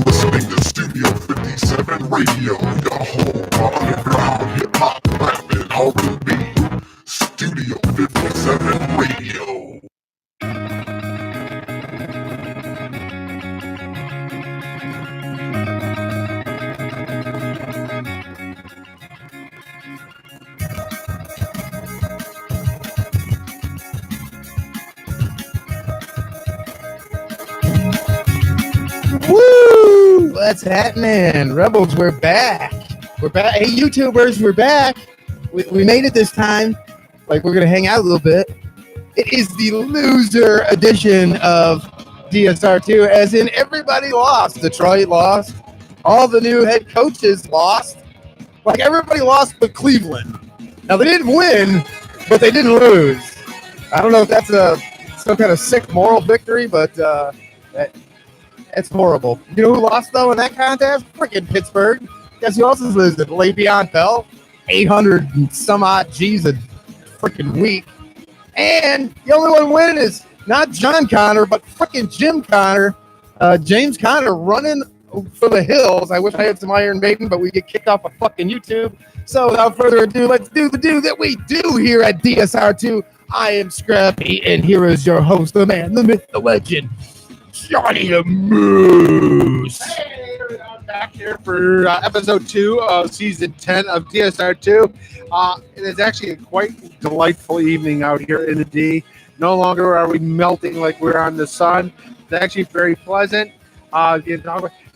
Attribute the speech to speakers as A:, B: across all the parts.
A: listening to Studio 57 Radio, your home for underground hip-hop, rap, and R&B. Studio 57 Radio.
B: Woo! What's happening? Rebels, we're back. We're back. Hey, YouTubers, we're back. We made it this time. Like, we're going to hang out a little bit. It is the loser edition of DSR2, as in everybody lost. Detroit lost. All the new head coaches lost. Like, everybody lost but Cleveland. Now, they didn't win, but they didn't lose. I don't know if that's some kind of sick moral victory, but it's horrible. You know who lost, though, in that contest? Freaking Pittsburgh. Guess who else is losing? Le'Veon Bell. 800 and some odd G's a freaking week. And the only one winning is not John Connor, but freaking Jim Connor. James Connor running for the hills. I wish I had some Iron Maiden, but we get kicked off of fucking YouTube. So without further ado, let's do the do that we do here at DSR2. I am Scrappy, and here is your host, the man, the myth, the legend, Johnny the Moose.
C: Hey, I'm back here for episode 2 of season 10 of DSR2. It is actually a quite delightful evening out here in the D. No longer are we melting like we're on the sun. It's actually very pleasant.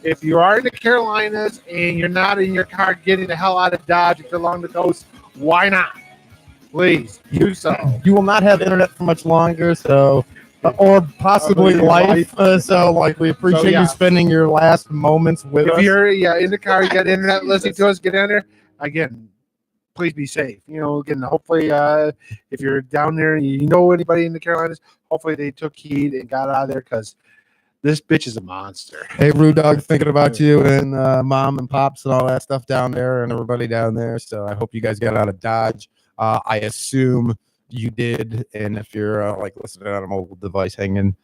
C: If you are in the Carolinas and you're not in your car getting the hell out of Dodge, if you're along the coast, why not? Please, do so.
B: You will not have internet for much longer, so... or possibly life. So, like, we appreciate you spending your last moments with us.
C: If you're in the car, you got internet listening to us, get in there. Again, please be safe. Again, hopefully, if you're down there and you know anybody in the Carolinas, hopefully they took heed and got out of there, because this bitch is a monster.
B: Hey, Rude Dog, thinking about you and Mom and Pops and all that stuff down there and everybody down there. So I hope you guys got out of Dodge. I assume you did, and if you're listening on a mobile device hanging,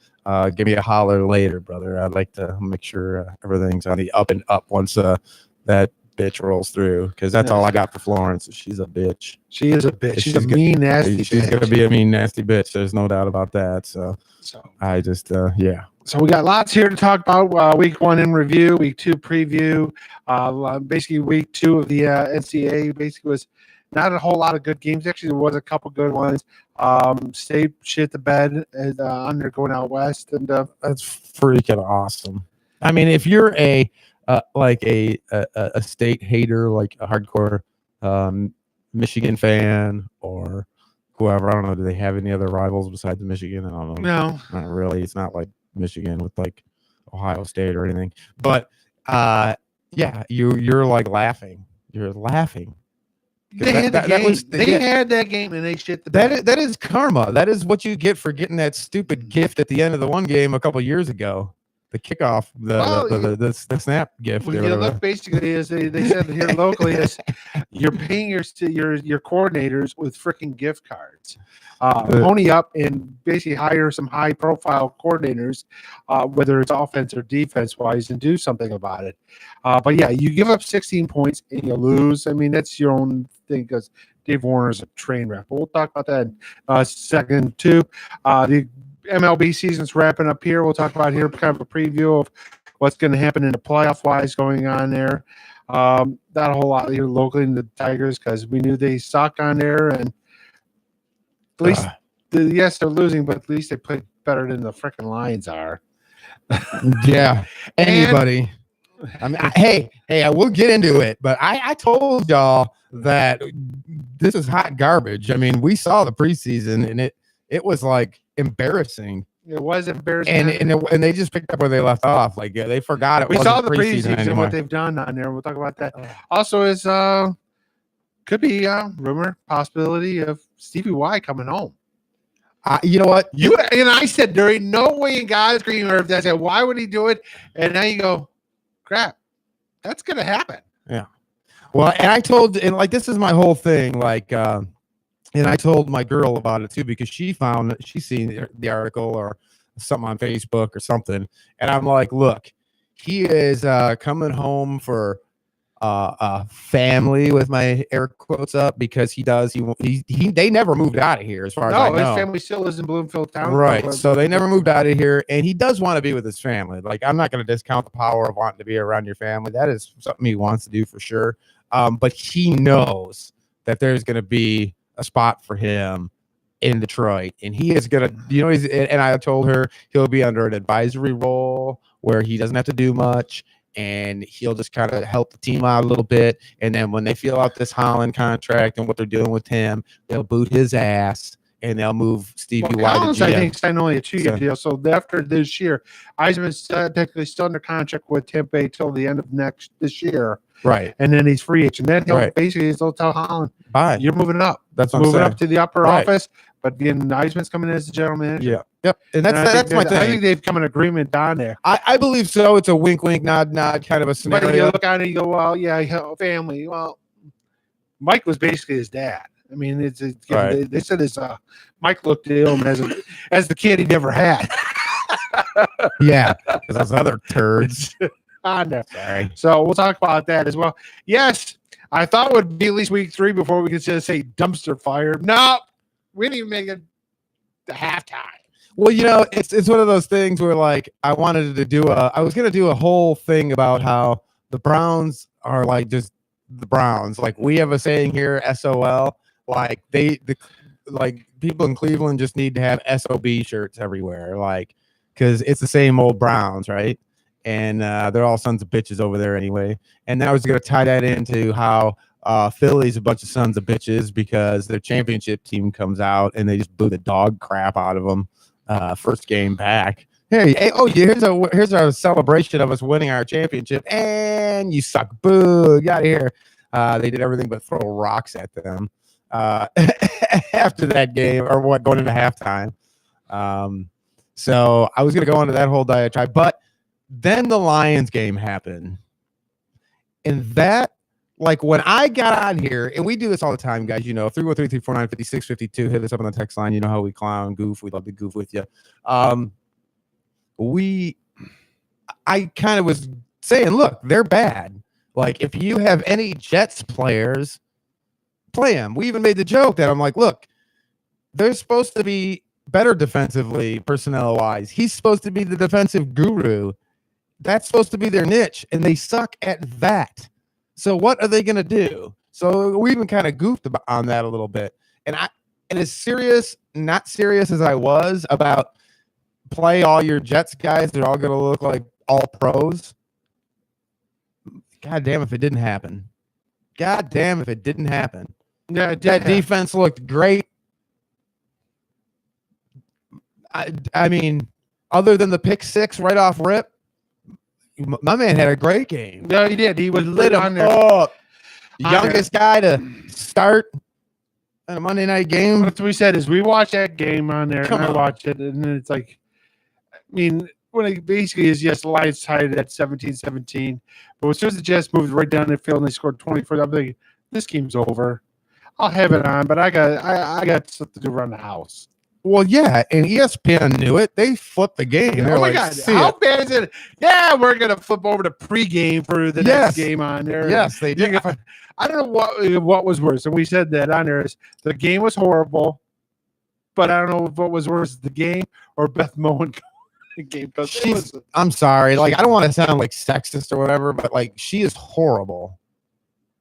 B: give me a holler later, brother. I'd like to make sure everything's on the up and up once that bitch rolls through, because that's all I got for Florence. She's a bitch.
C: She is a bitch. She's a mean, nasty bitch.
B: She's gonna be a mean, nasty bitch. There's no doubt about that. So I just
C: So we got lots here to talk about. Week 1 in review, week 2 preview. Basically, week 2 of the NCAA basically was not a whole lot of good games. Actually, there was a couple good ones. State shit the bed under going out west, and
B: that's freaking awesome. I mean, if you're a state hater, like a hardcore Michigan fan or whoever, I don't know. Do they have any other rivals besides Michigan? I don't know.
C: No,
B: not really. It's not like Michigan with like Ohio State or anything. But you're like laughing. You're laughing.
C: They had that game and they shit the bed.
B: That is karma. That is what you get for getting that stupid gift at the end of the one game a couple years ago. The kickoff, the snap gift.
C: Look, basically, as they said here locally, is you're paying your coordinators with freaking gift cards. Pony up and basically hire some high-profile coordinators, whether it's offense or defense-wise, and do something about it. But yeah, you give up 16 points and you lose. I mean, that's your own thing, because Dave Warner's a train wreck. But we'll talk about that in second too. The MLB season's wrapping up here. We'll talk about here kind of a preview of what's going to happen in the playoff-wise going on there. Not a whole lot here locally in the Tigers, because we knew they suck on there, and at least yes, they're losing, but at least they played better than the freaking Lions are.
B: Yeah, anybody. I mean, hey, I will get into it, but I told y'all that this is hot garbage. I mean, we saw the preseason, and it was like embarrassing.
C: It was embarrassing,
B: and they just picked up where they left off. Like they forgot it.
C: We
B: wasn't
C: saw the preseason
B: anymore.
C: what they've done on there. We'll talk about that. Also, is could be a rumor possibility of Stevie Y coming home.
B: You know what?
C: You and I said there ain't no way in God's green earth. I said, why would he do it? And now you go, crap, that's gonna happen.
B: Yeah. Well, and I told, and like this is my whole thing, like, and I told my girl about it too, because she seen the article or something on Facebook or something, and I'm like, look, He is coming home for family with my air quotes up because they never moved out of here as far as I
C: No, his
B: know.
C: family still lives in Bloomfield Town.
B: Right. So they never moved out of here, and he does want to be with his family. Like, I'm not going to discount the power of wanting to be around your family. That is something he wants to do for sure. But he knows that there's going to be a spot for him in Detroit, and he is going to, and I told her he'll be under an advisory role where he doesn't have to do much, and he'll just kind of help the team out a little bit. And then when they feel out this Holland contract and what they're doing with him, they'll boot his ass and they'll move Stevie Y to
C: Collins,
B: GM.
C: I think, signed only a 2-year deal. So after this year, Eisman's technically still under contract with Tempe till the end of this year.
B: Right.
C: And then he's free agent. Then he'll
B: Right.
C: basically he'll tell Holland,
B: Bye.
C: you're moving up.
B: That's what I'm
C: moving
B: saying.
C: up to the upper
B: Right.
C: office. But again, Eisman's coming in as the general manager.
B: Yeah. Yep. And that's my thing.
C: I think they've come an agreement down there.
B: I believe so. It's a wink, wink, nod, nod kind of a
C: But
B: scenario.
C: you look at it, you go, well, yeah, family. Well, Mike was basically his dad. I mean,
B: Right.
C: they said his Mike looked at him as the kid he never had.
B: Yeah. Because those other turds.
C: On there.
B: Sorry.
C: So we'll talk about that as well. Yes, I thought it would be at least week 3 before we could just say dumpster fire. No, we didn't even make it to halftime.
B: Well, it's one of those things where, like, I was going to do a whole thing about how the Browns are like just the Browns. Like, we have a saying here, SOL. Like, like people in Cleveland just need to have SOB shirts everywhere. Like, because it's the same old Browns, right? And they're all sons of bitches over there anyway. And now I was going to tie that into how Philly's a bunch of sons of bitches because their championship team comes out and they just boo the dog crap out of them first game back. Hey, here's our celebration of us winning our championship, and you suck. Boo, get out of here. They did everything but throw rocks at them after that game, or going into halftime. So I was going to go into that whole diatribe, but then the Lions game happened. And that, like, when I got on here, and we do this all the time, guys, 313-349-5652, hit us up on the text line. You know how we clown, goof. We love to goof with you. I kind of was saying, look, they're bad. Like, if you have any Jets players, play them. We even made the joke that I'm like, look, they're supposed to be better defensively, personnel-wise. He's supposed to be the defensive guru. That's supposed to be their niche, and they suck at that. So what are they going to do? So we even kind of goofed on that a little bit. And as serious, not serious as I was about play all your Jets guys, they're all going to look like all pros. God damn if it didn't happen. God damn if it didn't happen.
C: Yeah,
B: that defense looked great. I mean, other than the pick 6 right off rip, my man had a great game.
C: No, he did. He was
B: lit
C: on
B: him
C: there.
B: up. Youngest guy to start in a Monday night game.
C: What we said is we watched that game on there,
B: Come
C: and I
B: on.
C: watched it, and then it's like, I mean, when it basically is, yes, the Lions tied it at 17-17, but as soon as the Jets moved right down the field and they scored 24, I'm thinking, this game's over. I'll have it on, but I got stuff to do around the house.
B: Well, yeah, and ESPN knew it. They flipped the game. They're
C: Oh my
B: like,
C: God,
B: "See
C: how
B: it."
C: bad is it? Yeah, we're gonna flip over to pregame for the next game on there.
B: Yes, they did.
C: I don't know what was worse, and we said that on there is the game was horrible, but I don't know what was worse, the game or Beth Moen game.
B: I'm sorry. Like, I don't want to sound like sexist or whatever, but like, she is horrible.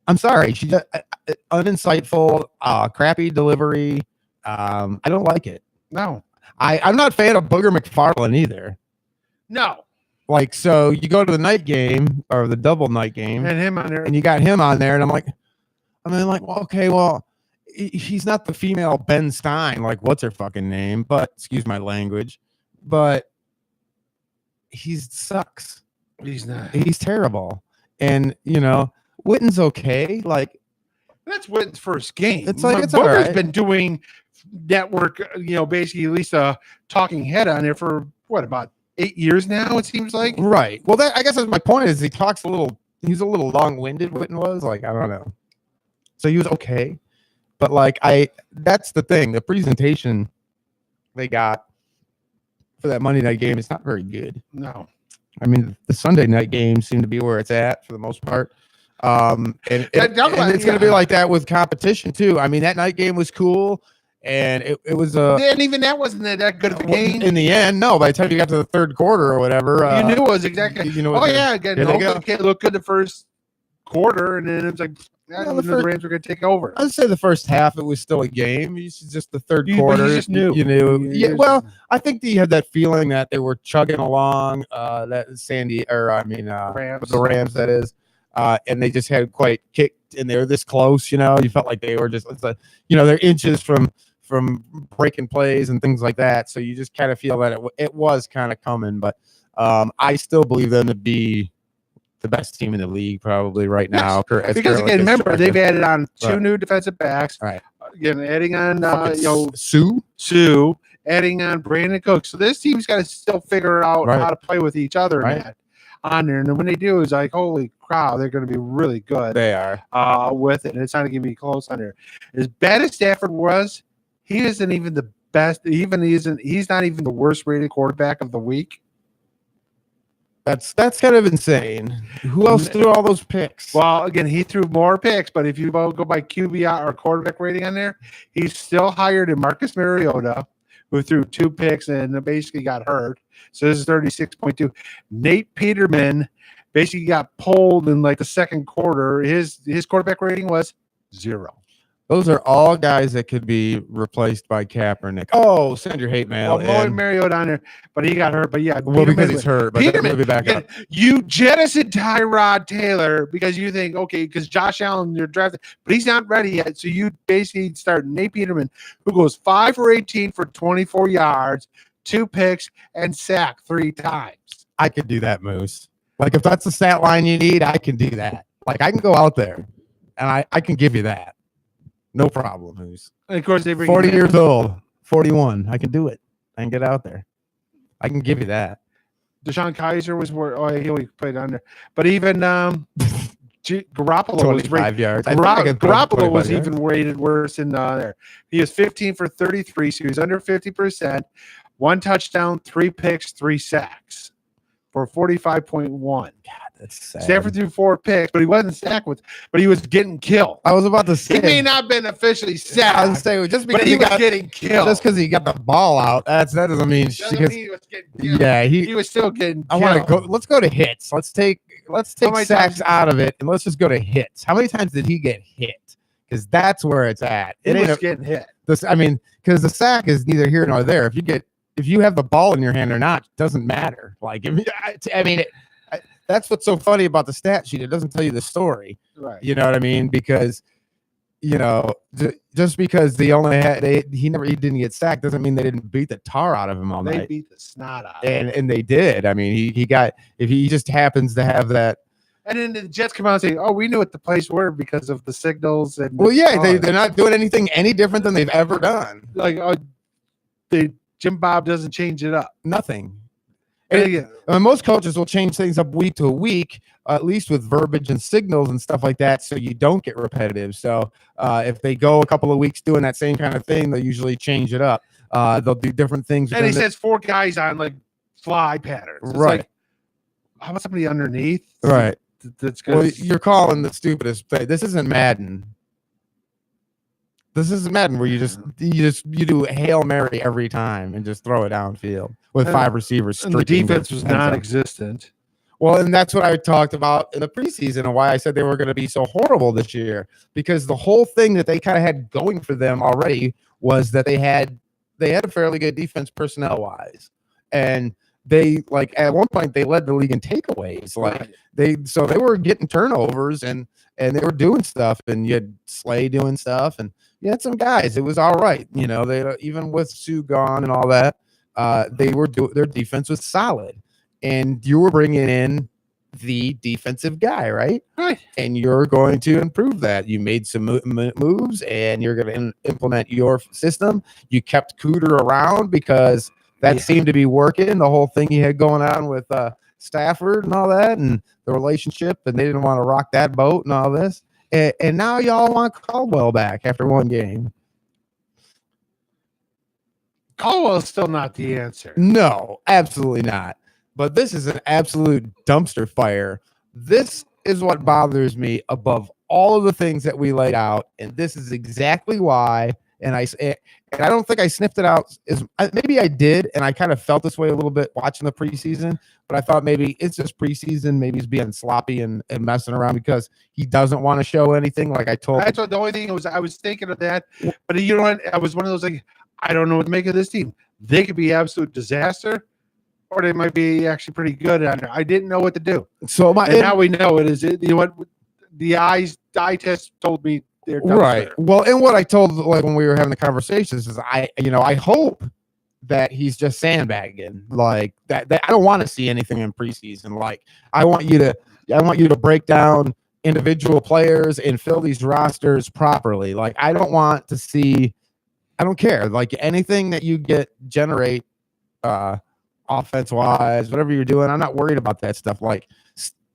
B: I'm sorry. She's uninsightful, crappy delivery. I don't like it.
C: No.
B: I'm not a fan of Booger McFarlane either.
C: No.
B: Like, so you go to the night game or the double night game
C: And him on there.
B: and you got him on there, and I'm like, well, okay, well, he's not the female Ben Stein, like, what's her fucking name? But excuse my language, but he sucks.
C: He's not.
B: He's terrible. And Witten's okay. Like,
C: That's Witten's first game.
B: It's like, it's
C: Booger's
B: all right.
C: been doing network, basically at least a talking head on there for about 8 years now, it seems like.
B: right. Well, I guess that's my point is he's a little long-winded, Witten was. Like, I don't know. So he was okay. But like, that's the thing. The presentation they got for that Monday night game is not very good.
C: No.
B: I mean, the Sunday night games seem to be where it's at for the most part. And it's going to be like that with competition too. I mean, that night game was cool, and it was
C: and even that wasn't that good of a game
B: in the end. No, by the time you got to the third quarter or whatever,
C: you knew it was exactly.
B: You know,
C: oh yeah, again, it looked good the first quarter, and then it was like the Rams were going to take over.
B: I'd say the first half it was still a game. It's just the third quarter.
C: You just knew.
B: You knew. Yeah. Well, I think you had that feeling that they were chugging along. That
C: Rams.
B: The Rams, that is. And they just had quite kicked, and they were this close. You know, you felt like they were just, they're inches from breaking plays and things like that. So you just kind of feel that it was kind of coming. But I still believe them to be the best team in the league probably right now.
C: Yes. Because again, remember they've added on two new defensive backs.
B: Right.
C: Again, adding on
B: Sue,
C: adding on Brandon Cooks. So this team's got to still figure out how to play with each other on there. And when they do, it's like, holy crap, they're going to be really good.
B: They are
C: with it. And it's not going to be close on there. As bad as Stafford was, he isn't even the best. He's not even the worst rated quarterback of the week.
B: That's kind of insane. Who else threw all those picks?
C: Well, again, he threw more picks, but if you go by QBR or quarterback rating on there, he's still higher than Marcus Mariota, who threw 2 picks and basically got hurt. So this is 36.2. Nate Peterman basically got pulled in like the second quarter. His quarterback rating was 0.
B: Those are all guys that could be replaced by Kaepernick. Oh, send your hate mail.
C: Well, Mariota on there, but he got hurt. But yeah,
B: well, because he's hurt. But he'll be back up.
C: You jettisoned Tyrod Taylor because you think, okay, because Josh Allen, you're drafted, but he's not ready yet. So you basically start Nate Peterman, who goes 5 for 18 for 24 yards, 2 picks, and sack 3 times.
B: I could do that, Moose. Like if that's the stat line you need, I can do that. Like I can go out there, and I can give you that. No problem, Moose.
C: And of course, they bring
B: 40 years old, 41. I can do it. I can get out there. I can give you that.
C: Deshaun Kaiser was where he played under, but even Garoppolo
B: 25 yards.
C: Garoppolo was even rated worse in there. He was 15 for 33, so he was under 50%. 1 touchdown, 3 picks, 3 sacks for 45.1.
B: God, that's sad.
C: Stafford threw 4 picks, but he wasn't sacked but he was getting killed.
B: I was about to say
C: he may not have been officially sacked.
B: I was saying just because
C: he was getting killed.
B: Just because he got the ball out, that doesn't mean
C: he was getting killed.
B: Yeah,
C: he was still getting killed.
B: I want to go. Let's go to hits. Let's take sacks out of it, and let's just go to hits. How many times did he get hit? Because that's where it's at.
C: It ain't getting hit.
B: Because the sack is neither here nor there. If you have the ball in your hand or not, it doesn't matter. Like, that's what's so funny about the stat sheet. It doesn't tell you the story.
C: Right.
B: You know what I mean? Because, just because he didn't get sacked doesn't mean they didn't beat the tar out of him all night.
C: They beat the snot out of him.
B: And they did. I mean, if he just happens to have that.
C: And then the Jets come out and say, "Oh, we knew what the plays were because of the signals." And
B: they're not doing anything any different than they've ever done.
C: Like, Jim Bob doesn't change it up.
B: Nothing. And most coaches will change things up week to week, at least with verbiage and signals and stuff like that, so you don't get repetitive. So if they go a couple of weeks doing that same kind of thing, they'll usually change it up. They'll do different things.
C: And he says 4 guys on like fly patterns. It's
B: right.
C: Like, how about somebody underneath?
B: Right.
C: That's good.
B: Well, you're calling the stupidest play. This isn't Madden. This isn't Madden where you do a Hail Mary every time and just throw it downfield with 5 receivers.
C: And the defense was non-existent.
B: Well, and that's what I talked about in the preseason and why I said they were going to be so horrible this year, because the whole thing that they kind of had going for them already was that they had a fairly good defense personnel wise, and they at one point they led the league in takeaways. They were getting turnovers and they were doing stuff, and you had Slay doing stuff, and you had some guys. It was all right, They even with Sue gone and all that, their defense was solid, and you were bringing in the defensive guy, right?
C: Right.
B: And you're going to improve that. You made some moves, and you're going to implement your system. You kept Cooter around because that seemed to be working. The whole thing he had going on with Stafford and all that, and the relationship, and they didn't want to rock that boat and all this. And now y'all want Caldwell back after 1 game.
C: Caldwell's still not the answer.
B: No, absolutely not. but this is an absolute dumpster fire. This is what bothers me above all of the things that we laid out, and this is exactly why. And I don't think I sniffed it out. Maybe I did, and I kind of felt this way a little bit watching the preseason. But I thought maybe it's just preseason. Maybe he's being sloppy and messing around because he doesn't want to show anything. Like I told.
C: That's what the only thing was. I was thinking of that, but you know what? I was one of those like, I don't know what to make of this team. They could be absolute disaster, or they might be actually pretty good on it. I didn't know what to do.
B: So
C: now we know it is. You know what? The eye test told me they're
B: right. Well, and what I told like when we were having the conversations is I hope that he's just sandbagging like that. I don't want to see anything in preseason. Like I want you to break down individual players and fill these rosters properly. Like I don't want to see. I don't care. Like anything that you generate offense wise, whatever you're doing, I'm not worried about that stuff. Like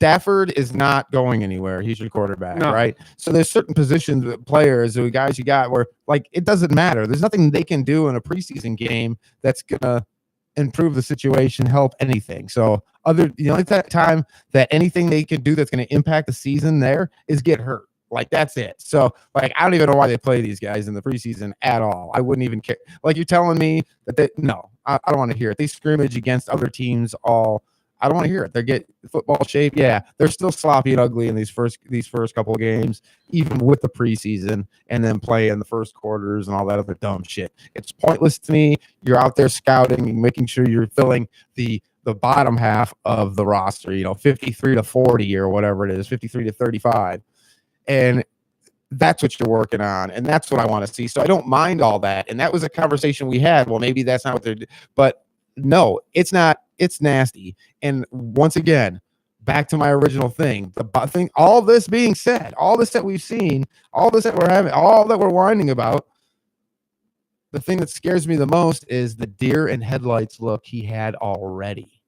B: Stafford is not going anywhere. He's your quarterback, right? So there's certain positions with players or guys you got where like it doesn't matter. There's nothing they can do in a preseason game that's gonna improve the situation, help anything. So the only time that anything they can do that's gonna impact the season there is get hurt. Like that's it. So like I don't even know why they play these guys in the preseason at all. I wouldn't even care. Like you're telling me that I don't want to hear it. They scrimmage against other teams all. I don't want to hear it. They get football shape. Yeah, they're still sloppy and ugly in these first couple of games, even with the preseason, and then play in the first quarters and all that other dumb shit. It's pointless to me. You're out there scouting and making sure you're filling the bottom half of the roster. 53 to 40 or whatever it is, 53 to 35, and that's what you're working on, and that's what I want to see. So I don't mind all that. And that was a conversation we had. Well, maybe that's not what they're doing, but no, it's not. It's nasty. And once again, back to my original thing, all this being said, all this that we've seen, all this that we're having, all that we're whining about, the thing that scares me the most is the deer in headlights look he had already.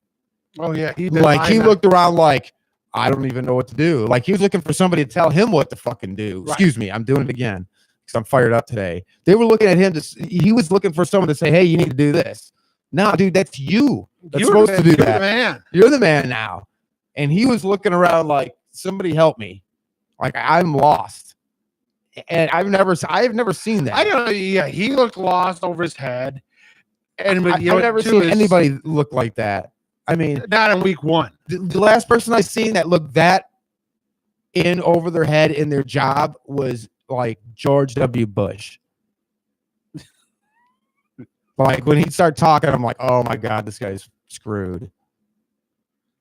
C: Oh yeah,
B: he looked around like I don't even know what to do. Like he was looking for somebody to tell him what to fucking do. Right. Excuse me, I'm doing it again because I'm fired up today. They were looking at him. He was looking for someone to say, "Hey, you need to do this." No, dude, that's you. That's supposed to do that.
C: Man.
B: You're the man now. And he was looking around like, somebody help me. Like I'm lost. And I've never seen that.
C: I don't know. Yeah, he looked lost over his head. And
B: I've never seen anybody look like that. I mean,
C: not in week one.
B: The last person I seen that looked that in over their head in their job was like George W. Bush. Like when he'd start talking, I'm like, oh my God, this guy's screwed.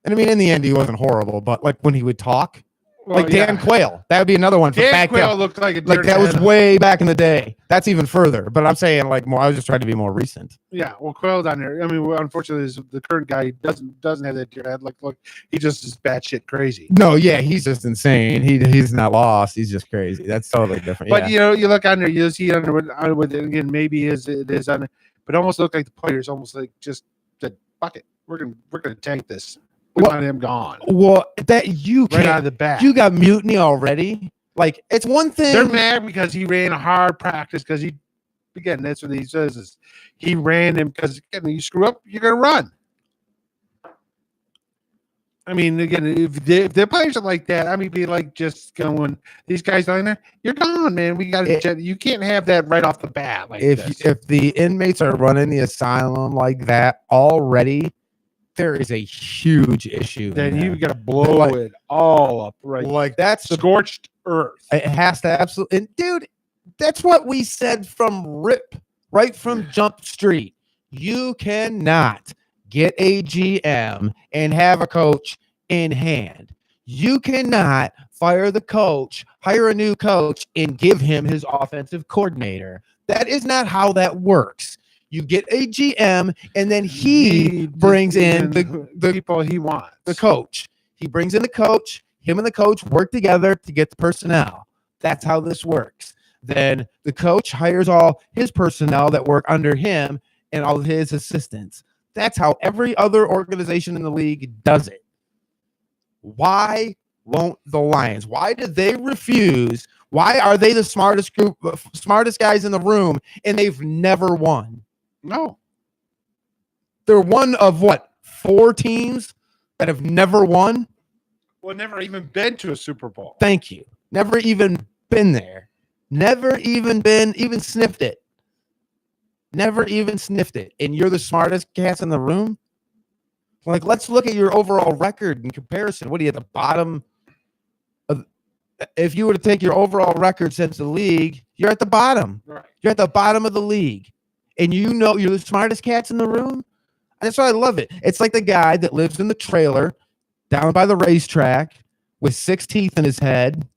B: And I mean, in the end, he wasn't horrible, but like when he would talk, like Dan Quayle, that would be another one.
C: Dan Quayle looked like a
B: that was way back in the day. That's even further. But I'm saying like more. I was just trying to be more recent.
C: Yeah, well, Quayle down there. I mean, unfortunately, the current guy doesn't have that deer head. Like, look, he just is batshit crazy.
B: No, yeah, he's just insane. He's not lost. He's just crazy. That's totally different.
C: But you look on there, you see under with again, maybe it is on. But almost look like the players almost like just said, "Fuck it, we're gonna tank this. We want him gone."
B: Well, that you
C: right out of the bat,
B: you got mutiny already. Like it's one thing
C: they're mad because he ran a hard practice because that's what he says is he ran him because again you screw up, you're gonna run. I mean, again, if the players are like that, I mean, be like just going, these guys down there, you're gone, man. We got you can't have that right off the bat. Like
B: if the inmates are running the asylum like that already, there is a huge issue.
C: Then you got to blow it all up, right?
B: Like that's
C: scorched earth.
B: It has to absolutely, and dude, that's what we said from right from Jump Street. You cannot get a GM and have a coach in hand. You cannot fire the coach, hire a new coach, and give him his offensive coordinator. That is not how that works. You get a GM, and then he brings in the
C: people he wants.
B: The coach. He brings in the coach. Him and the coach work together to get the personnel. That's how this works. Then the coach hires all his personnel that work under him and all of his assistants. That's how every other organization in the league does it. Why won't the Lions? Why did they refuse? Why are they the smartest guys in the room, and they've never won?
C: No.
B: They're one of what? 4 teams that have never won.
C: Well, never even been to a Super Bowl.
B: Thank you. Never even been there. Never even sniffed it. Never even sniffed it. And you're the smartest cats in the room? Like, let's look at your overall record in comparison. What are you at the bottom of? If you were to take your overall record since the league, you're at the bottom.
C: Right.
B: You're at the bottom of the league. And you know you're the smartest cats in the room. And that's why I love it. It's like the guy that lives in the trailer down by the racetrack with 6 teeth in his head.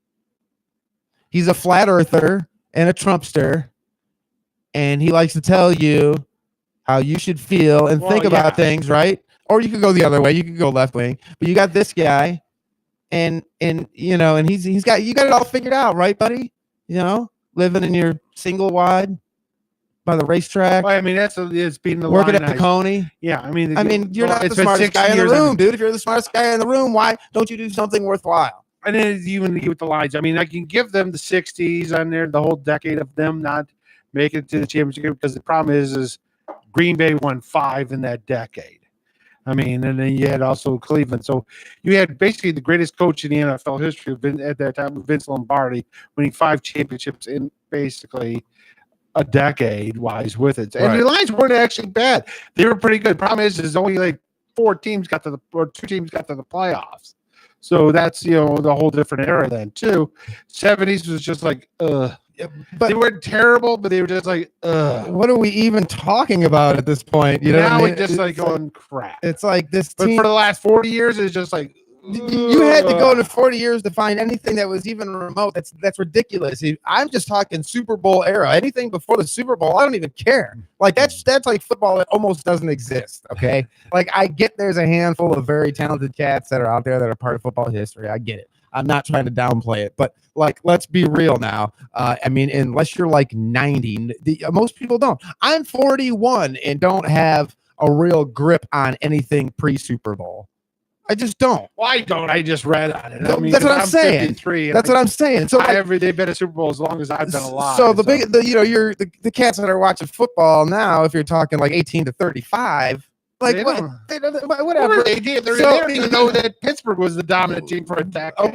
B: He's a flat earther and a Trumpster. And he likes to tell you how you should feel and think about things, right? Or you could go the other way. You could go left wing. But you got this guy, and you know, and you got it all figured out, right, buddy? You know, living in your single wide by the racetrack.
C: Well, I mean, it's being the
B: working
C: line
B: at the Coney.
C: Yeah, I mean,
B: you're not the smartest guy in the room, dude. If you're the smartest guy in the room, why don't you do something worthwhile?
C: And then even with the lines, I mean, I can give them the 60s on there, the whole decade of them not making it to the championship, because the problem is Green Bay won 5 in that decade. I mean, and then you had also Cleveland. So you had basically the greatest coach in the NFL history at that time, Vince Lombardi, winning 5 championships in basically a decade-wise with it. And the Lions weren't actually bad. They were pretty good. Problem is only like 2 teams got to the playoffs. So that's, you know, the whole different era then too. 70s was just like, but they weren't terrible, but they were just like,
B: what are we even talking about at this point? You know,
C: now
B: what I mean?
C: we're just like going crap.
B: It's like this
C: But
B: team,
C: for the last 40 years, it's just like,
B: you had to go to 40 years to find anything that was even remote. That's ridiculous. I'm just talking Super Bowl era. Anything before the Super Bowl, I don't even care. Like that's like football that almost doesn't exist. Okay, like I get there's a handful of very talented cats that are out there that are part of football history. I get it. I'm not trying to downplay it, but like, let's be real now. I mean, unless you're like 90, most people don't. I'm 41 and don't have a real grip on anything pre-Super Bowl. I just don't.
C: Why don't I just read on it? I mean,
B: that's what I'm saying.
C: That's what
B: I'm saying. So
C: they've been a Super Bowl as long as I've been alive.
B: So you're the cats that are watching football now, if you're talking like 18 to 35, like whatever
C: they did. They don't even know that Pittsburgh was the dominant team for a decade.
B: Oh,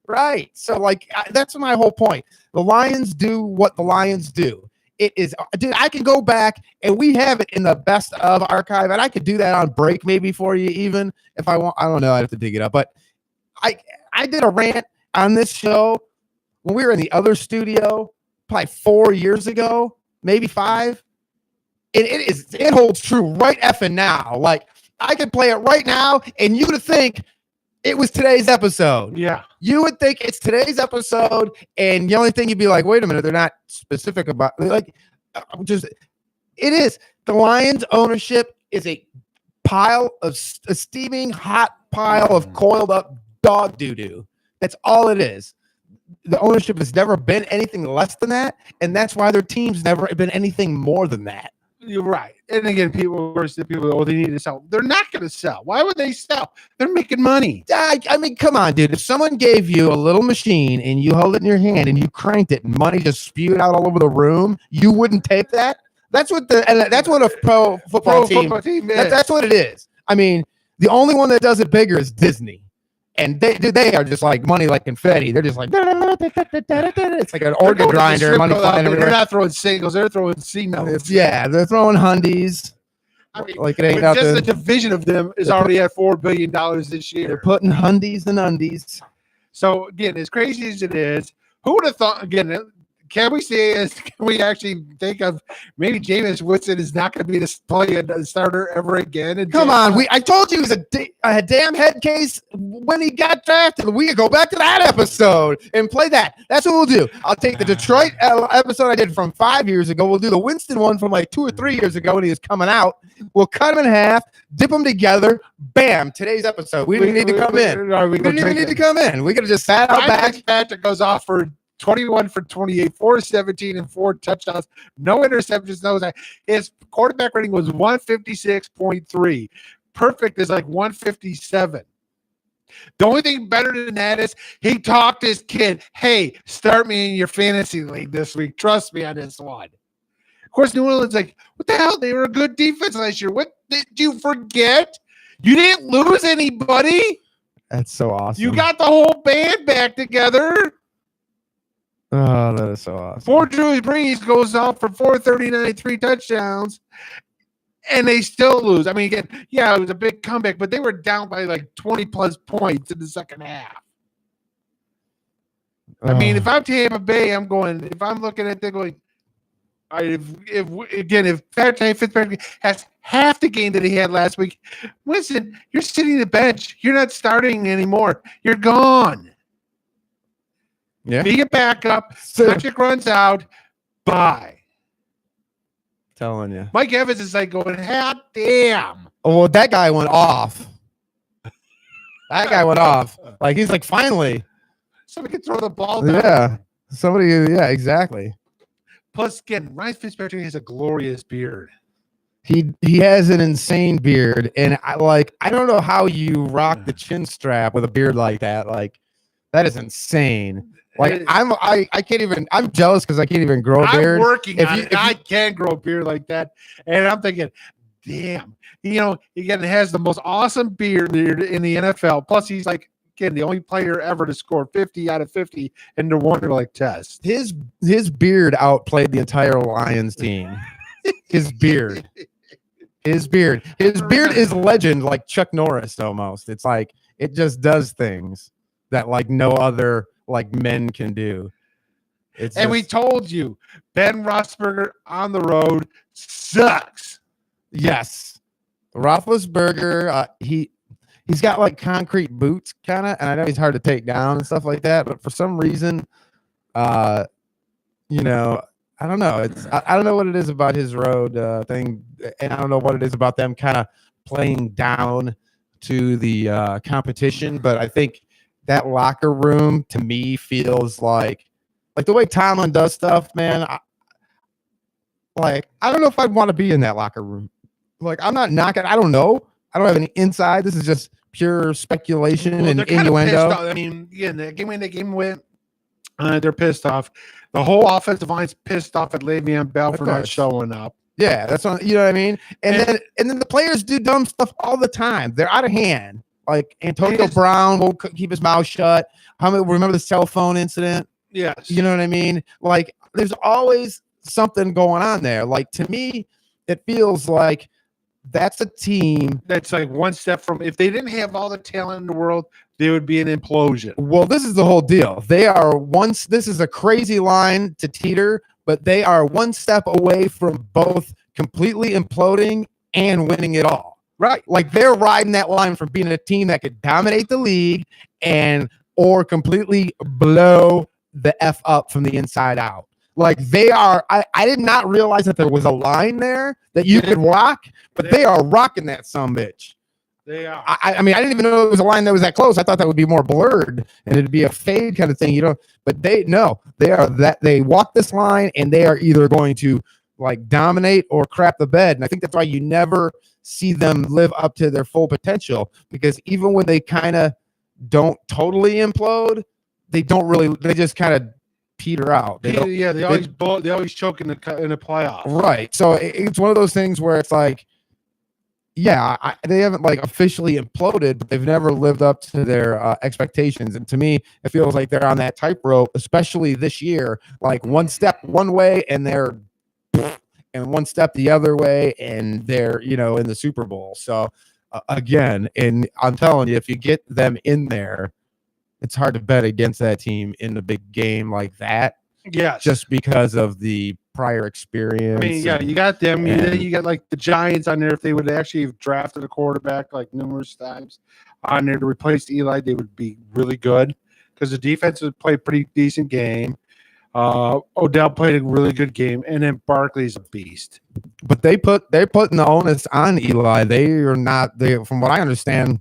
B: right. So like that's my whole point. The Lions do what the Lions do. It is, dude, I can go back and we have it in the best of archive, and I could do that on break maybe for you, even if I want. I don't know. I'd have to dig it up. But I did a rant on this show when we were in the other studio probably 4 years ago, maybe 5. And it holds true right effing now. Like I could play it right now, and you would think it was today's episode.
C: Yeah.
B: You would think it's today's episode, and the only thing you'd be like, wait a minute, they're not specific about like it is. The Lions ownership is a steaming hot pile of coiled up dog doo-doo. That's all it is. The ownership has never been anything less than that, and that's why their team's never been anything more than that.
C: You're right. And again, people, they need to sell. They're not going to sell. Why would they sell? They're making money.
B: I mean, come on, dude. If someone gave you a little machine and you held it in your hand and you cranked it and money just spewed out all over the room, you wouldn't take that? That's what a pro football team is. That's what it is. I mean, the only one that does it bigger is Disney. And they are just like money like confetti. They're just like it's like an organ grinder. Money flying everywhere.
C: They're not throwing singles. They're throwing C notes.
B: Yeah, they're throwing hundies.
C: I mean,
B: like it ain't
C: just the division of them is already at $4 billion this year.
B: They're putting hundies and undies.
C: So again, as crazy as it is, who would have thought? Again, can we actually think of maybe Jameis Winston is not going to be the starter ever again?
B: Come on, I told you he was a damn head case when he got drafted. We could go back to that episode and play that. That's what we'll do. I'll take the Detroit episode I did from 5 years ago. We'll do the Winston one from like 2 or 3 years ago when he was coming out. We'll cut him in half, dip them together. Bam! Today's episode. We didn't need to come in. We didn't even need to come in. We could have just sat out back.
C: Patrick goes off for 21 for 28, 417, and 4 touchdowns, no interceptions, no. His quarterback rating was 156.3. Perfect is like 157. The only thing better than that is he talked his kid, hey, start me in your fantasy league this week. Trust me on this one. Of course, New Orleans like, what the hell? They were a good defense last year. What did you forget? You didn't lose anybody.
B: That's so awesome.
C: You got the whole band back together.
B: Oh, that is so awesome.
C: Poor Drew Brees goes off for 439, 3 touchdowns, and they still lose. I mean, again, yeah, it was a big comeback, but they were down by like 20 plus points in the second half. I mean, if I'm Tampa Bay, I'm going. If I'm looking at them going, if Pat Fitzpatrick has half the game that he had last week, listen, you're sitting the bench. You're not starting anymore. You're gone.
B: Yeah.
C: Be a backup. Patrick runs out. Bye.
B: Telling you.
C: Mike Evans is like going, hot damn.
B: Oh, well, that guy went off. That guy went off. Like, he's like, finally.
C: Somebody can throw the ball down.
B: Yeah. Somebody, yeah, exactly.
C: Plus, again, Ryan Fitzpatrick has a glorious beard.
B: He has an insane beard. And I don't know how you rock the chin strap with a beard like that. Like, that is insane. Like, I can't even, I'm jealous because I can't even grow a beard.
C: I'm working on it. I can grow a beard like that. And I'm thinking, damn, again, has the most awesome beard in the NFL. Plus, he's like, again, the only player ever to score 50 out of 50 in the Wonderlic test.
B: His beard outplayed the entire Lions team. His beard. His beard is legend, like Chuck Norris almost. It's like, it just does things that like no other like men can do.
C: We told you, Ben Roethlisberger on the road sucks.
B: Yes, Roethlisberger. He's got like concrete boots, kind of, and I know he's hard to take down and stuff like that. But for some reason, I don't know. I don't know what it is about his road thing, and I don't know what it is about them kind of playing down to the competition. But I think that locker room to me feels like the way Tomlin does stuff, man. I don't know if I'd want to be in that locker room. Like, I'm not knocking. I don't know. I don't have any inside. This is just pure speculation and innuendo.
C: I mean, again, the game went. They're pissed off. The whole offensive line's pissed off at Le'Veon Bell for not showing up.
B: Yeah, that's what, you know what I mean. And then the players do dumb stuff all the time. They're out of hand. Like Antonio Brown will keep his mouth shut. Remember the cell phone incident?
C: Yes.
B: You know what I mean? Like, there's always something going on there. Like, to me, it feels like that's a team
C: that's like one step from, if they didn't have all the talent in the world, there would be an implosion.
B: Well, this is the whole deal. This is a crazy line to teeter, but they are one step away from both completely imploding and winning it all. Right. Like, they're riding that line from being a team that could dominate the league or completely blow the F up from the inside out. Like, they are, I did not realize that there was a line there that you could rock, but they are rocking that sumbitch.
C: They are.
B: I mean, I didn't even know it was a line that was that close. I thought that would be more blurred and it'd be a fade kind of thing, but they walk this line and they are either going to like dominate or crap the bed. And I think that's why you never see them live up to their full potential, because even when they kind of don't totally implode, they just kind of peter out. They
C: always choke in the playoffs.
B: Right. So it's one of those things where it's like, yeah, they haven't like officially imploded, but they've never lived up to their expectations. And to me, it feels like they're on that tightrope, especially this year, like one step one way and they're and one step the other way and they're, in the Super Bowl. So again, and I'm telling you, if you get them in there, it's hard to bet against that team in a big game like that.
C: Yes.
B: Just because of the prior experience.
C: I mean, yeah, you got them. You got like the Giants on there. If they would actually have drafted a quarterback like numerous times on there to replace Eli, they would be really good because the defense would play a pretty decent game. Odell played a really good game, and then Barkley's a beast. But
B: they're putting the onus on Eli. From what I understand,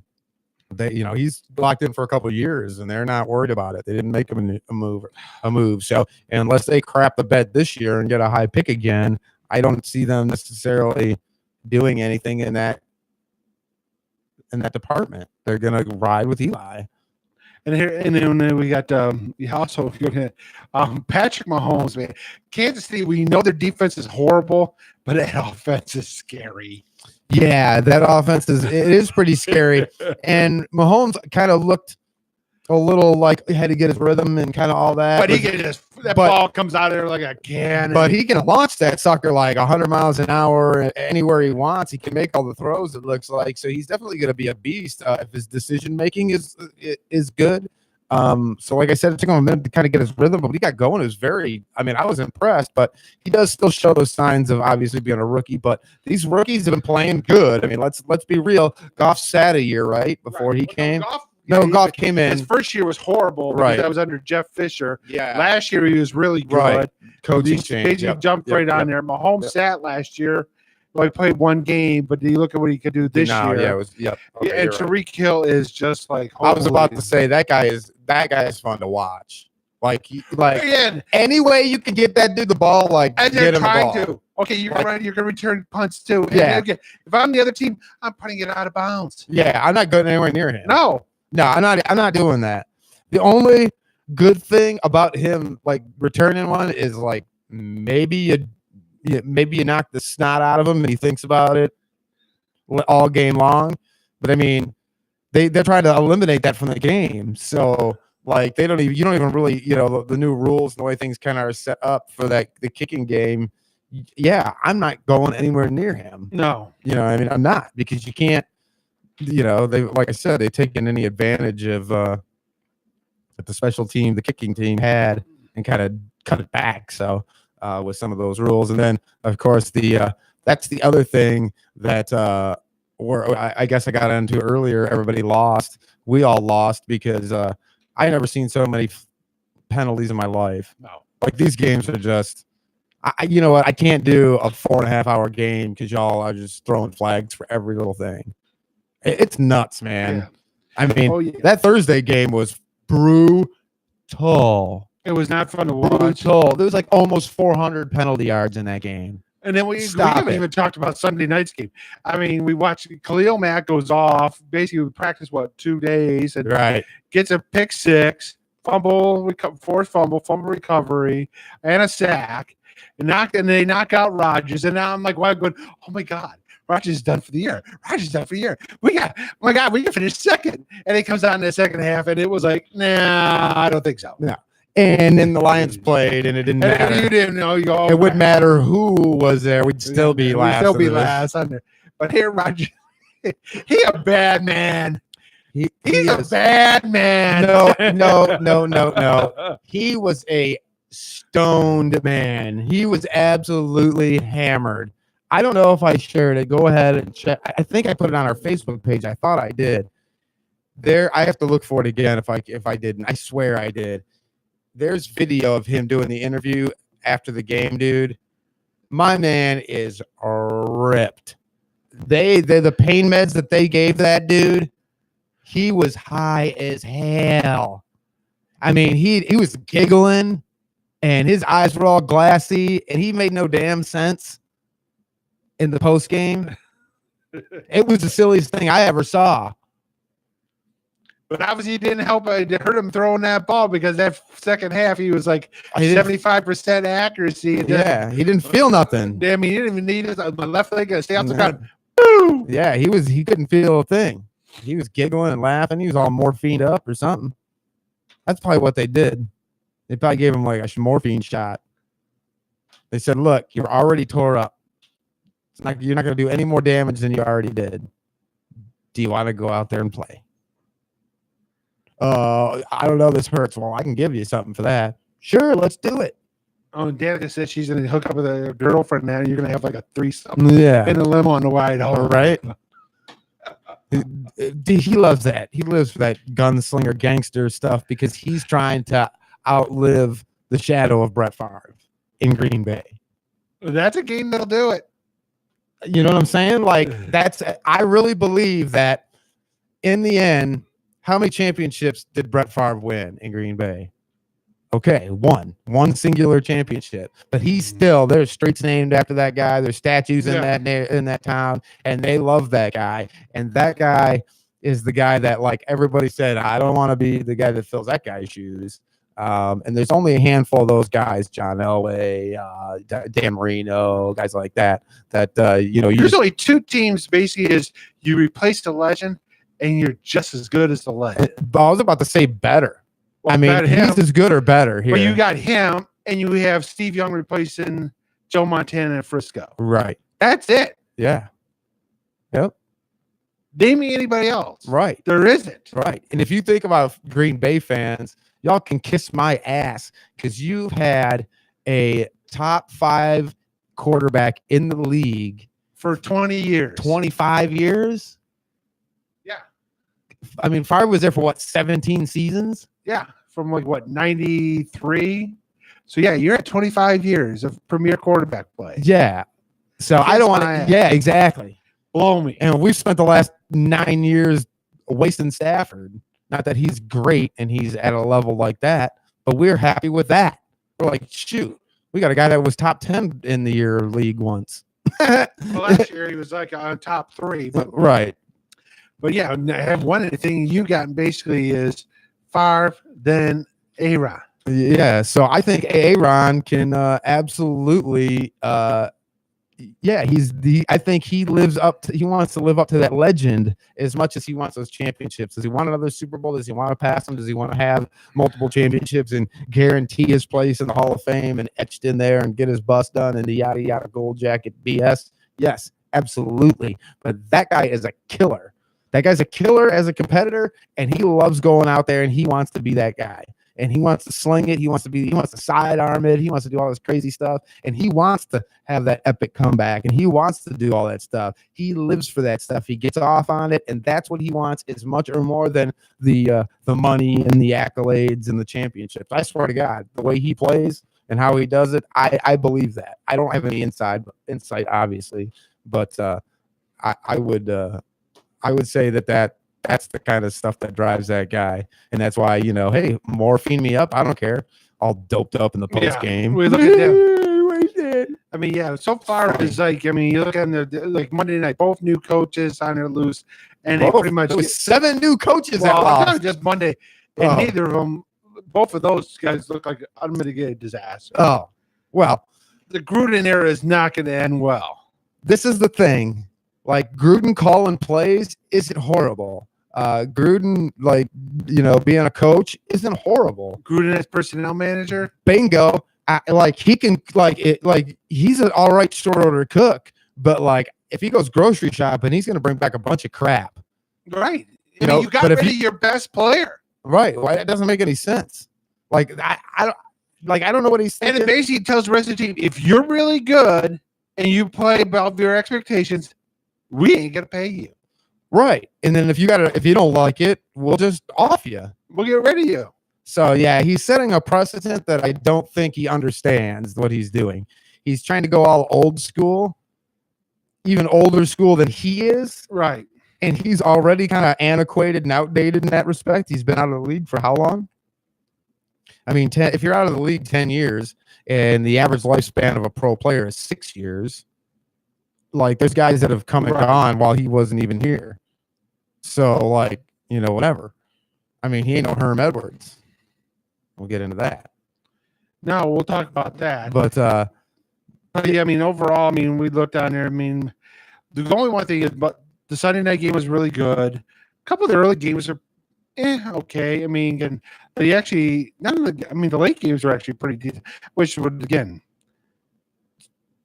B: he's locked in for a couple of years and they're not worried about it. They didn't make him a move. So unless they crap the bed this year and get a high pick again, I don't see them necessarily doing anything in that department. They're going to ride with Eli.
C: And then we got also Patrick Mahomes, man. Kansas City, we know their defense is horrible, but that offense is scary.
B: Yeah, that offense is pretty scary. And Mahomes kind of looked a little like he had to get his rhythm and kind of all that.
C: But he can just that ball comes out of there like a cannon.
B: But he can launch that sucker like 100 miles an hour anywhere he wants. He can make all the throws, it looks like. So he's definitely going to be a beast if his decision making is good. So like I said, it took him a minute to kind of get his rhythm, but when he got going, it was I was impressed, but he does still show those signs of obviously being a rookie, but these rookies have been playing good. I mean, let's be real. Goff sat a year, right? Before he came. Goff came in.
C: His first year was horrible.
B: Right.
C: That was under Jeff Fisher.
B: Yeah.
C: Last year he was really good.
B: Right. Coaching
C: He
B: change.
C: basically jumped right on there. Mahomes sat last year. Well, he played one game, but you look at what he could do this year.
B: Yeah, it was. Yep. Okay,
C: and Tariq Hill is just like.
B: I was about to say that guy is fun to watch. Like
C: Again,
B: any way you can get that dude the ball, like
C: and
B: get
C: they're
B: him
C: trying
B: the ball.
C: to. Okay, you're gonna return punts too. And
B: Yeah.
C: again, if I'm the other team, I'm putting it out of bounds.
B: Yeah, I'm not going anywhere near him.
C: No,
B: I'm not doing that. The only good thing about him like returning one is like maybe you knock the snot out of him and he thinks about it all game long. But I mean, they're trying to eliminate that from the game. So like you don't even really, the new rules, the way things kind of are set up for the kicking game. Yeah, I'm not going anywhere near him.
C: no.
B: I mean, I'm not, because you can't, they, like I said, they've taken any advantage of that the special team, the kicking team had, and kind of cut it back. So with some of those rules, and then of course that's the other thing that I guess I got into earlier. Everybody lost. We all lost because I never seen so many penalties in my life.
C: No.
B: Like these games are just. You know what? I can't do a 4.5 hour game because y'all are just throwing flags for every little thing. It's nuts, man.
C: Yeah.
B: I mean, that Thursday game was brutal.
C: It was not fun to watch.
B: Brutal. There was like almost 400 penalty yards in that game.
C: And then we haven't even talked about Sunday night's game. I mean, we watched Khalil Mack goes off. Basically, we practiced 2 days and gets a pick six, forced fumble recovery, and a sack. And they knock out Rodgers, and now I'm like, "Why?" Going, "Oh my God, Rodgers is done for the year. Rodgers is done for the year. We can finish second." And it comes out in the second half, and it was like, "Nah, I don't think so."
B: No. And then the Lions played, and it didn't matter.
C: You didn't know.
B: It wouldn't matter who was there. We'd still be last.
C: We'd still be last under. But here, Rodgers, he a bad man. He's a bad man.
B: No. He was a stoned man. He was absolutely hammered. I don't know if I shared it. Go ahead and check. I think I put it on our Facebook page. I thought I did. I have to look for it again if I didn't. I swear I did. There's video of him doing the interview after the game, dude. My man is ripped. The pain meds that they gave that dude, he was high as hell. I mean, he was giggling. And his eyes were all glassy, and he made no damn sense in the post game. It was the silliest thing I ever saw.
C: But obviously, it didn't help. It hurt him throwing that ball because that second half he was like 75% accuracy.
B: Yeah, he didn't feel nothing.
C: I mean, he didn't even need it. My left leg to stay off the ground. Boom!
B: Yeah, he couldn't feel a thing. He was giggling and laughing. He was all morphined up or something. That's probably what they did. They probably gave him like a morphine shot. They said, "Look, you're already tore up. You're not going to do any more damage than you already did. Do you want to go out there and play?" I don't know. This hurts. Well, I can give you something for that. Sure, let's do it.
C: Oh, and Danica said she's going to hook up with a girlfriend now. And you're going to have like a threesome.
B: Yeah,
C: in a limo on the ride home.
B: Right. He loves that. He lives for that gunslinger gangster stuff because he's trying to outlive the shadow of Brett Favre in Green Bay.
C: That's a game that'll do it.
B: You know what I'm saying? Like I really believe that in the end, how many championships did Brett Favre win in Green Bay? Okay, one singular championship, but he's still, there's streets named after that guy. There's statues in that town, and they love that guy. And that guy is the guy that like everybody said, I don't want to be the guy that fills that guy's shoes. And there's only a handful of those guys, John Elway, Dan Marino, guys like that.
C: There's only two teams. Basically, is you replace the legend, and you're just as good as the legend.
B: I was about to say better.
C: Well,
B: I mean, he's as good or better here.
C: But you got him, and you have Steve Young replacing Joe Montana and Frisco.
B: Right.
C: That's it.
B: Yeah. Yep.
C: Name me anybody else.
B: Right.
C: There isn't.
B: Right. And if you think about Green Bay fans, y'all can kiss my ass because you've had a top 5 quarterback in the league
C: for 20 years.
B: 25 years?
C: Yeah.
B: I mean, Favre was there for what, 17 seasons?
C: Yeah. From like what, 93? So yeah, you're at 25 years of premier quarterback play.
B: Yeah. So I don't want to. Yeah, exactly.
C: Blow me.
B: And we've spent the last 9 years wasting Stafford. Not that he's great and he's at a level like that, but we're happy with that. We're like, shoot, we got a guy that was top 10 in the year league once.
C: Well, last year he was like on top 3. But,
B: right.
C: But yeah, I have one thing you got basically is Favre, then A-Ron.
B: Yeah, so I think A-Ron can absolutely I think he wants to live up to that legend as much as he wants those championships. Does he want another Super Bowl? Does he want to pass him? Does he want to have multiple championships and guarantee his place in the Hall of Fame and etched in there and get his bust done and the yada yada gold jacket BS? Yes, absolutely. But that guy is a killer. That guy's a killer as a competitor, and he loves going out there and he wants to be that guy. And he wants to sling it. He wants to sidearm it. He wants to do all this crazy stuff. And he wants to have that epic comeback. And he wants to do all that stuff. He lives for that stuff. He gets off on it. And that's what he wants as much or more than the money and the accolades and the championships. I swear to God, the way he plays and how he does it, I believe that. I don't have any insight, obviously. But I would say that's the kind of stuff that drives that guy. And that's why, hey, morphine me up. I don't care. All doped up in the post game.
C: We look at them. I mean, yeah, so far it's like, I mean, you look at like Monday night, both new coaches on their loose. And they pretty much.
B: There was 7 new coaches that lost.
C: Not just Monday. And neither of them, both of those guys look like unmitigated disaster.
B: Oh, well.
C: The Gruden era is not going to end well.
B: This is the thing. Like, Gruden calling plays isn't horrible. Gruden, being a coach isn't horrible.
C: Gruden as personnel manager,
B: bingo. He can he's an all right short order cook, but if he goes grocery shopping, he's going to bring back a bunch of crap.
C: Right. You got rid of your best player.
B: Right. Why? It doesn't make any sense. I don't know what he's thinking.
C: And it basically tells the rest of the team, if you're really good and you play above your expectations, we ain't gonna pay you.
B: Right. And then if you don't like it, we'll just off you.
C: We'll get rid of you.
B: So yeah, he's setting a precedent that I don't think he understands what he's doing. He's trying to go all old school, even older school than he is.
C: Right.
B: And he's already kind of antiquated and outdated in that respect. He's been out of the league for how long? I mean, if you're out of the league 10 years and the average lifespan of a pro player is 6 years, there's guys that have come and gone while he wasn't even here. So, whatever. I mean, he ain't no Herm Edwards. We'll get into that.
C: No, we'll talk about that.
B: But
C: yeah, I mean, overall, I mean, we looked down there. I mean, the only one thing is, but the Sunday night game was really good. A couple of the early games are okay. I mean, and they actually, the late games were actually pretty decent, which would, again,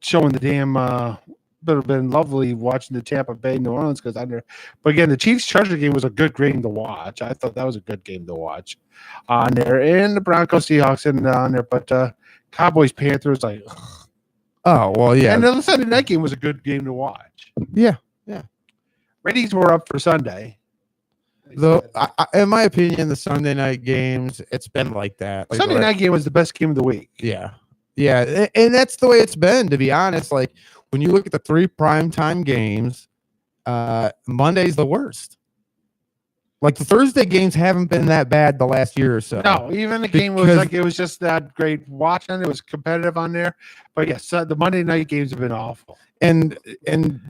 C: showing the damn, would have been lovely watching the Tampa Bay New Orleans because under. But again, the Chiefs Charger game was a good game to watch. I thought that was a good game to watch on there, and the Broncos Seahawks and on there. But Cowboys Panthers, ugh.
B: Oh well, yeah.
C: And the Sunday night game was a good game to watch.
B: Yeah.
C: Ratings were up for Sunday.
B: Though, in my opinion, the Sunday night games, it's been like that.
C: Sunday night game was the best game of the week.
B: Yeah, and that's the way it's been. To be honest, when you look at the 3 primetime games, Monday's the worst. The Thursday games haven't been that bad the last year or so.
C: No, even the game was it was just that great watching. It was competitive on there. But yes, the Monday night games have been awful.
B: And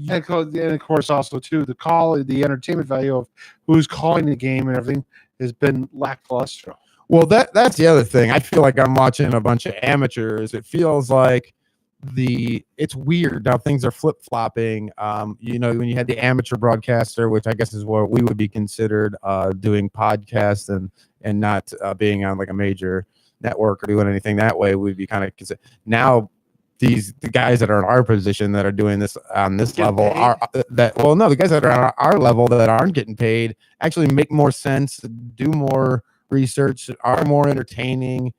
C: of course also too the entertainment value of who's calling the game and everything has been lackluster.
B: Well, that's the other thing. I feel like I'm watching a bunch of amateurs. It feels like it's weird how things are flip flopping. When you had the amateur broadcaster, which I guess is what we would be considered doing podcasts and not being on like a major network or doing anything that way, we'd be kind of considered. Now the guys that are in our position that are doing this on this level are the guys that are on our level that aren't getting paid actually make more sense, do more research, are more entertaining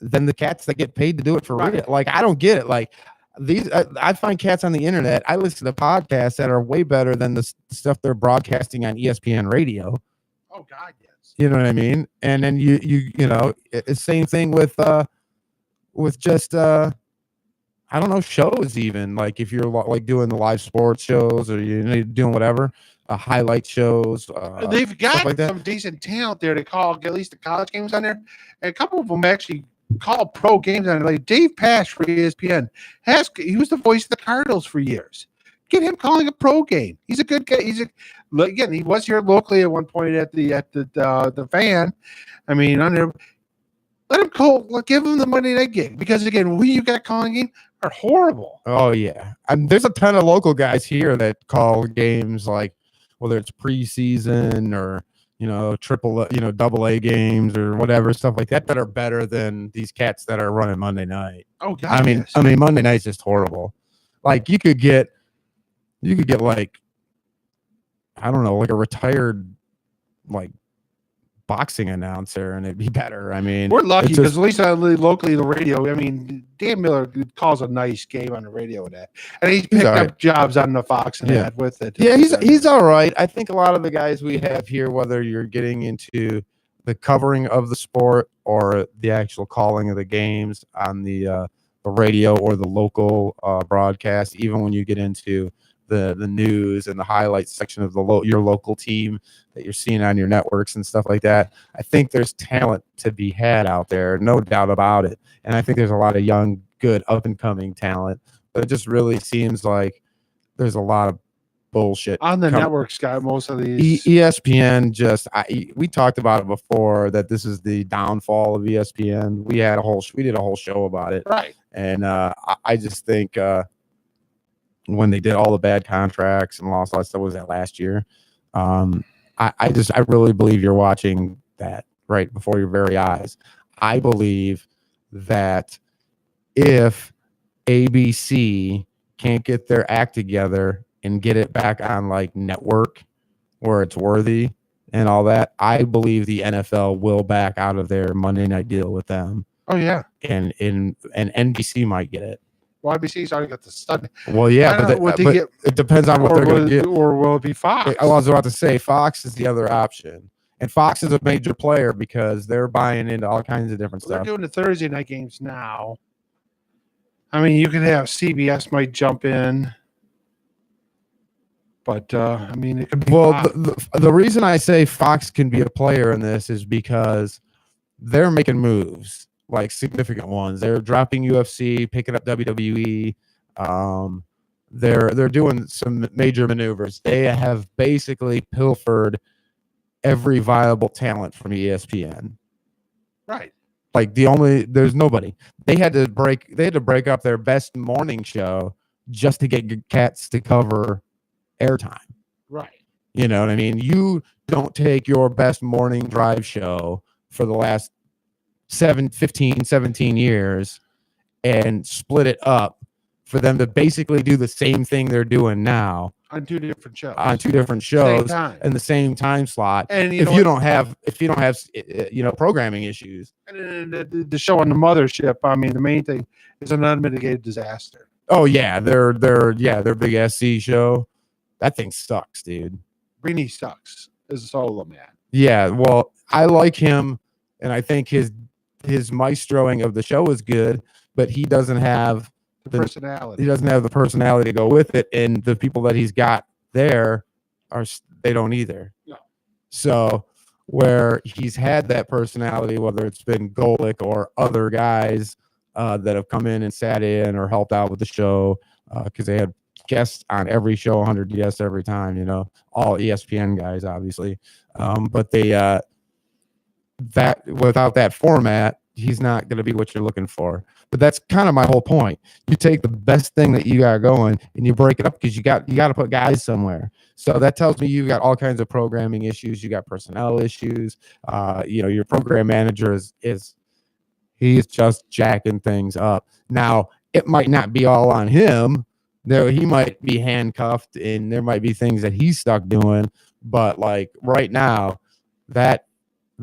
B: than the cats that get paid to do it for real. Like, I don't get it. Like, I find cats on the internet. I listen to podcasts that are way better than the stuff they're broadcasting on ESPN radio.
C: Oh God, yes.
B: You know what I mean? And then it's same thing with just I don't know, shows even. Like, if you're like doing the live sports shows or you're doing whatever, highlight shows.
C: They've got
B: like
C: some decent talent there to call at least the college games on there. And a couple of them actually call pro games on it. Like Dave Pash for ESPN. He was the voice of the Cardinals for years. Get him calling a pro game. He's a good guy. Again, he was here locally at one point at the Fan. I mean, on there. Let him call. Give him the Monday night gig, because again, who you got calling game are horrible.
B: Oh yeah, there's a ton of local guys here that call games, like whether it's preseason or double A games or whatever, stuff like that are better than these cats that are running Monday night.
C: Oh God,
B: I mean Monday night's just horrible. Like, you could get like, I don't know, like a retired like boxing announcer and it'd be better. I mean,
C: we're lucky because at least locally the radio. I mean, Dan Miller calls a nice game on the radio and that, and he's picked up jobs on the Fox and that with it.
B: Yeah, he's all right. I think a lot of the guys we have here, whether you're getting into the covering of the sport or the actual calling of the games on the radio or the local broadcast, even when you get into the news and the highlights section of your local team that you're seeing on your networks and stuff like that, I think there's talent to be had out there, no doubt about it. And I think there's a lot of young, good, up and coming talent, but it just really seems like there's a lot of bullshit
C: on the networks. Got most of these
B: ESPN. We talked about it before, that this is the downfall of ESPN. We did a whole show about it,
C: right?
B: And I just think when they did all the bad contracts and lost all that stuff, was that last year? I really believe you're watching that right before your very eyes. I believe that if ABC can't get their act together and get it back on like network where it's worthy and all that, I believe the NFL will back out of their Monday night deal with them.
C: Oh yeah,
B: and NBC might get it.
C: Well, NBC's already got the Sunday.
B: Well, yeah, but it depends on what they're going to get.
C: Or will it be Fox?
B: I was about to say Fox is the other option. And Fox is a major player because they're buying into all kinds of different stuff.
C: They're doing the Thursday night games now. I mean, you could have CBS might jump in. But, I mean, it could be
B: the reason I say Fox can be a player in this is because they're making moves. Like significant ones. They're dropping UFC, picking up WWE. They're doing some major maneuvers. They have basically pilfered every viable talent from ESPN.
C: Right.
B: Like there's nobody. They had to break up their best morning show just to get cats to cover airtime.
C: Right.
B: You know what I mean? You don't take your best morning drive show for the last 17 years and split it up for them to basically do the same thing they're doing now
C: on two different
B: shows in the same time slot. And if you don't have programming issues,
C: and the show on the mothership, I mean, the main thing is an unmitigated disaster.
B: Oh yeah, their big SC show, that thing sucks, dude.
C: Greeny sucks as a solo man.
B: Yeah, well, I like him, and I think his maestroing of the show is good, but he doesn't have
C: the personality.
B: He doesn't have the personality to go with it, and the people that he's got there they don't either.
C: No.
B: So where he's had that personality, whether it's been Golick or other guys that have come in and sat in or helped out with the show, because they had guests on every show, 100 guests every time, all ESPN guys, obviously, but
D: that without that format, he's not going to be what you're looking for. But that's kind of my whole point. You take the best thing that you got going and you break it up because you got to put guys somewhere. So that tells me you got all kinds of programming issues. You got personnel issues. Your program manager is just jacking things up. Now, it might not be all on him. He might be handcuffed and there might be things that he's stuck doing. But like right now, that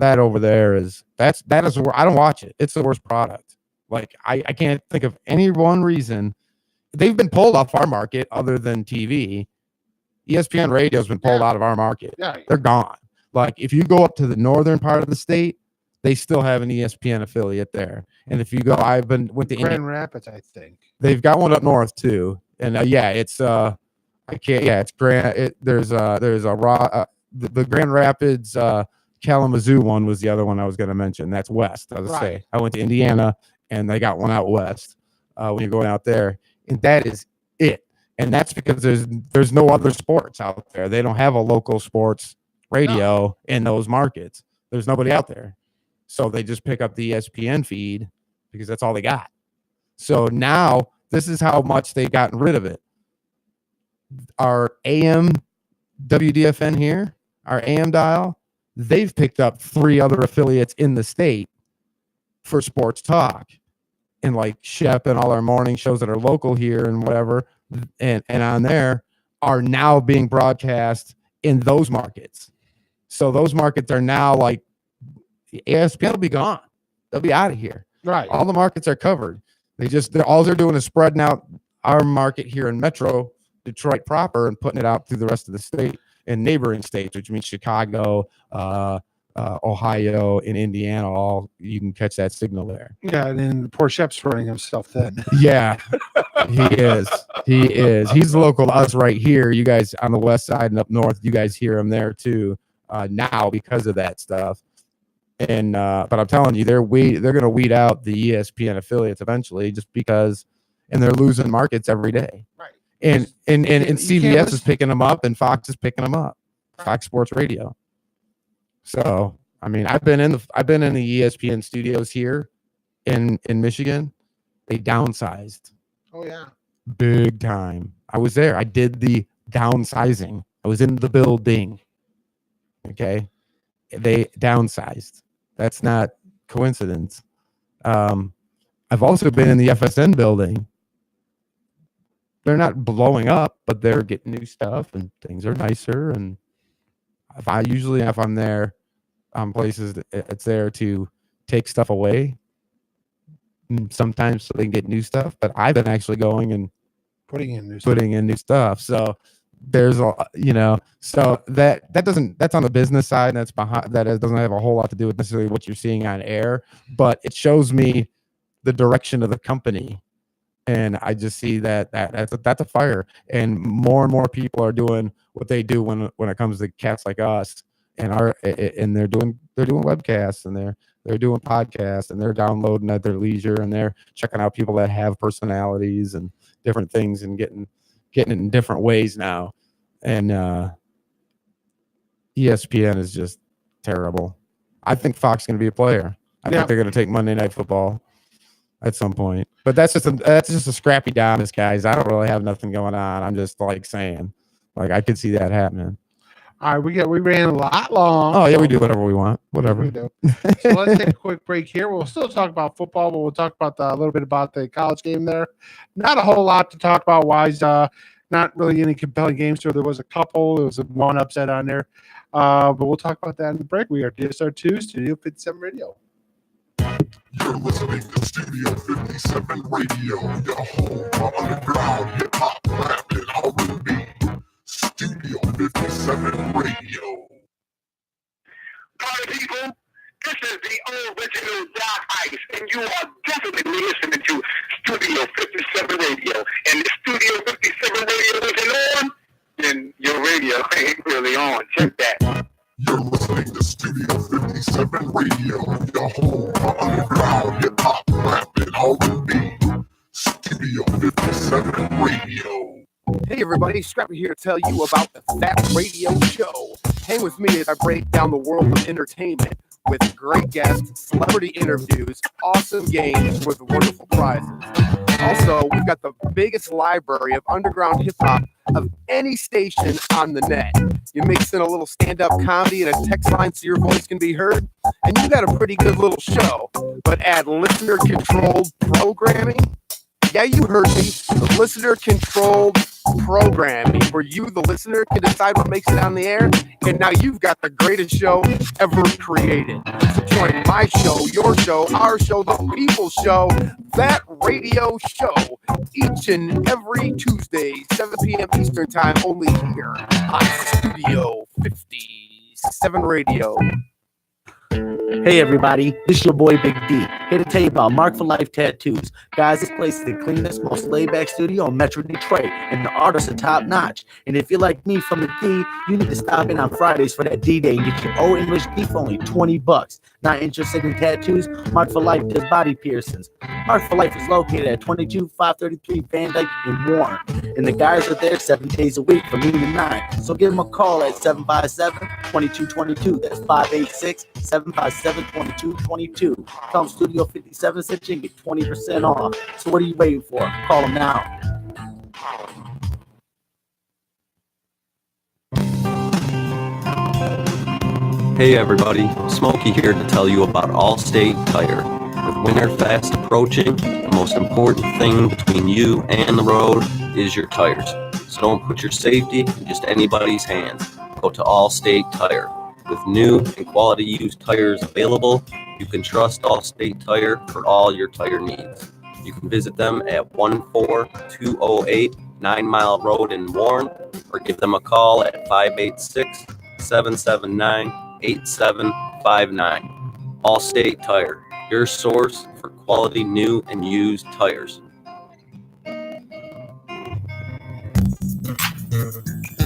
D: over there that is where I don't watch it. It's the worst product. Like I can't think of any one reason they've been pulled off our market other than TV. ESPN radio has been pulled out of our market. Yeah. They're gone. Like if you go up to the northern part of the state, they still have an ESPN affiliate there. And if you go, went to
C: Grand Rapids, I think
D: they've got one up north too. And it's it's Grand. There's the Grand Rapids. Kalamazoo one was the other one I was going to mention. That's west. I was say I went to Indiana and they got one out west when you're going out there, and that is it. And that's because there's no other sports out there. They don't have a local sports radio in those markets. There's nobody out there, so they just pick up the ESPN feed because that's all they got. So now this is how much they've gotten rid of it. Our AM WDFN here, our AM dial. They've picked up 3 other affiliates in the state for sports talk, and like Shep and all our morning shows that are local here and whatever, and on there are now being broadcast in those markets. So those markets are now like ESPN will be gone. They'll be out of here.
C: Right.
D: All the markets are covered. All they're doing is spreading out our market here in Metro Detroit proper and putting it out through the rest of the state. In neighboring states, which means Chicago, Ohio, and Indiana, all you can catch that signal there.
C: Yeah, and then poor Shep's running himself thin.
D: Yeah, he is. He's local to us right here. You guys on the west side and up north, you guys hear him there too now because of that stuff. And but I'm telling you, they're going to weed out the ESPN affiliates eventually, just because, and they're losing markets every day. Right. And CBS is picking them up, and Fox is picking them up. Fox Sports Radio. So I mean, I've been in the ESPN studios here in Michigan. They downsized.
C: Oh yeah,
D: big time. I was there. I did the downsizing. I was in the building. Okay, they downsized. That's not coincidence. I've also been in the FSN building. They're not blowing up, but they're getting new stuff and things are nicer. And if I'm there on places, it's there to take stuff away. Sometimes so they can get new stuff, but I've been actually going and putting in new stuff. So there's so that's on the business side, and that's behind that. It doesn't have a whole lot to do with necessarily what you're seeing on air, but it shows me the direction of the company. And I just see that's a fire, and more people are doing what they do when it comes to cats like us, and they're doing webcasts, and they're doing podcasts, and they're downloading at their leisure, and they're checking out people that have personalities and different things, and getting it in different ways now. And ESPN is just terrible. I think Fox is going to be a player. I think they're going to take Monday Night Football at some point, but that's just a scrappy Domus, guys. I don't really have nothing going on. I'm just like saying, like, I could see that happening.
C: All right, we ran a lot long.
D: Oh yeah, we do whatever we want, whatever.
C: We do. So let's take a quick break here. We'll still talk about football, but we'll talk about a little bit about the college game there. Not a whole lot to talk about. Wise, not really any compelling games. So there was a couple. There was one upset on there, but we'll talk about that in the break. We are DSR2 Studio 57 Radio.
A: You're listening to Studio 57 Radio, your home for underground hip-hop, rap, and R&B. Studio 57 Radio.
E: Party people, this is the original Doc Ice, and you are definitely listening to Studio 57 Radio. And if Studio 57 Radio isn't on, then your radio ain't really on. Check that.
A: You're listening to Studio 57 Radio, your home for underground hip-hop, rap, and R&B. Studio 57 Radio.
F: Hey everybody, Scrappy here to tell you about the Fat Radio Show. Hang with me as I break down the world of entertainment, with great guests, celebrity interviews, awesome games with wonderful prizes. Also, we've got the biggest library of underground hip hop of any station on the net. You mix in a little stand-up comedy and a text line so your voice can be heard, and you got a pretty good little show. But add listener-controlled programming. Yeah, you heard me. Listener-controlled programming, where you, the listener, can decide what makes it on the air. And now you've got the greatest show ever created. So join my show, your show, our show, the people's show, that radio show, each and every Tuesday, 7 p.m. Eastern Time, only here on Studio 57 Radio.
G: Hey everybody, this is your boy Big D, here to tell you about Mark for Life Tattoos. Guys, this place is the cleanest, most laid-back studio in Metro Detroit, and the artists are top-notch. And if you're like me from the D, you need to stop in on Fridays for that D-Day and get your old English D for only $20. Not interested in tattoos? Mark for Life does body piercings. Mark for Life is located at 22533 Van Dyke in Warren, and the guys are there 7 days a week from noon to 9. So give them a call at 757-2222. That's 586-757-2222. Tell them Studio 57 sent you and get 20% off. So what are you waiting for? Call them now.
H: Hey everybody, Smokey here to tell you about Allstate Tire. With winter fast approaching, the most important thing between you and the road is your tires. So don't put your safety in just anybody's hands. Go to Allstate Tire. With new and quality used tires available, you can trust Allstate Tire for all your tire needs. You can visit them at 14208 9 Mile Road in Warren, or give them a call at 586-779-8759. Allstate Tire, your source for quality new and used tires.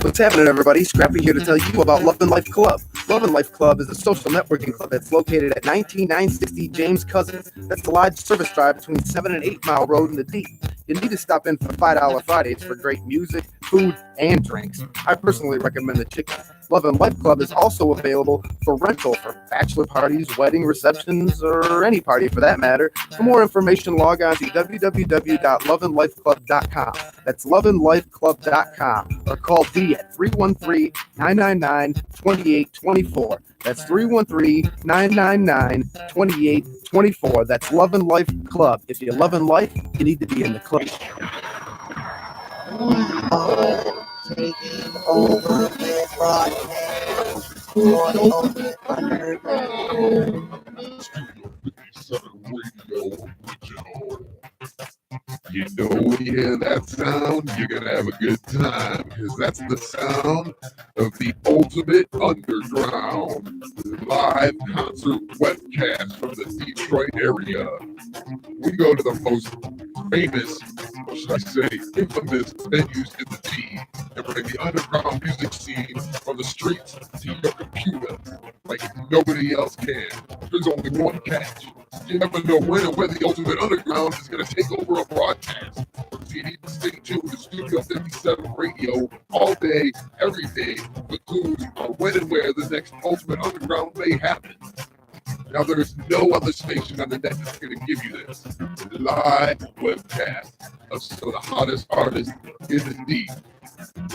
F: What's happening, everybody? Scrappy here to tell you about Love and Life Club. Love and Life Club is a social networking club that's located at 19960 James Cousins. That's the Lodge Service Drive between 7 and 8 Mile Road in the D. You need to stop in for $5 Fridays for great music, food, and drinks. I personally recommend the chicken. Love and Life Club is also available for rental for bachelor parties, wedding receptions, or any party for that matter. For more information, log on to www.loveandlifeclub.com. That's loveandlifeclub.com, or call D at 313-999-2824. That's 313-999-2824. That's Love and Life Club. If you love and life, you need to be in the club.
I: Taking over the broadcast.
A: You know, when you hear that sound, you're gonna have a good time, because that's the sound of the ultimate underground live concert webcast from the Detroit area. We go to the most famous, or should I say, infamous venues in the D, and bring the underground music scene from the streets to your computer like nobody else can. There's only one catch. You never know when or where the ultimate underground is going to take over a broadcast. So you need to stay tuned to Studio 57 Radio all day, every day, for clues on when and where the next ultimate underground may happen. Now, there is no other station on the net that's going to give you this live webcast of some of the hottest artists in the D.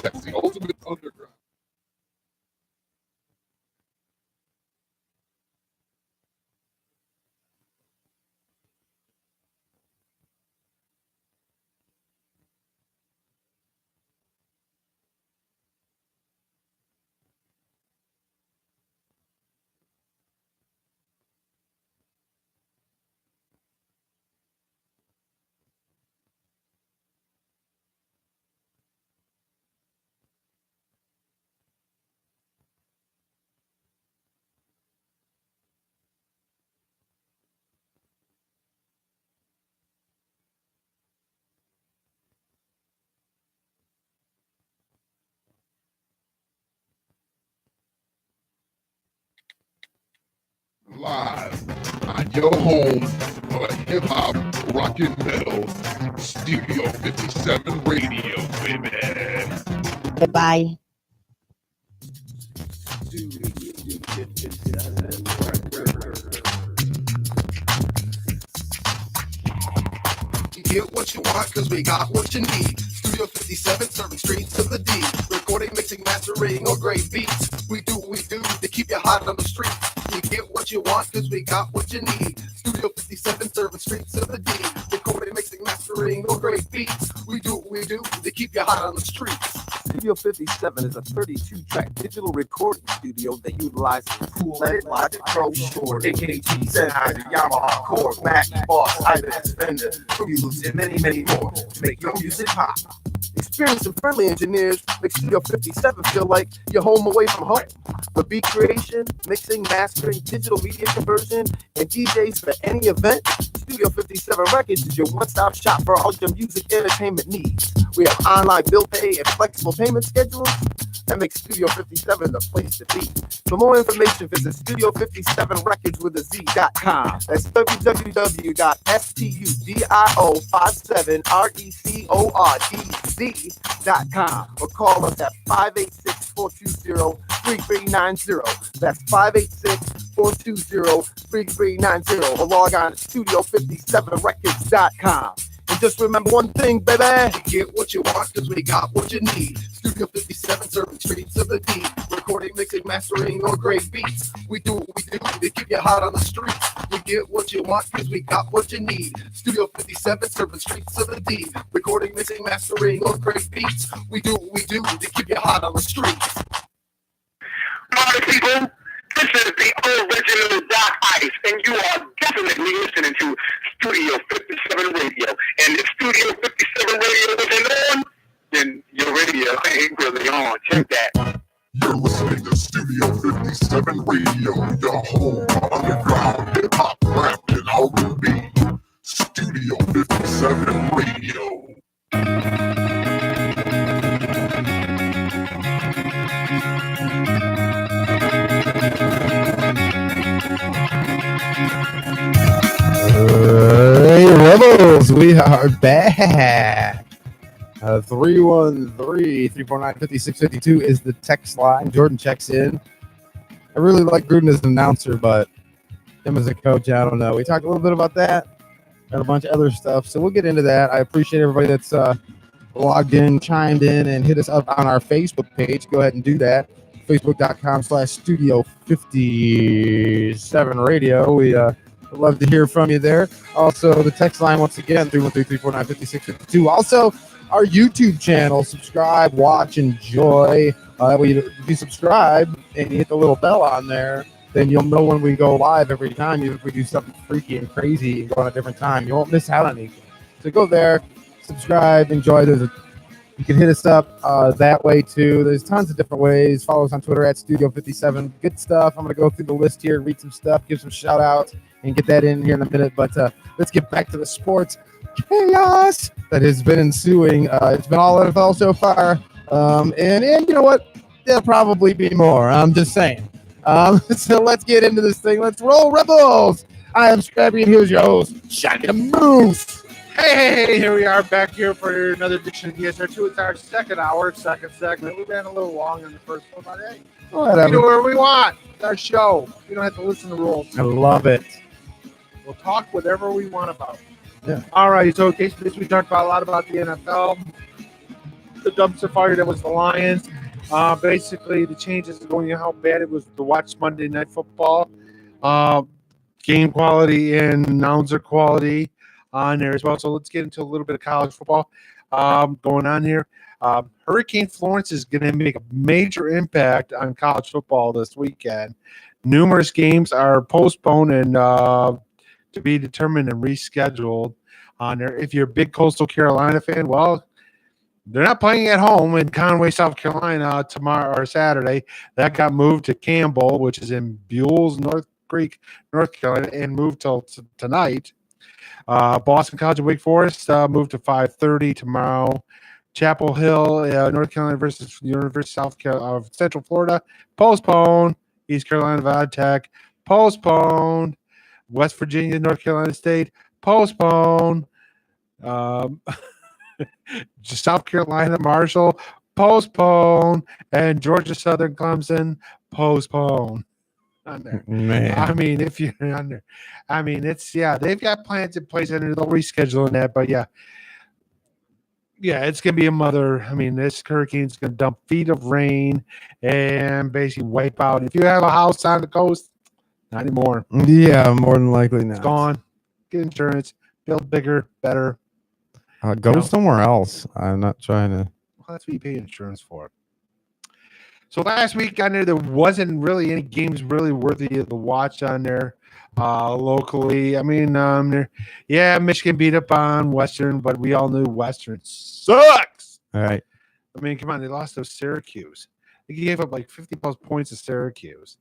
A: That's the ultimate underground. Live on your home for hip-hop, rock and metal, Studio 57 Radio, baby.
I: Goodbye.
F: get what you want, cause we got what you need. Studio 57, serving streets to the D. Recording, mixing, mastering, or great beats. We do what we do to keep you hot on the street. You get what you want, cause we got what you need. Studio 57, serving streets to the D. Recording, mixing, mastering, or great beats. We do what we do to keep you hot on the streets.
J: Studio 57 is a 32-track digital recording studio that utilizes Cool Edit, Logic Pro, Short, AKG, Sennheiser, Yamaha, Korg, Mac, Boss, Ibanez, Fender, Fruity Loops, and many, many more to make your music pop. Experienced and friendly engineers make Studio 57 feel like you're home away from home. For beat creation, mixing, mastering, digital media conversion, and DJs for any event, Studio 57 Records is your one-stop shop for all your music entertainment needs. We have online bill pay and flexible payment schedules that makes Studio 57 the place to be. For more information, visit Studio57records.com. That's www.studio57records.com or call us at 586-420-3390. That's 586-420-3390 or log on to Studio57records.com. And just remember one thing, baby. You get what you want, cause we got what you need. Studio 57, serving streets of the D. Recording, mixing, mastering, or great beats. We do what we do to keep you hot on the streets. You get what you want, cause we got what you need. Studio 57, serving streets of the D. Recording, mixing, mastering, or great beats. We do what we do to keep you hot on the streets.
E: Party people, this is the original Doc Ice, and you are definitely listening to Studio 57 Radio. And if Studio 57 Radio isn't on, then your radio ain't really on. Check that.
A: You're listening to Studio 57 Radio, your home for underground hip-hop, rap, and R&B. Studio 57 Radio.
B: Hey, Rebels, we are back. 313-349-5652 is the text line. Jordan checks in. I really like Gruden as an announcer, but him as a coach, I don't know. We talked a little bit about that and a bunch of other stuff, so we'll get into that. I appreciate everybody that's logged in, chimed in, and hit us up on our Facebook page. Go ahead and do that. Facebook.com/Studio57Radio. We would love to hear from you there. Also, the text line, once again, 313-349-5652. Also, our YouTube channel. Subscribe, watch, enjoy. If you subscribe and you hit the little bell on there, then you'll know when we go live every time. If we do something freaky and crazy and go on a different time, you won't miss out on anything. So go there, subscribe, enjoy. You can hit us up that way too. There's tons of different ways. Follow us on Twitter at Studio 57. Good stuff. I'm going to go through the list here, read some stuff, give some shout outs, and get that in here in a minute. But let's get back to the sports chaos that has been ensuing. It's been all NFL so far. And you know what? There'll probably be more. I'm just saying. So let's get into this thing. Let's roll, Rebels. I am Scrappy, and here's your host, Shaggy the Moose.
C: Hey, here we are back here for another edition of ESR2. It's our second hour, second segment. We've been a little long in the first one, but hey, we do whatever we want. It's our show. You don't have to listen to the rules.
B: I love it.
C: We'll talk whatever we want about.
B: Yeah.
C: All right, so okay, so this we talked about a lot about the NFL. The dumpster fire that was the Lions. Basically, the changes going how bad it was to watch Monday Night Football. Game quality and announcer quality on there as well. So let's get into a little bit of college football going on here. Hurricane Florence is going to make a major impact on college football this weekend. Numerous games are postponed and to be determined and rescheduled on there. If you're a big Coastal Carolina fan, well, they're not playing at home in Conway, South Carolina tomorrow or Saturday. That got moved to Campbell, which is in Buell's, North Creek, North Carolina, and moved till tonight. Boston College and Wake Forest moved to 5:30 tomorrow. Chapel Hill, North Carolina versus University of Central Florida, postponed. East Carolina, Nevada Tech, postponed. West Virginia, North Carolina State, postponed. South Carolina, Marshall, postponed. And Georgia Southern Clemson, postponed. on there.
D: Man.
C: I mean, if you're on there, I mean, it's they've got plans in place and they'll reschedule on that, but yeah, it's gonna be a mother. I mean, this hurricane's gonna dump feet of rain and basically wipe out. If you have a house on the coast, not anymore.
D: Yeah, more than likely not.
C: It's gone. Get insurance, build bigger, better.
D: Go
C: No.
D: somewhere else. I'm not trying to.
C: Well, that's what you pay insurance for. So last week on there wasn't really any games really worthy of the watch on there locally. I mean, Michigan beat up on Western, but we all knew Western sucks.
D: All right.
C: I mean, come on, they lost to Syracuse. They gave up like 50 plus points to Syracuse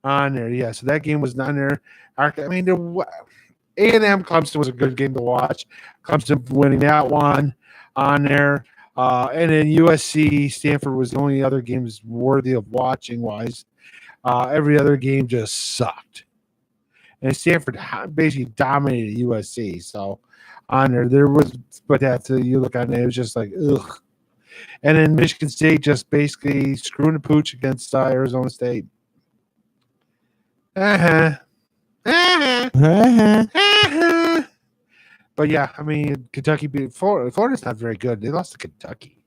C: on there. Yeah, so that game was not there. I mean, A&M Clemson was a good game to watch. Clemson winning that one on there. And then USC Stanford was the only other games worthy of watching wise. Every other game just sucked. And Stanford basically dominated USC. So on there was, but that's you look on it, it was just like, ugh. And then Michigan State just basically screwing the pooch against Arizona State. But yeah, I mean, Kentucky beat Florida. Florida's not very good. They lost to Kentucky.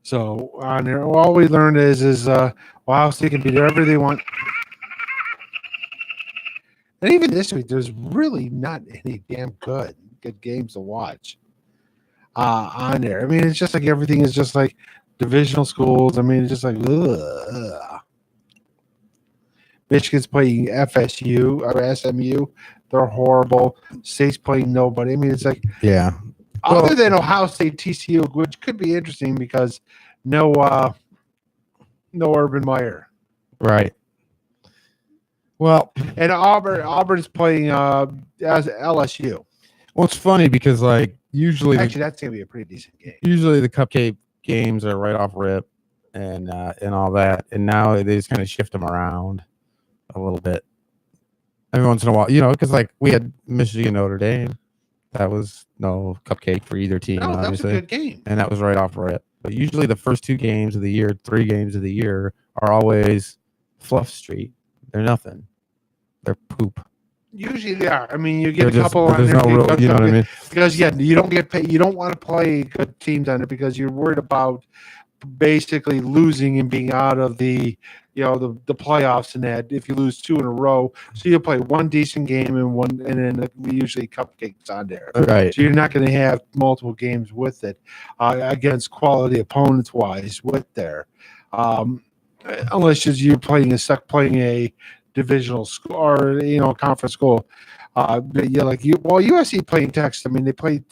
C: So on there, all we learned is Ohio State can beat whatever they want. And even this week, there's really not any damn good games to watch on there. I mean, it's just like everything is just like divisional schools. I mean, it's just like, ugh. Michigan's playing FSU or SMU. They're horrible. State's playing nobody. I mean, it's like,
D: yeah.
C: Other than Ohio State, TCU, which could be interesting because no Urban Meyer.
D: Right. Well,
C: and Auburn's playing as LSU.
D: Well, it's funny because like usually
C: that's gonna be a pretty decent game.
D: Usually the cupcake games are right off rip and all that, and now they just kind of shift them around a little bit every once in a while, because like we had Michigan Notre Dame, that was no cupcake for either team.
C: No,
D: obviously.
C: That was a good game,
D: and that was right off rip. But usually the first 2 games of the year, 3 games of the year are always fluff street. They're nothing. They're poop.
C: Usually they are. I mean, you get
D: They're
C: a couple
D: just,
C: on
D: there's
C: there.
D: no real, you know what I mean?
C: Because you don't get paid. You don't want to play good teams on it because you're worried about basically losing and being out of the the playoffs and that if you lose 2 in a row. So you play one decent game and then usually cupcakes on there.
D: Right.
C: So you're not going to have multiple games with it against quality opponents wise with there. Unless you're playing a divisional school or conference school. USC playing Texas. I mean, they played.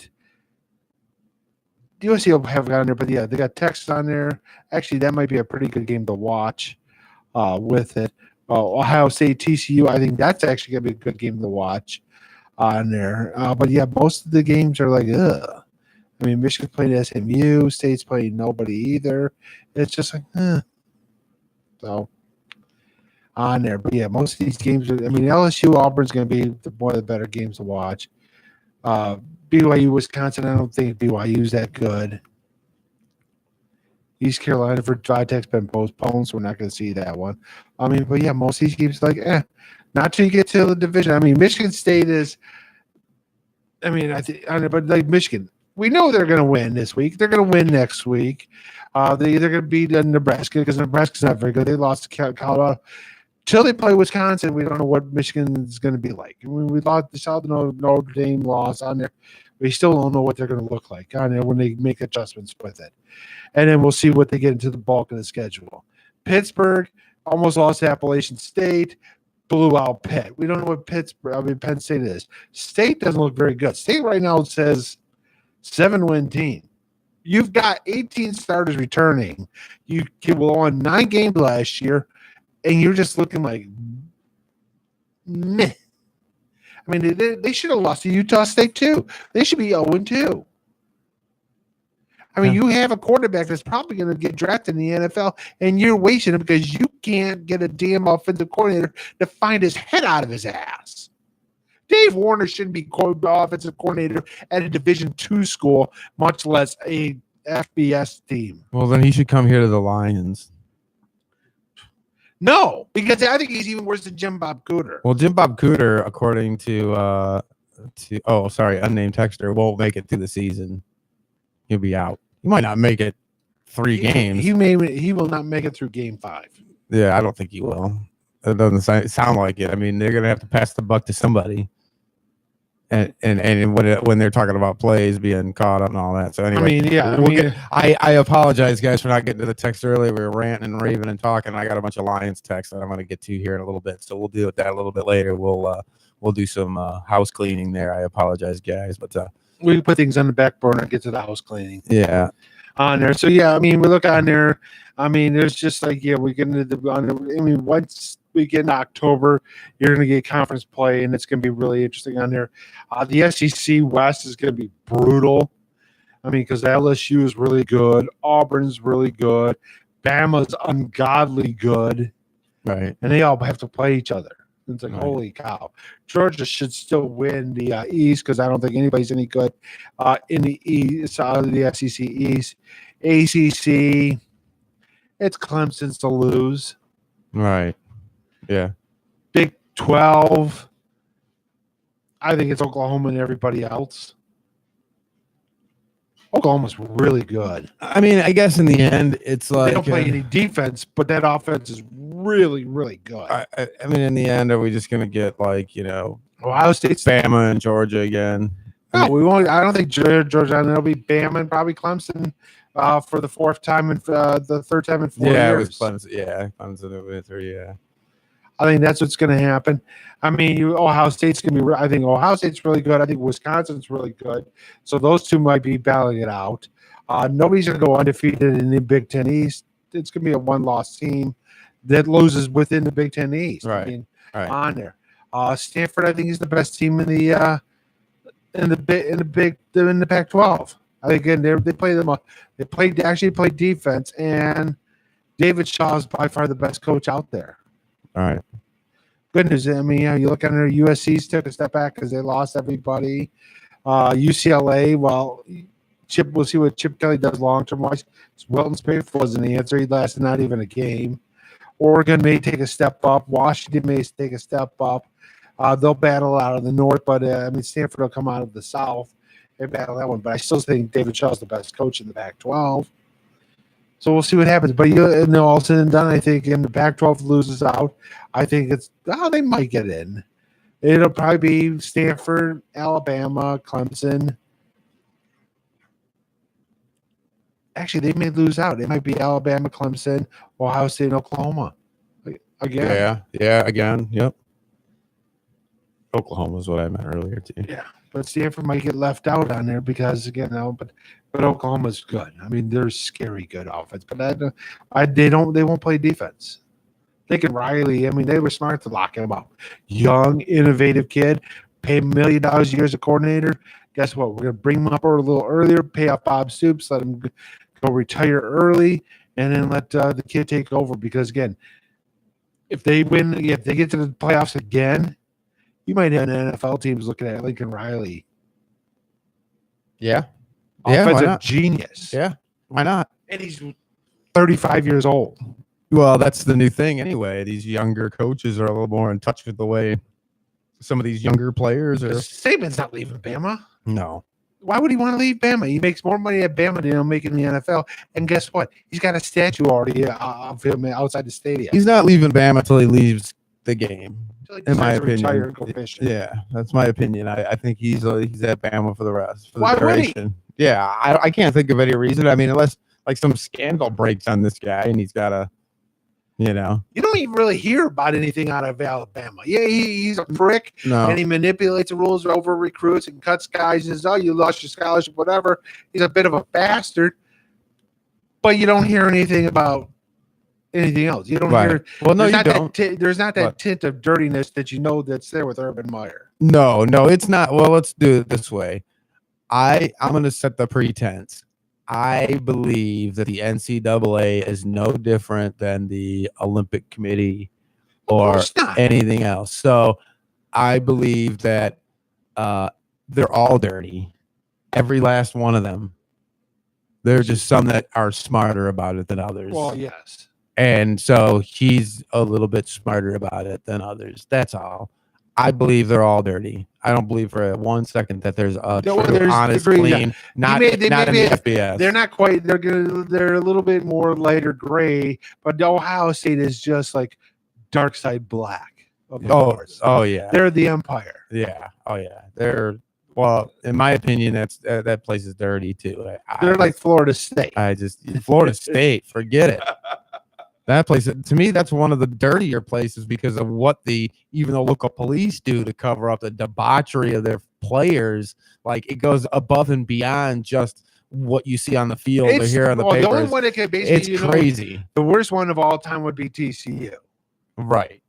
C: USC will have on there, but yeah, they got Texas on there. Actually, that might be a pretty good game to watch with it. Ohio State, TCU, I think that's actually going to be a good game to watch on there. But yeah, most of the games are like, ugh. I mean, Michigan's playing SMU, State's playing nobody either. It's just like, So on there. But yeah, most of these games are, I mean, LSU, Auburn's going to be one of the better games to watch. BYU, Wisconsin, I don't think BYU's that good. East Carolina for Vitech's been postponed, so we're not going to see that one. I mean, but yeah, most of these games like, not till you get to the division. I mean, Michigan State is, I mean, but like Michigan, we know they're going to win this week. They're going to win next week. They're going to beat Nebraska because Nebraska's not very good. They lost to Colorado. Till they play Wisconsin, we don't know what Michigan is going to be like. I mean, we saw the Notre Dame loss on there. We still don't know what they're going to look like on there when they make adjustments with it. And then we'll see what they get into the bulk of the schedule. Pittsburgh almost lost to Appalachian State, blew out Pitt. We don't know what Penn State is. State doesn't look very good. State right now says 7-win team. You've got 18 starters returning. You won 9 games last year, and you're just looking like meh. I mean, they should have lost to Utah State too. They should be 0-2. I mean, you have a quarterback that's probably going to get drafted in the NFL, and you're wasting him because you can't get a damn offensive coordinator to find his head out of his ass. Dave Warner shouldn't be offensive coordinator at a Division II school, much less a FBS team.
D: Well, then he should come here to the Lions.
C: No, because I think he's even worse than Jim Bob Cooter.
D: Well, Jim Bob Cooter, according to unnamed texter, won't make it through the season. He'll be out. He might not make it 3 games.
C: He will not make it through game 5.
D: Yeah, I don't think he will. It doesn't sound like it. I mean, they're gonna have to pass the buck to somebody. And when they're talking about plays being caught up and all that. So anyway, I apologize, guys, for not getting to the text earlier. We were ranting and raving and talking. I got a bunch of Lions texts that I'm going to get to here in a little bit. So we'll deal with that a little bit later. We'll do some house cleaning there. I apologize, guys, but
C: we put things on the back burner and get to the house cleaning.
D: Yeah.
C: On there. So yeah, I mean, we look on there. I mean, there's just like, yeah, we get into once we get in October, you're going to get conference play, and it's going to be really interesting on there. The SEC West is going to be brutal. I mean, because LSU is really good, Auburn's really good, Bama's ungodly good,
D: right?
C: And they all have to play each other. It's like, holy cow. Georgia should still win the East because I don't think anybody's any good in the East, the SEC East. ACC, it's Clemson's to lose.
D: Right. Yeah.
C: Big 12, I think it's Oklahoma and everybody else. Oklahoma's really good.
D: I mean, I guess in the end, it's like
C: they don't play any defense, but that offense is really, really good.
D: I mean, in the end, are we just going to get
C: Ohio State's
D: Bama and Georgia again?
C: No, we won't. I don't think Georgia. And it'll be Bama and probably Clemson for the 4th time and the 3rd time in 4 years.
D: Yeah, it was Clemson. Yeah, Clemson with her. Yeah.
C: I think that's what's going to happen. I mean, Ohio State's going to be – I think Ohio State's really good. I think Wisconsin's really good. So those two might be battling it out. Nobody's going to go undefeated in the Big Ten East. It's going to be a one-loss team that loses within the Big Ten East.
D: Right.
C: I mean,
D: right.
C: On there. Stanford, I think, is the best team in the Pac-12. I think again they play them. They actually play defense, and David Shaw is by far the best coach out there.
D: All right.
C: Good news. I mean, you look under USC's took a step back because they lost everybody. UCLA, well, we'll see what Chip Kelly does long term wise. Wilton Smith wasn't the answer. He lasted not even a game. Oregon may take a step up. Washington may take a step up. They'll battle out of the north, but I mean, Stanford will come out of the south and battle that one. But I still think David Shaw's the best coach in the Pac-12. So we'll see what happens. But all said and done, I think the Pac-12 loses out. I think they might get in. It'll probably be Stanford, Alabama, Clemson. Actually, they may lose out. It might be Alabama, Clemson, Ohio State, and Oklahoma. Again.
D: Yeah, again. Yep. Oklahoma is what I meant earlier, too.
C: Yeah. But Stanford might get left out on there because, again, but Oklahoma's good. I mean, they're scary good offense, but they won't play defense. Thinking Riley, I mean, they were smart to lock him up. Young, innovative kid, pay $1 million a year as a coordinator. Guess what? We're going to bring him up a little earlier, pay off Bob Stoops, let him go retire early, and then let the kid take over. Because, again, if they get to the playoffs again, you might have NFL teams looking at Lincoln Riley.
D: Yeah.
C: Offensive genius.
D: Yeah. Why not?
C: And he's 35 years old.
D: Well, that's the new thing anyway. These younger coaches are a little more in touch with the way some of these younger players are.
C: Saban's not leaving Bama.
D: No.
C: Why would he want to leave Bama? He makes more money at Bama than he'll make in the NFL. And guess what? He's got a statue already of him outside the stadium.
D: He's not leaving Bama until he leaves the game. In my opinion. Yeah, that's my opinion. I think he's at Bama for the rest. For the duration. Yeah, I can't think of any reason. I mean, unless like some scandal breaks on this guy and he's got to, you don't even really hear about anything out of Alabama. Yeah, he's a prick. No. And he manipulates the rules over recruits and cuts guys and says, you lost your scholarship, whatever. He's a bit of a bastard. But you don't hear anything about anything else. You don't hear. Well, no, you don't. There's not that tint of dirtiness that that's there with Urban Meyer. No, it's not. Well, let's do it this way. I'm going to set the pretense. I believe that the NCAA is no different than the Olympic Committee or anything else. So I believe that they're all dirty. Every last one of them. There's just some that are smarter about it than others. Well, yes. And so he's a little bit smarter about it than others. That's all. I believe they're all dirty. I don't believe for 1 second that there's a
C: No,
D: true,
C: there's
D: honest,
C: degree, yeah.
D: clean, not
C: They
D: in the
C: made it-
D: FBS.
C: They're not quite. They're a little bit more lighter gray, but Ohio State is just like dark side black. Of the Force.
D: Oh yeah.
C: They're the Empire.
D: Yeah. Oh yeah. They're well, in my opinion, that's that place is dirty too.
C: They're like Florida State.
D: I just Florida State, forget it. That place, to me, that's one of the dirtier places because of what even the local police do to cover up the debauchery of their players. Like it goes above and beyond just what you see on the field or hear on the
C: The only
D: papers.
C: one that can basically,
D: It's crazy.
C: The worst one of all time would be TCU.
D: Right.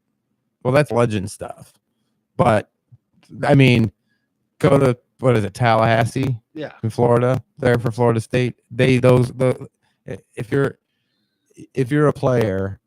D: Well, that's legend stuff. But I mean, go to what is it, Tallahassee?
C: Yeah.
D: In Florida, there for Florida State. If you're a player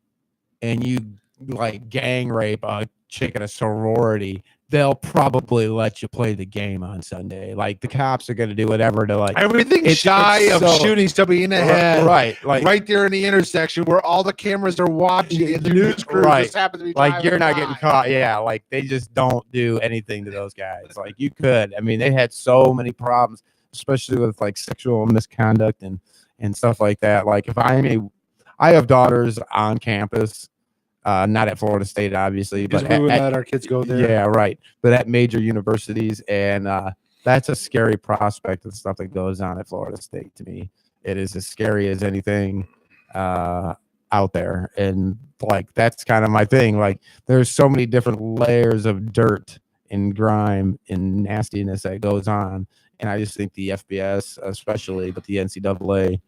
D: and you like gang rape a chick at a sorority, they'll probably let you play the game on Sunday. Like the cops are going to do whatever to like
C: Everything shy of shooting somebody in the head,
D: right? Like
C: right there in the intersection where all the cameras are watching, and the news crew just happens to be
D: like you're not
C: driving
D: getting
C: by.
D: caught. Yeah, like they just don't do anything to those guys. Like you could. I mean, they had so many problems, especially with like sexual misconduct and stuff like that. Like if I have daughters on campus, not at Florida State, obviously,
C: Because
D: but
C: we would let our kids go there.
D: Yeah, right. But at major universities, and that's a scary prospect of stuff that goes on at Florida State. To me, it is as scary as anything out there, and like that's kind of my thing. Like, there's so many different layers of dirt and grime and nastiness that goes on, and I just think the FBS, especially, but the NCAA.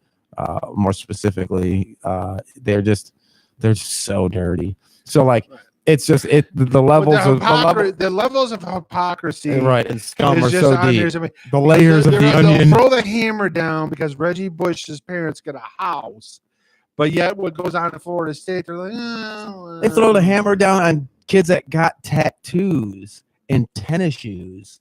D: More specifically, they're just so dirty. So like it's just the levels
C: the levels of hypocrisy,
D: right, and scum
C: is
D: are
C: just
D: so
C: on
D: deep.
C: there. I mean,
D: The layers of the
C: they'll
D: onion.
C: throw the hammer down because Reggie Bush's parents got a house, but yet what goes on in Florida State, they're like, oh,
D: They throw the hammer down on kids that got tattoos and tennis shoes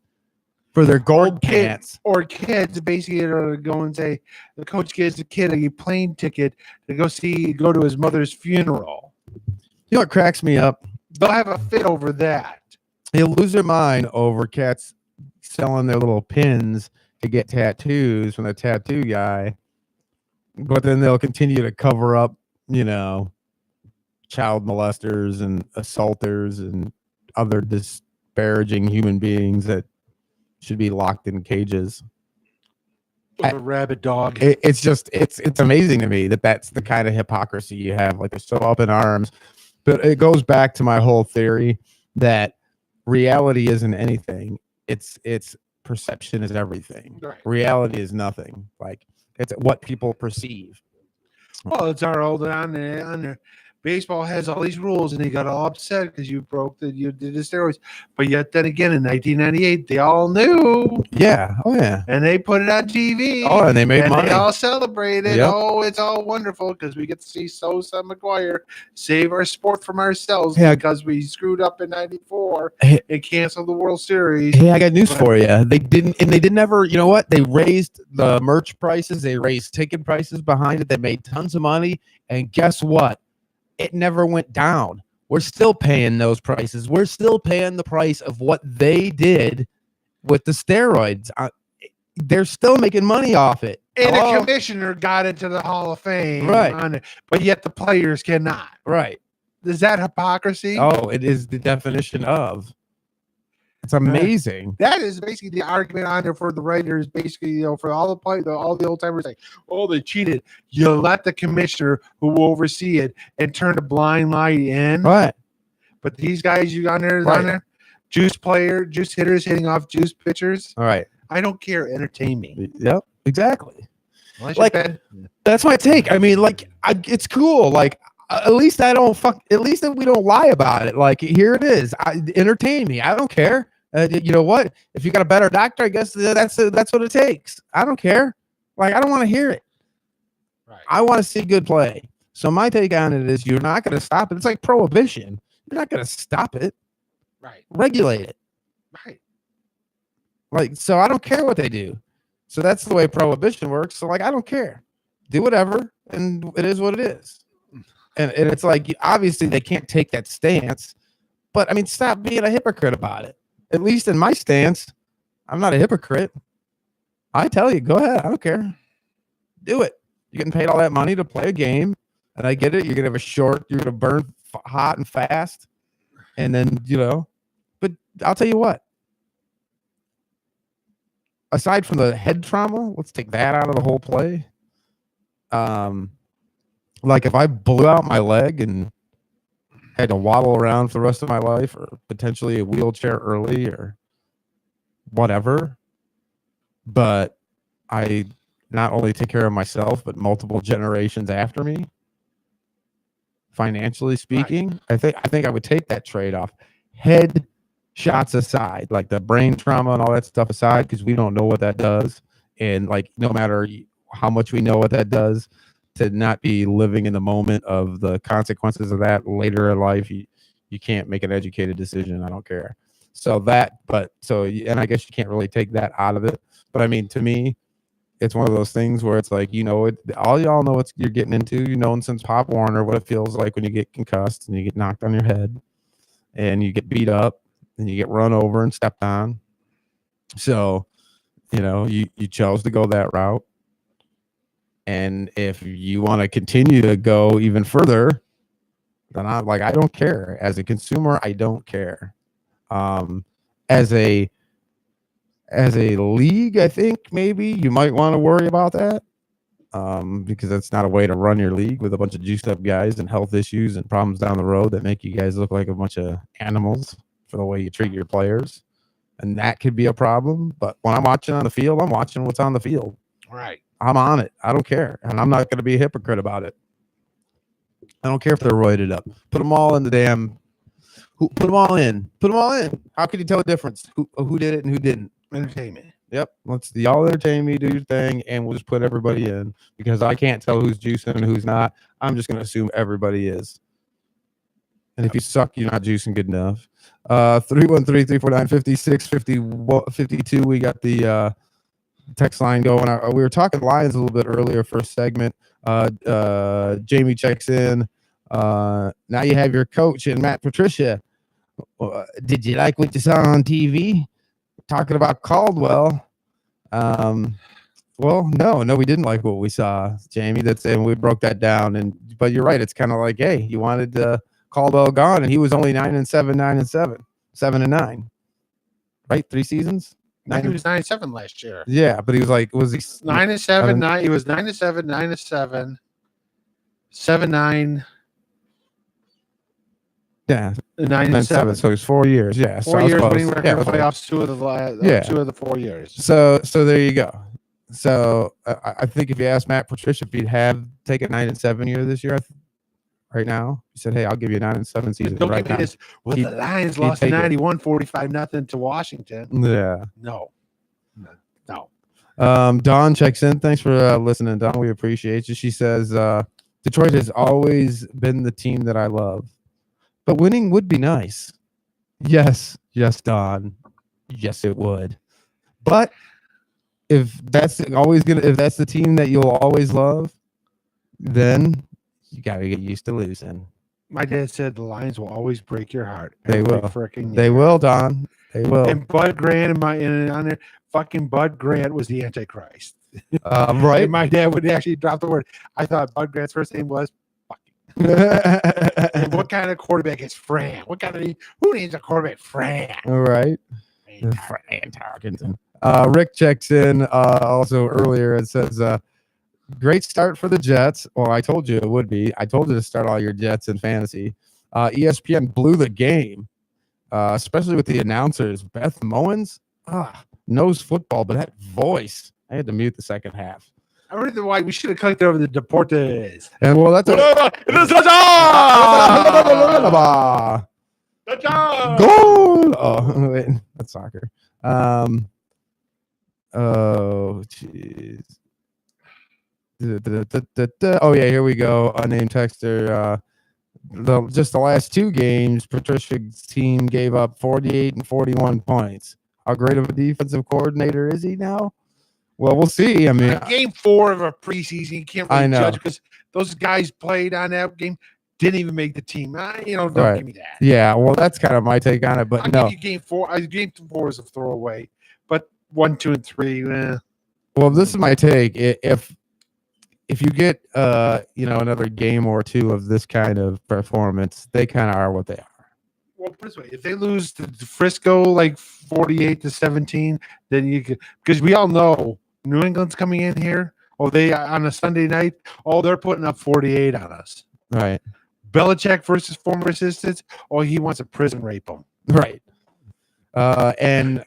D: for their gold pants.
C: Or kids basically are go and say the coach gives a kid a plane ticket to go to his mother's funeral.
D: You know what cracks me up?
C: They'll have a fit over that.
D: They'll lose their mind over cats selling their little pins to get tattoos from the tattoo guy, but then they'll continue to cover up, child molesters and assaulters and other disparaging human beings that should be locked in cages.
C: A rabid dog.
D: It's amazing to me that that's the kind of hypocrisy you have. Like they're so up in arms, but it goes back to my whole theory that reality isn't anything. It's perception is everything.
C: Right.
D: Reality is nothing. Like it's what people perceive.
C: Well, it's our old on there. Baseball has all these rules, and they got all upset because you did the steroids. But yet, then again, in 1998, they all knew.
D: Yeah. Oh yeah.
C: And they put it on TV.
D: Oh, and they made money.
C: They all celebrated.
D: Yep.
C: Oh, it's all wonderful because we get to see Sosa McGuire save our sport from ourselves because we screwed up in '94 and canceled the World Series.
D: Hey, I got news for you. They didn't ever. You know what? They raised the merch prices. They raised ticket prices behind it. They made tons of money. And guess what? It never went down. We're still paying those prices. We're still paying the price of what they did with the steroids. They're still making money off it.
C: And the commissioner got into the Hall of Fame.
D: Right.
C: On it, but yet the players cannot.
D: Right.
C: Is that hypocrisy?
D: Oh, it is the definition of. It's amazing.
C: That is basically the argument on there for the writers. Basically, for all the old timers, like, oh, they cheated. You let the commissioner who will oversee it and turn a blind eye in.
D: Right.
C: But these guys you got on there, juice hitters hitting off juice pitchers.
D: All right.
C: I don't care. Entertain me.
D: Yep. Exactly.
C: Like
D: that's my take. I mean, it's cool. Like. At least I don't At least we don't lie about it. Like here it is. Entertain me. I don't care. You know what? If you got a better doctor, I guess that's what it takes. I don't care. Like I don't want to hear it.
C: Right.
D: I want to see good play. So my take on it is you're not going to stop it. It's like prohibition. You're not going to stop it.
C: Right.
D: Regulate it.
C: Right.
D: Like so, I don't care what they do. So that's the way prohibition works. So like I don't care. Do whatever, and it is what it is. And it's like, obviously they can't take that stance, but I mean, stop being a hypocrite about it. At least in my stance, I'm not a hypocrite. I tell you, go ahead. I don't care. Do it. You're getting paid all that money to play a game, and I get it. You're gonna have you're gonna burn hot and fast, and then But I'll tell you what. Aside from the head trauma, let's take that out of the whole play. Like if I blew out my leg and had to waddle around for the rest of my life, or potentially a wheelchair early, or whatever, but I not only take care of myself, but multiple generations after me, financially speaking, right. I think I would take that trade-off. Head shots aside, like the brain trauma and all that stuff aside, because we don't know what that does. And like, no matter how much we know what that does, to not be living in the moment of the consequences of that later in life, you can't make an educated decision. I don't care. And I guess you can't really take that out of it. But I mean, to me, it's one of those things where it's like, all y'all know what you're getting into. Since Pop Warner, what it feels like when you get concussed and you get knocked on your head and you get beat up and you get run over and stepped on. So, you chose to go that route. And if you want to continue to go even further, then I don't care. As a consumer, I don't care. As a league, I think maybe you might want to worry about that, because that's not a way to run your league with a bunch of juiced up guys and health issues and problems down the road that make you guys look like a bunch of animals for the way you treat your players. And that could be a problem. But when I'm watching on the field, I'm watching what's on the field.
C: Right.
D: I'm on it. I don't care. And I'm not going to be a hypocrite about it. I don't care if they're roided up. Put them all in the damn. Put them all in. Put them all in. How can you tell the difference? Who did it and who didn't?
C: Entertainment.
D: Yep. Y'all entertain me, do your thing, and we'll just put everybody in, because I can't tell who's juicing and who's not. I'm just going to assume everybody is. And if you suck, you're not juicing good enough. 313-349-5652. We got the text line going. We were talking Lions a little bit earlier, first segment. Jamie checks in. Now you have your coach and Matt Patricia. Did you like what you saw on TV? Talking about Caldwell. Well, no, we didn't like what we saw, Jamie. And we broke that down. But you're right. It's kind of like, hey, you wanted Caldwell gone, and he was only 9-7, 9-7, 7-9, right? 3 seasons.
C: He was 9-7 last year.
D: Yeah, but he was like, was he
C: 9-7? 9. He was 9-7, 9-7, 7-9.
D: Yeah,
C: 9-7.
D: So it's 4 years. Yeah,
C: 4 years winning record playoffs. 2 of the 4 years.
D: So there you go. So I think if you ask Matt Patricia if he'd have taken 9-7 year this year, right now, he said, "Hey, I'll give you a 9-7 season."
C: Don't
D: right
C: give me
D: now.
C: this. Well, the Lions lost 91, 45-0 to Washington.
D: Yeah.
C: No.
D: Dawn checks in. Thanks for listening, Dawn. We appreciate you. She says, Detroit has always been the team that I love, but winning would be nice. Yes, Dawn. Yes, it would. But if that's the team that you'll always love, then you got to get used to losing.
C: My dad said the Lions will always break your heart.
D: They will.
C: Freaking
D: they will, Don. They will.
C: And Bud Grant on there, fucking Bud Grant was the Antichrist.
D: Right.
C: And my dad would actually drop the word. I thought Bud Grant's first name was fucking. And what kind of quarterback is Fran? Who needs a quarterback? Fran.
D: All right. Fran Tarkenton. Rick checks in also earlier. It says, great start for the Jets. Well, I told you it would be. I told you to start all your Jets in fantasy. ESPN blew the game, especially with the announcers. Beth Mowens knows football, but that voice. I had to mute the second half.
C: I don't know why we should have clicked over the Deportes.
D: And well, that's goal. Oh, wait, that's soccer. Oh, jeez. Oh yeah, here we go. Unnamed texter. Just the last 2 games, Patricia's team gave up 48 and 41 points. How great of a defensive coordinator is he now? Well, we'll see. I mean,
C: game 4 of a preseason, you can't really judge because those guys played on that game. didn't even make the team. Don't
D: Right.
C: give me that.
D: Yeah, well, that's kind of my take on it. But
C: I'll
D: no,
C: give you game 4. Game 4 is a throwaway, but 1, 2, and 3.
D: well, this is my take. If you get another game or two of this kind of performance, they kind of are what they are.
C: Well, put it this way: if they lose to Frisco like 48-17, then you could, because we all know New England's coming in here. Oh, they on a Sunday night. Oh, they're putting up 48 on us.
D: Right.
C: Belichick versus former assistants. Oh, he wants a prison rape them.
D: Right. And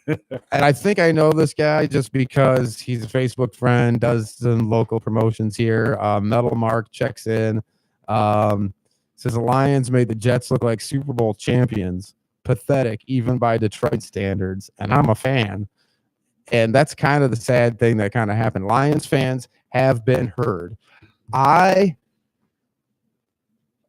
D: I think I know this guy just because he's a Facebook friend, does some local promotions here. Metal Mark checks in. Says the Lions made the Jets look like Super Bowl champions. Pathetic, even by Detroit standards. And I'm a fan. And that's kind of the sad thing that kind of happened. Lions fans have been heard.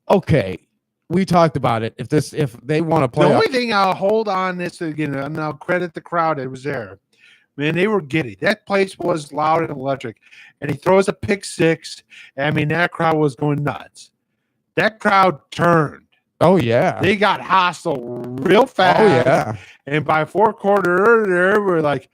D: Okay. We talked about it. If they want to play,
C: the only thing I'll hold on this again, and I'll credit the crowd that was there. Man, they were giddy. That place was loud and electric. And he throws a pick 6. I mean, that crowd was going nuts. That crowd turned.
D: Oh yeah,
C: they got hostile real fast.
D: Oh yeah,
C: and by 4 quarters, they were like,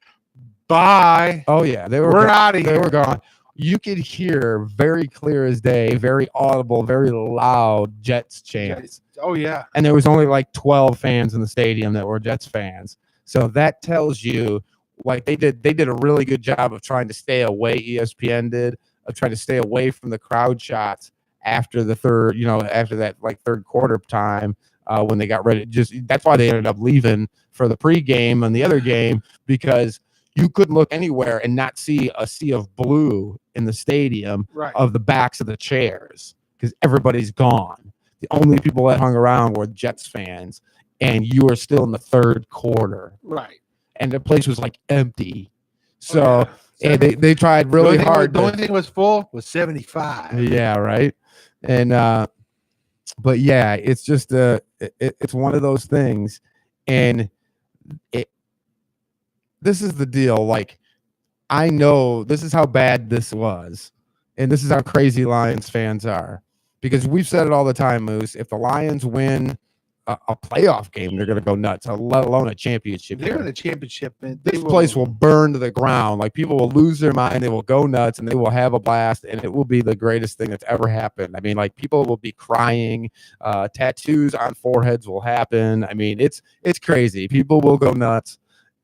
C: "Bye."
D: Oh yeah,
C: we're out of here.
D: They were gone. You could hear very clear as day, very audible, very loud Jets chants.
C: Oh yeah,
D: and there was only like 12 fans in the stadium that were Jets fans. So that tells you, like they did a really good job of trying to stay away. ESPN did of trying to stay away from the crowd shots after the after that like third quarter time when they got ready. That's why they ended up leaving for the pregame and the other game, because you couldn't look anywhere and not see a sea of blue in the stadium of the backs of the chairs because everybody's gone. The only people that hung around were Jets fans, and you were still in the third quarter.
C: Right.
D: And the place was like empty. So and they tried really hard.
C: The only thing was full was 75.
D: Yeah, right. And but yeah, it's just it's one of those things. And this is the deal. Like, I know this is how bad this was, and this is how crazy Lions fans are, because we've said it all the time, Moose. If the Lions win a playoff game, they're going to go nuts, let alone a championship.
C: They're in a championship, man.
D: This place will burn to the ground. Like, people will lose their mind. They will go nuts, and they will have a blast, and it will be the greatest thing that's ever happened. I mean, like, people will be crying. Tattoos on foreheads will happen. I mean, it's crazy. People will go nuts.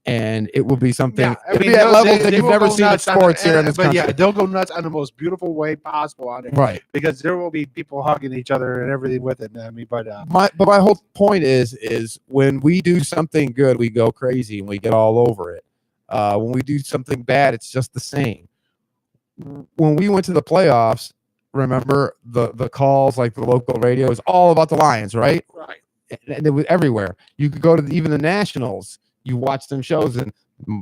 D: And it will be something.
C: Yeah,
D: it'll be at levels that you've never seen in sports here in this country.
C: Yeah, they'll go nuts on the most beautiful way possible on it,
D: right?
C: Because there will be people hugging each other and everything with it. I mean, but
D: my whole point is when we do something good, we go crazy and we get all over it. When we do something bad, it's just the same. When we went to the playoffs, remember the calls, like the local radio, is all about the Lions, right?
C: Right.
D: And it was everywhere. You could go to even the Nationals. You watch them shows, and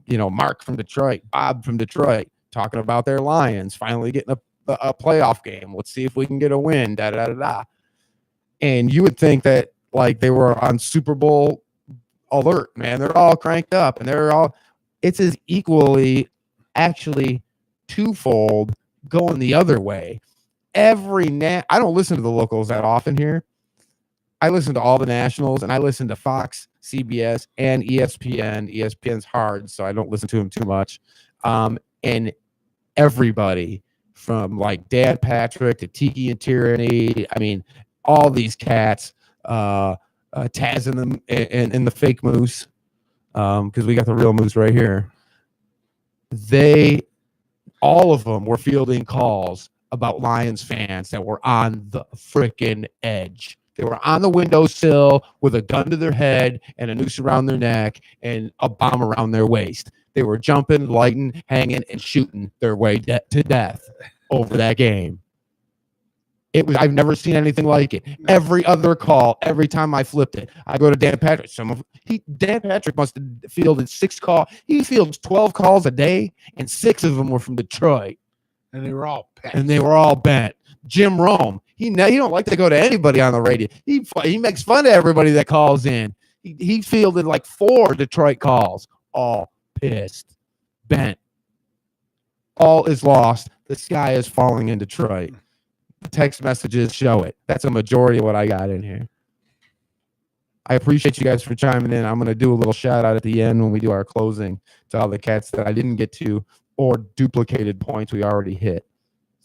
D: Mark from Detroit, Bob from Detroit, talking about their Lions finally getting a playoff game. Let's see if we can get a win. Da da da da. And you would think that like they were on Super Bowl alert, man. They're all cranked up, and it's as equally, actually, twofold going the other way. I don't listen to the locals that often here. I listen to all the nationals, and I listen to Fox, CBS, and ESPN. ESPN's hard, so I don't listen to them too much. And everybody from like Dan Patrick to Tiki and Tyranny, I mean, all these cats, Taz and them and the fake Moose, because we got the real Moose right here. All of them were fielding calls about Lions fans that were on the freaking edge. They were on the windowsill with a gun to their head and a noose around their neck and a bomb around their waist. They were jumping, lighting, hanging, and shooting their way to death over that game. I've never seen anything like it. Every other call, every time I flipped it, I go to Dan Patrick. Dan Patrick must have fielded 6 calls. He fields 12 calls a day, and 6 of them were from Detroit.
C: And they were all pets.
D: And they were all bent. Jim Rome, he don't like to go to anybody on the radio. He makes fun of everybody that calls in. He fielded like 4 Detroit calls, all pissed, bent. All is lost. The sky is falling in Detroit. text messages show it. That's a majority of what I got in here. I appreciate you guys for chiming in. I'm going to do a little shout out at the end when we do our closing to all the cats that I didn't get to or duplicated points we already hit,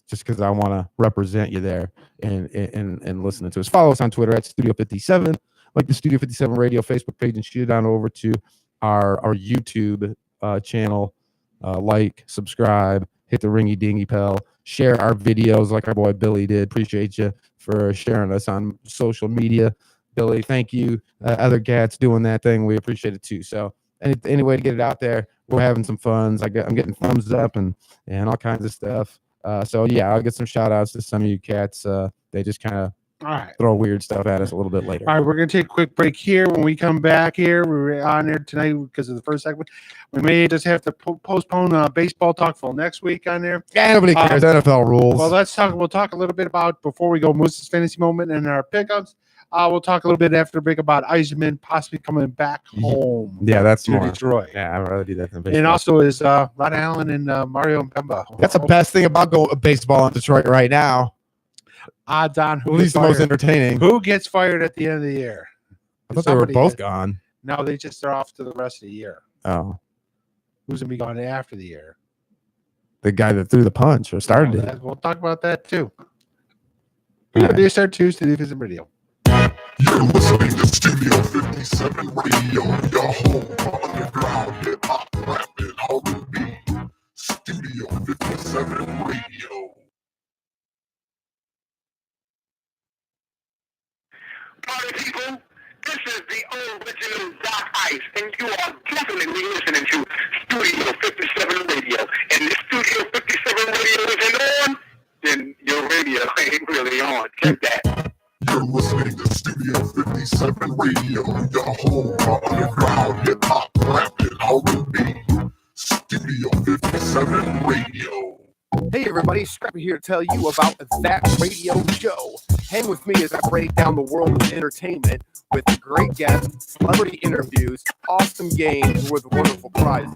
D: just because I want to represent you there and listening to us. Follow us on Twitter at Studio 57, like the Studio 57 Radio Facebook page, and shoot it on over to our YouTube channel. Like, subscribe, hit the ringy dingy bell, share our videos like our boy Billy did. Appreciate you for sharing us on social media. Billy, thank you. Other cats doing that thing, we appreciate it too. So any way to get it out there, we're having some fun. I'm getting thumbs up and all kinds of stuff. So yeah, I'll get some shout outs to some of you cats. They just kind of throw weird stuff at us a little bit later.
C: All right, we're going to take a quick break here. When we come back here, we're on there tonight because of the first segment. We may just have to postpone baseball talk for next week on there.
D: Yeah, nobody cares. NFL rules.
C: Well, we'll talk a little bit about, before we go, Moose's fantasy moment and our pickups. We'll talk a little bit after the break about Eisenman possibly coming back home.
D: Yeah, that's
C: to
D: more
C: Detroit.
D: Yeah, I'd rather do that than baseball.
C: And also is Ron Allen and Mario Mbemba.
D: That's the best thing about baseball in Detroit right now.
C: Odds on who
D: At least the most entertaining.
C: Who gets fired at the end of the year?
D: I thought they were both gone.
C: No, they're off to the rest of the year.
D: Oh.
C: Who's going to be gone after the year?
D: The guy that threw the punch or started it.
C: We'll talk about that too. They start Tuesday, Division Radio.
A: You're listening to Studio 57 Radio, your home for underground hip hop, rap, and R&B. Studio 57 Radio.
E: Party people, this is the original Doc Ice, and you are definitely listening to Studio 57 Radio. And if Studio 57 Radio isn't on, then your radio ain't really on. Check that.
A: You're listening to Studio 57 Radio, your home for underground hip hop, rap, and R&B. Studio 57 Radio.
F: Hey everybody, Scrappy here to tell you about That Radio Show. Hang with me as I break down the world of entertainment with great guests, celebrity interviews, awesome games with wonderful prizes.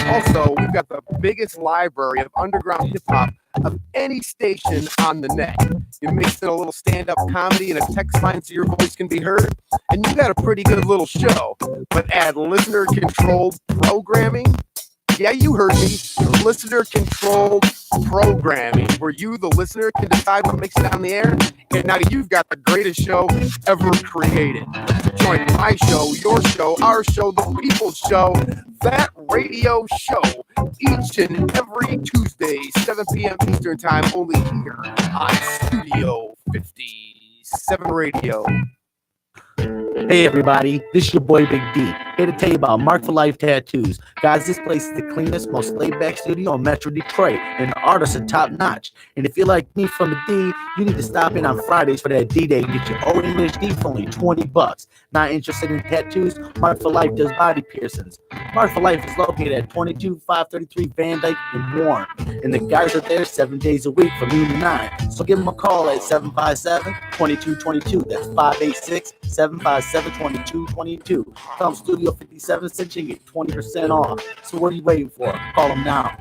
F: Also, we've got the biggest library of underground hip-hop of any station on the net. You mix in a little stand-up comedy and a text line so your voice can be heard, and you got a pretty good little show. But add listener-controlled programming. Yeah, you heard me. Listener-controlled programming, where you, the listener, can decide what makes it on the air. And now you've got the greatest show ever created. Join my show, your show, our show, the people's show, That Radio Show, each and every Tuesday, 7 p.m. Eastern Time, only here on Studio 57 Radio.
G: Hey everybody, this is your boy Big D, here to tell you about Mark for Life Tattoos. Guys, this place is the cleanest, most laid-back studio in Metro Detroit, and the artists are top-notch. And if you're like me from the D, you need to stop in on Fridays for that D-Day and get your old English D for only $20. Not interested in tattoos? Mark for Life does body piercings. Mark for Life is located at 22533 Van Dyke in Warren, and the guys are there 7 days a week from noon to 9. So give them a call at 757-2222. That's 586-757-2222. Come Studio 57 Cinch and get 20% off. So what are you waiting for? Call them now.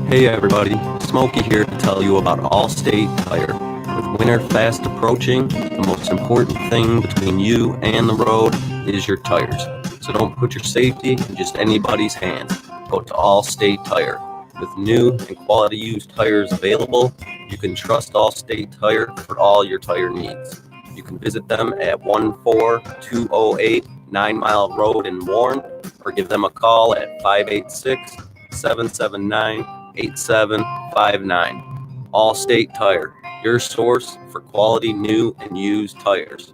H: Hey everybody, Smokey here to tell you about Allstate Tire. With winter fast approaching, the most important thing between you and the road is your tires. So don't put your safety in just anybody's hands. Go to Allstate Tire. With new and quality used tires available, you can trust Allstate Tire for all your tire needs. You can visit them at 14208 9 Mile Road in Warren, or give them a call at 586-779-8759. Allstate Tire, your source for quality new and used tires.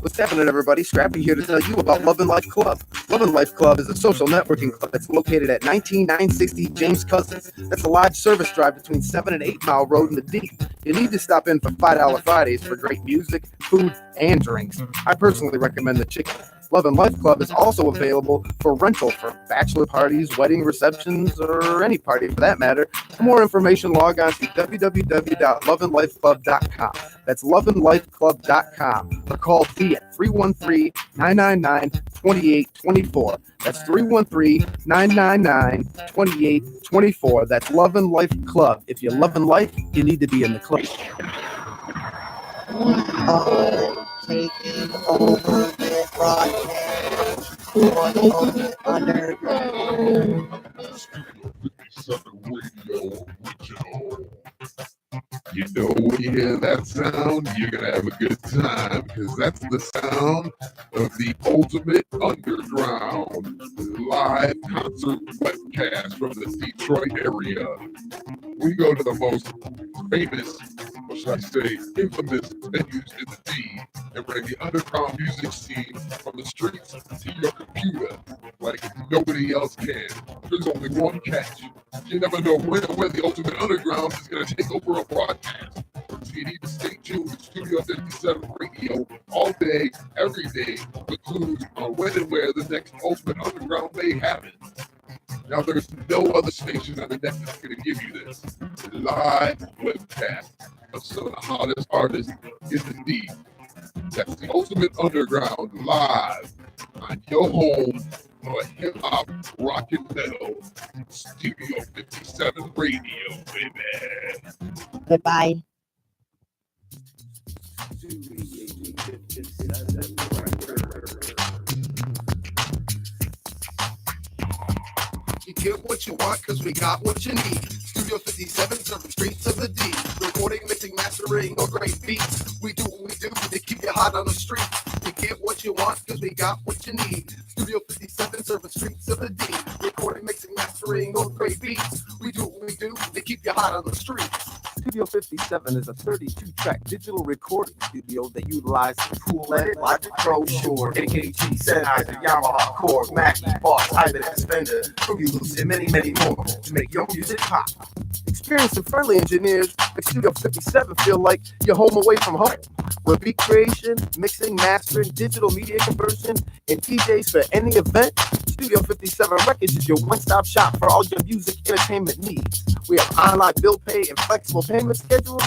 F: What's happening, everybody? Scrappy here to tell you about Love and Life Club. Love and Life Club is a social networking club that's located at 19960 James Cousins. That's a large service drive between 7 and 8 Mile Road in the D. You need to stop in for $5 Fridays for great music, food, and drinks. I personally recommend the chicken. Love and Life Club is also available for rental for bachelor parties, wedding receptions, or any party for that matter. For more information, log on to www.loveandlifeclub.com. That's loveandlifeclub.com. Or call T at 313-999-2824. That's 313-999-2824. That's Love and Life Club. If you're loving life, you need to be in the club.
I: Taking over this broadcast for the underground.
A: Radio original. You know, when you hear that sound, you're gonna have a good time because that's the sound of the ultimate underground live concert webcast from the Detroit area. We go to the most famous, or should I say, infamous venues in the D and bring the underground music scene from the streets to your computer like nobody else can. There's only one catch. You never know when or where the ultimate underground is going to take over a broadcast. So you need to stay tuned to Studio 57 Radio all day, every day, with clues on when and where the next ultimate underground may happen. Now, there's no other station on the net that's going to give you this live webcast of some of the hottest artists in the D. That's the ultimate underground live on your home for hip hop, rock and metal. Studio 57 Radio, baby.
I: Goodbye.
J: You get what you want because we got what you need. Studio 57, serving streets of the D. Recording, mixing, mastering, or great beats. We do what we do to keep you hot on the street. You get what you want because we got what you need. Studio 57, serving streets of the D. Recording, mixing, mastering, or great beats. We do what we do to keep you hot on the street.
F: Studio 57 is a 32-track digital recording studio that utilizes Pool Edit, Logic Pro, Shure, AKG, Sennheiser, Yamaha, Korg, Mackie, Boss, Ibanez, Fender, Fruity Loops, and many, many more to make your music pop. Experienced and friendly engineers make Studio 57 feel like you're home away from home. With beat creation, mixing, mastering, digital media conversion, and DJs for any event, Studio 57 Records is your one-stop shop for all your music entertainment needs. We have online bill pay and flexible payment schedules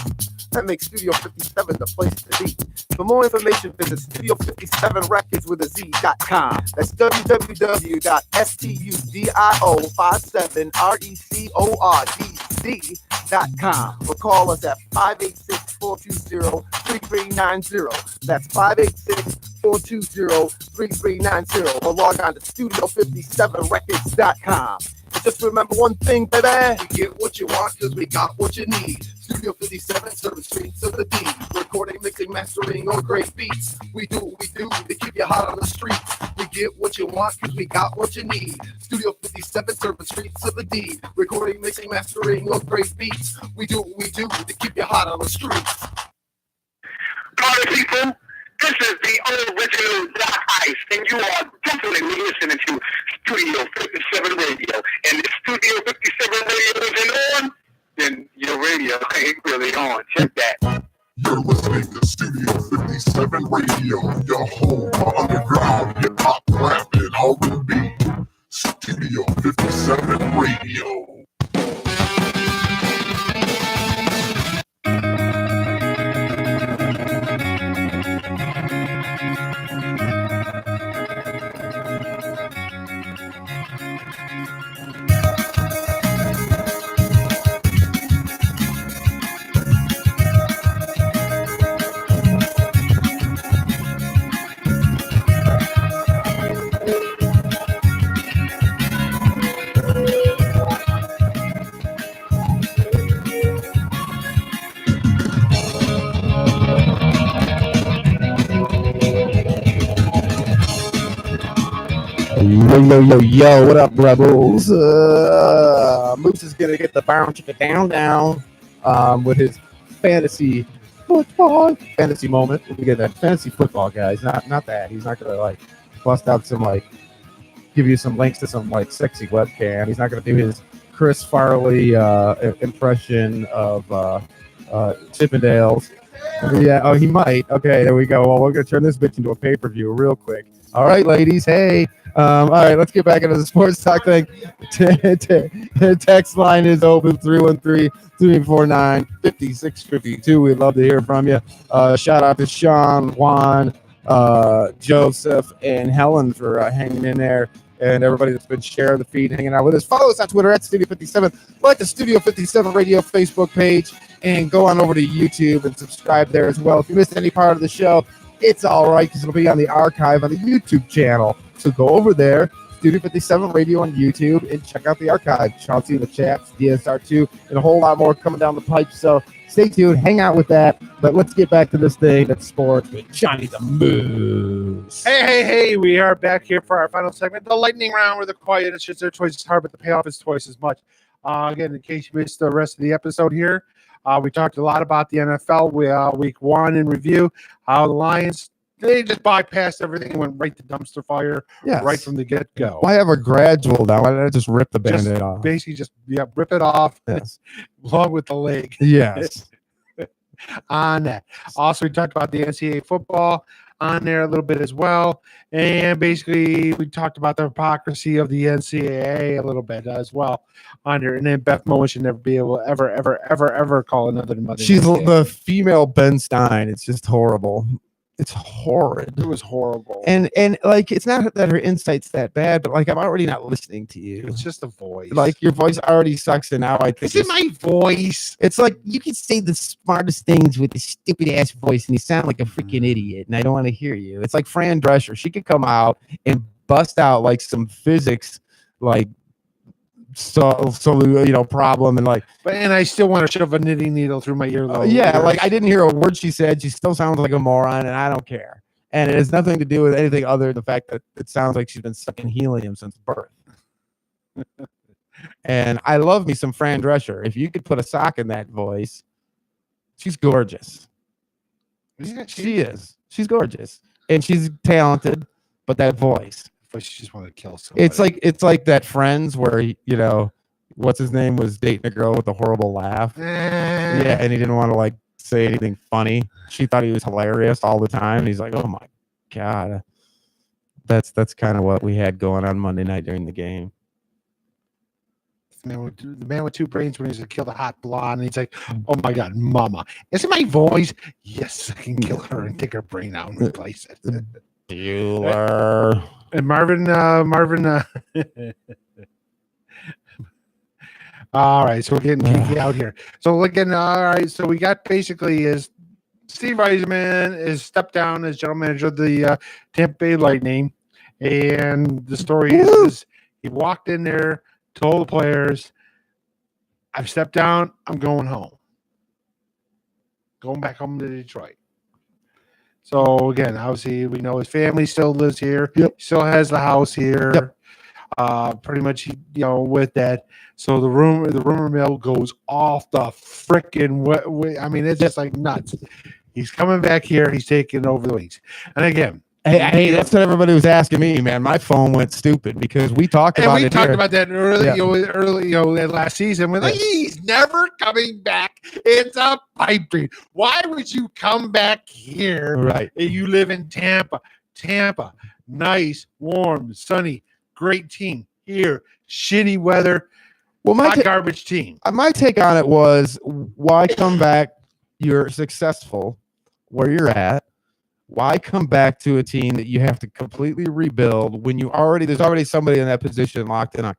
F: that makes Studio 57 the place to be. For more information, visit Studio57records.com. That's www.studio57records.com or call us at 586-420-3390. That's 586-420-3390 or log on to Studio57records.com. And just remember one thing, baby.
J: You get what you want because we got what you need. Studio 57, serving streets of the D. Recording, mixing, mastering, or great beats. We do what we do to keep you hot on the streets. You get what you want because we got what you need. Studio 57, serving streets of the D. Recording, mixing, mastering, or great beats. We do what we do to keep you hot on the streets.
E: Party people, this is the original Doc Ice, and you are definitely listening to Studio 57 Radio. And if Studio 57 Radio isn't on, then your radio ain't really on. Check that.
A: You're listening to Studio 57 Radio, your home for underground hip hop, rap, and R&B. Studio 57 Radio.
B: Yo, what up, Rebelz? Moose is gonna get the bounce chicken down with his fantasy moment. We get that fantasy football, guys. Not that. He's not gonna like bust out some like give you some links to some like sexy webcam. He's not gonna do his Chris Farley impression of Chippendales.
D: Yeah. Oh, he might. Okay, there we go. Well, we're gonna turn this bitch into a pay-per-view real quick. All right, ladies. Hey. All right, let's get back into the sports talk thing. Text line is open 313-349-5652. We'd love to hear from you. Shout out to Sean, Juan, Joseph, and Helen for hanging in there, and everybody that's been sharing the feed, hanging out with us. Follow us on Twitter at Studio 57. Like the Studio 57 Radio Facebook page, and go on over to YouTube and subscribe there as well. If you missed any part of the show, it's all right because it'll be on the archive on the YouTube channel. So go over there, Studio 57 Radio on YouTube, and check out the archive. Chauncey in the chats, DSR2, and a whole lot more coming down the pipe. So stay tuned, hang out with that. But let's get back to this thing that's sports with Johnny the Moose.
C: Hey, we are back here for our final segment, the lightning round, where the quiet is just their choice is hard, but the payoff is twice as much. Again, in case you missed the rest of the episode here, we talked a lot about the NFL week 1 in review, how the Lions, they just bypassed everything and went right to dumpster fire right from the get-go.
D: Why have a gradual now? Why did I just rip the Band-Aid off?
C: Basically, rip it off along with the leg.
D: Yes.
C: On that. Also, we talked about the NCAA football on there a little bit as well. And basically, we talked about the hypocrisy of the NCAA a little bit as well on there. And then Beth Moen should never be able to ever call another mother.
D: She's the female Ben Stein. It's just horrible. It's horrid.
C: It was horrible.
D: And like, it's not that her insight's that bad, but like, I'm already not listening to you.
C: It's just a voice.
D: Like, your voice already sucks, and now I think
C: it's my voice.
D: It's like you can say the smartest things with a stupid ass voice, and you sound like a freaking idiot, and I don't want to hear you. It's like Fran Drescher. She could come out and bust out like some physics, like problem, and like,
C: and I still want to shove a knitting needle through my earlobe.
D: Like I didn't hear a word she said. She still sounds like a moron, and I don't care. And it has nothing to do with anything other than the fact that it sounds like she's been sucking helium since birth. And I love me some Fran Drescher. If you could put a sock in that voice, she's gorgeous. She is. She's gorgeous, and she's talented. But that voice.
C: But she just wanted to kill somebody.
D: It's like that Friends where what's his name was dating a girl with a horrible laugh. Yeah, and he didn't want to like say anything funny. She thought he was hilarious all the time. And he's like, oh my God. That's kind of what we had going on Monday night during the game.
C: The man with two brains when he's gonna kill the hot blonde. And he's like, oh my God, mama. Is it my voice? Yes, I can kill her and take her brain out and replace it.
D: Bueller.
C: And Marvin. All right, so we're getting kinky out here. So again, all right, so we got basically is Steve Reisman is stepped down as general manager of the Tampa Bay Lightning, and the story is he walked in there, told the players, "I've stepped down. I'm going home, going back home to Detroit." So again, obviously, we know his family still lives here.
D: Yep.
C: Still has the house here.
D: Yep.
C: Pretty much, with that. So the rumor mill goes off the freaking way. I mean, it's just like nuts. He's coming back here. He's taking over the Wings. And again,
D: hey, that's what everybody was asking me, man. My phone went stupid because we talked about it.
C: We talked about that early, last season. We're like, he's never coming back. It's a pipe dream. Why would you come back here?
D: Right.
C: If you live in Tampa. Tampa, nice, warm, sunny, great team. Here, shitty weather.
D: Well,
C: garbage team.
D: My take on it was, why come back? You're successful where you're at. Why come back to a team that you have to completely rebuild when there's already somebody in that position locked in a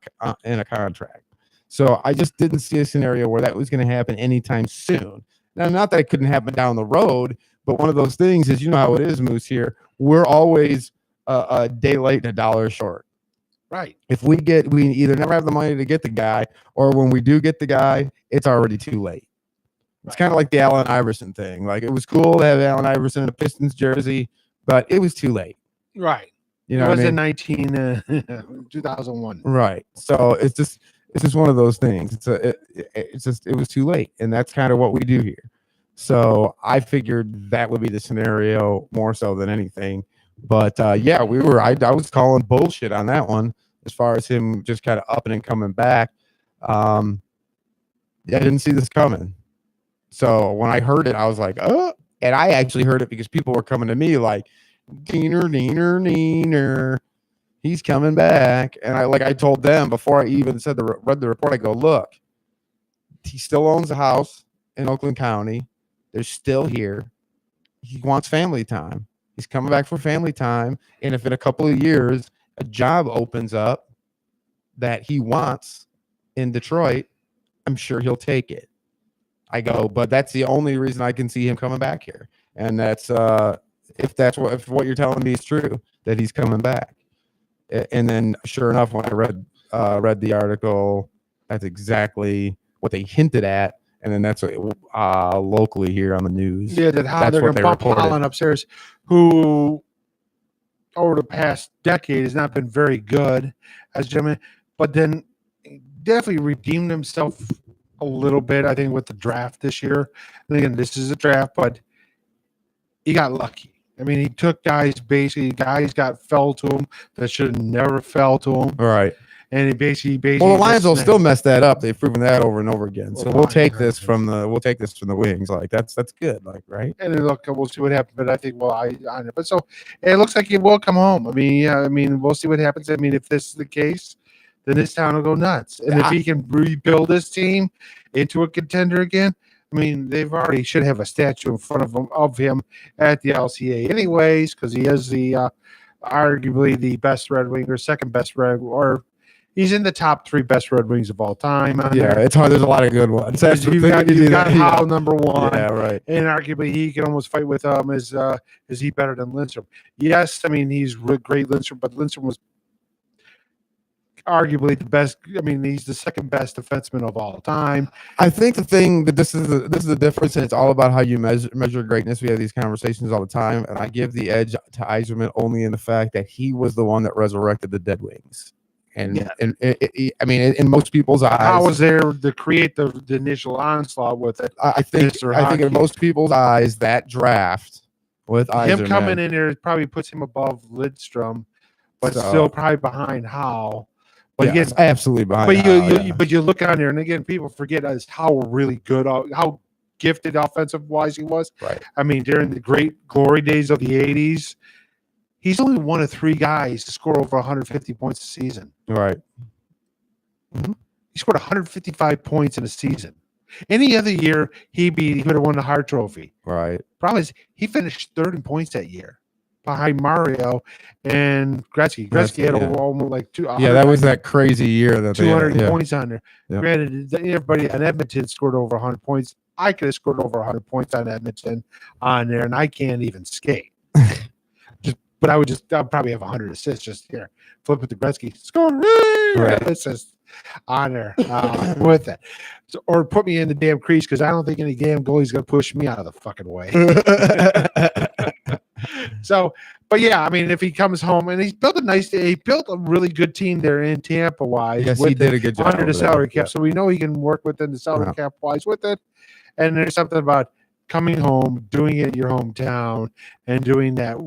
D: contract? So I just didn't see a scenario where that was going to happen anytime soon. Now, not that it couldn't happen down the road, but one of those things is, how it is, Moose, here. We're always a day late and a dollar short.
C: Right.
D: If we either never have the money to get the guy, or when we do get the guy, it's already too late. It's kind of like the Allen Iverson thing. Like, it was cool to have Allen Iverson in a Pistons jersey, but it was too late.
C: Right.
D: You know,
C: it was in 2001.
D: Right. So it's just one of those things. It was too late, and that's kind of what we do here. So I figured that would be the scenario more so than anything. But I was calling bullshit on that one as far as him just kind of upping and coming back. I didn't see this coming. So when I heard it, I was like, oh, And I actually heard it because people were coming to me like, Diener, Diener, Diener. He's coming back. And I told them before I even read the report, I go, look, he still owns a house in Oakland County. They're still here. He wants family time. He's coming back for family time. And if in a couple of years a job opens up that he wants in Detroit, I'm sure he'll take it. I go, but that's the only reason I can see him coming back here. And that's if what you're telling me is true, that he's coming back. And then sure enough, when I read the article, that's exactly what they hinted at. And then that's locally here on the news.
C: Yeah, they're going to bump Holland upstairs, who over the past decade has not been very good as gentleman, but then definitely redeemed himself a little bit, I think, with the draft this year. And again, this is a draft, but he got lucky. I mean, he took guys got fell to him that should have never fell to him.
D: All right.
C: And he basically.
D: Well, the Lions will still mess that up. They've proven that over and over again. So we'll take this from the wings. Like that's good. Like right.
C: And then look, we'll see what happens. But I think but so it looks like he will come home. I mean, we'll see what happens. I mean, if this is the case, then this town will go nuts. And if he can rebuild this team into a contender again, I mean, they've already should have a statue in front of him at the LCA, anyways, because he is the arguably the best Red Wing or second best Red or. He's in the top 3 best Red Wings of all time.
D: It's hard. There's a lot of good ones.
C: You've got Howe number 1.
D: Yeah, right.
C: And arguably he can almost fight with is he better than Lindstrom? Yes, I mean he's great Lindstrom, but Lindstrom was arguably the best. I mean he's the second best defenseman of all time.
D: I think the thing that this is the difference, and it's all about how you measure greatness. We have these conversations all the time, and I give the edge to Yzerman only in the fact that he was the one that resurrected the Dead Wings. And I mean, in most people's eyes,
C: I was there to create the initial onslaught with it.
D: I think in most people's eyes, that draft with
C: him coming in there probably puts him above Lidstrom, but still probably behind Howe. But again,
D: absolutely behind.
C: But you look on there, and again, people forget how really good, how gifted offensive wise he was.
D: Right.
C: I mean, during the great glory days of the '80s. He's only one of 3 guys to score over 150 points a season.
D: Right.
C: Mm-hmm. He scored 155 points in a season. Any other year, he would have won the Hart Trophy.
D: Right.
C: Problem is, he finished 3rd in points that year, behind Mario and Gretzky. Gretzky had almost like 200.
D: Yeah, that was that crazy year that
C: 200 points on there.
D: Yeah.
C: Granted, everybody on Edmonton scored over 100 points. I could have scored over 100 points on Edmonton on there, and I can't even skate. But I'll probably have 100 assists just here. Flip with the Gretzky, score. Right. It's just on there with it. So, or put me in the damn crease because I don't think any damn goalie's going to push me out of the fucking way. So, but yeah, I mean, if he comes home and he built a really good team there in Tampa wise.
D: Yes, he did a good job
C: under the salary cap. So we know he can work within the salary cap wise with it. And there's something about coming home, doing it in your hometown, and doing that,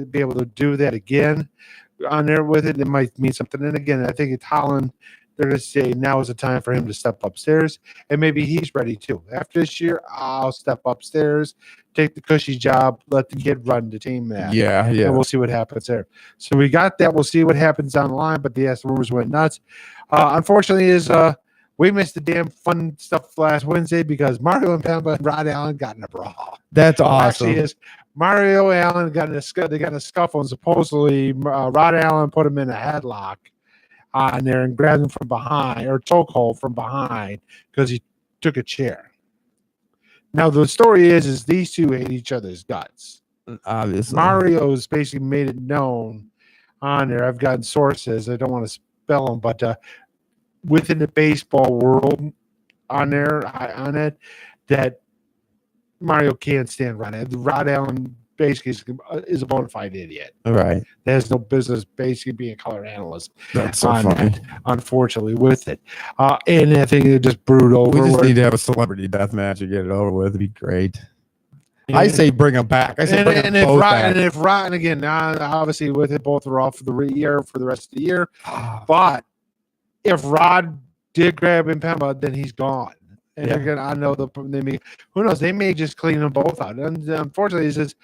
C: be able to do that again on there with it, it might mean something. And again, I think it's Holland. They're going to say now is the time for him to step upstairs, and maybe he's ready too. After this year, I'll step upstairs, take the cushy job, let the kid run the team there.
D: Yeah.
C: And we'll see what happens there. So we got that. We'll see what happens down the line, but the rumors went nuts. Unfortunately, we missed the damn fun stuff last Wednesday because Mario and Pemba and Rod Allen got in a brawl.
D: That's awesome.
C: Actually, Mario Allen got in a scuffle, and supposedly Rod Allen put him in a headlock on there and grabbed him from behind, or chokehold from behind, because he took a chair. Now the story is these two hate each other's guts.
D: Obviously,
C: Mario's basically made it known on there. I've gotten sources. I don't want to spell them, but within the baseball world on it, that Mario can't stand Rod Allen basically is a bona fide idiot.
D: All right.
C: That has no business basically being a color analyst.
D: That's so funny.
C: That, unfortunately, with it. And I think it just brewed over.
D: We just need to have a celebrity death match and get it over with. It'd be great. I say bring them back. I say bring them both back.
C: And if Rod, and again, obviously with it, both are off for the year, for the rest of the year. But if Rod did grab Impemba, then he's gone. And
D: Yeah.
C: they're gonna. I know they may. Who knows? They may just clean them both out. And unfortunately, it says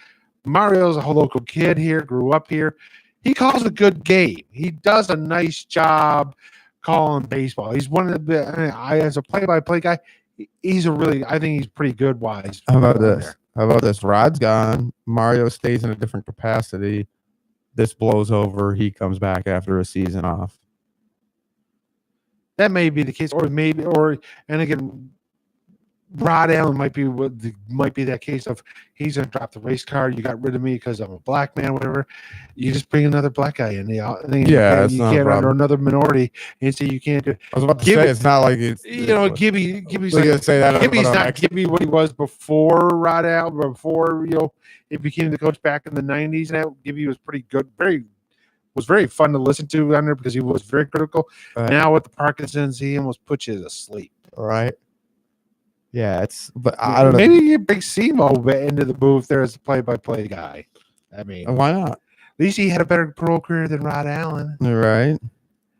C: Mario's a local kid here, grew up here. He calls a good game. He does a nice job calling baseball. He's one of the. As a play-by-play guy, he's a really. I think he's pretty good. Wise.
D: How about
C: on
D: this?
C: there.
D: How about this? Rod's gone. Mario stays in a different capacity. This blows over. He comes back after a season off.
C: That may be the case, or maybe, and again, Rod Allen might be that case of he's gonna drop the race car. You got rid of me because I'm a black man, whatever. You just bring another black guy in.
D: Yeah,
C: you
D: it's not a
C: can't under
D: problem.
C: another minority and say you can't do.
D: I was about to
C: Gibby-
D: say it's not like it's
C: Gibby's
D: We're gonna
C: like,
D: say that
C: Gibby's
D: about
C: not
D: Max.
C: Gibby what he was before Rod Allen, before it became the coach back in the '90s. Now Gibby was pretty good, very fun to listen to on there because he was very critical.
D: Right.
C: Now with the Parkinson's, he almost puts you to sleep.
D: right. Yeah, but I don't know.
C: Maybe you bring Simo into the booth there as a play-by-play guy. I mean,
D: Why not?
C: at least he had a better pro career than Rod Allen.
D: Right.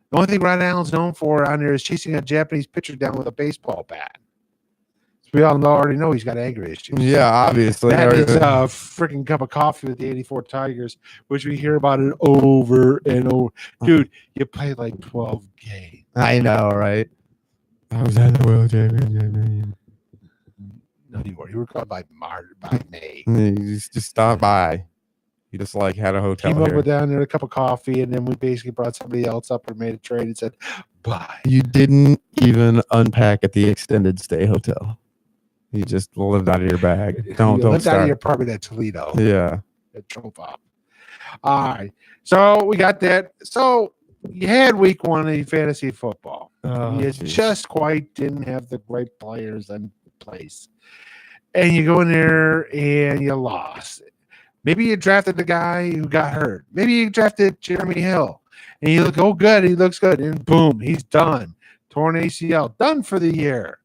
C: The only thing Rod Allen's known for on there is chasing a Japanese pitcher down with a baseball bat. So we all already know he's got anger issues.
D: Yeah, obviously.
C: That is a freaking cup of coffee with the '84 Tigers, which we hear about it over and over. Dude, you played like 12 games.
D: I know, right? I was at the World Championship.
C: No, you were. You were called by May.
D: You just stopped by. You just like had a hotel
C: Came up
D: here.
C: with down there a cup of coffee, and then we basically brought somebody else up and made a trade and said, bye.
D: You didn't even unpack at the extended stay hotel. You just lived out of your bag. Don't
C: lived out of
D: start.
C: your apartment at Toledo.
D: Yeah.
C: It drove up. All right. So we got that. So you had week 1 of fantasy football.
D: Oh,
C: You
D: geez.
C: just quite didn't have the right players in place. And you go in there and you lost. Maybe you drafted the guy who got hurt. Maybe you drafted Jeremy Hill. And you look, oh, good. He looks good. And boom, he's done. Torn ACL. Done for the year.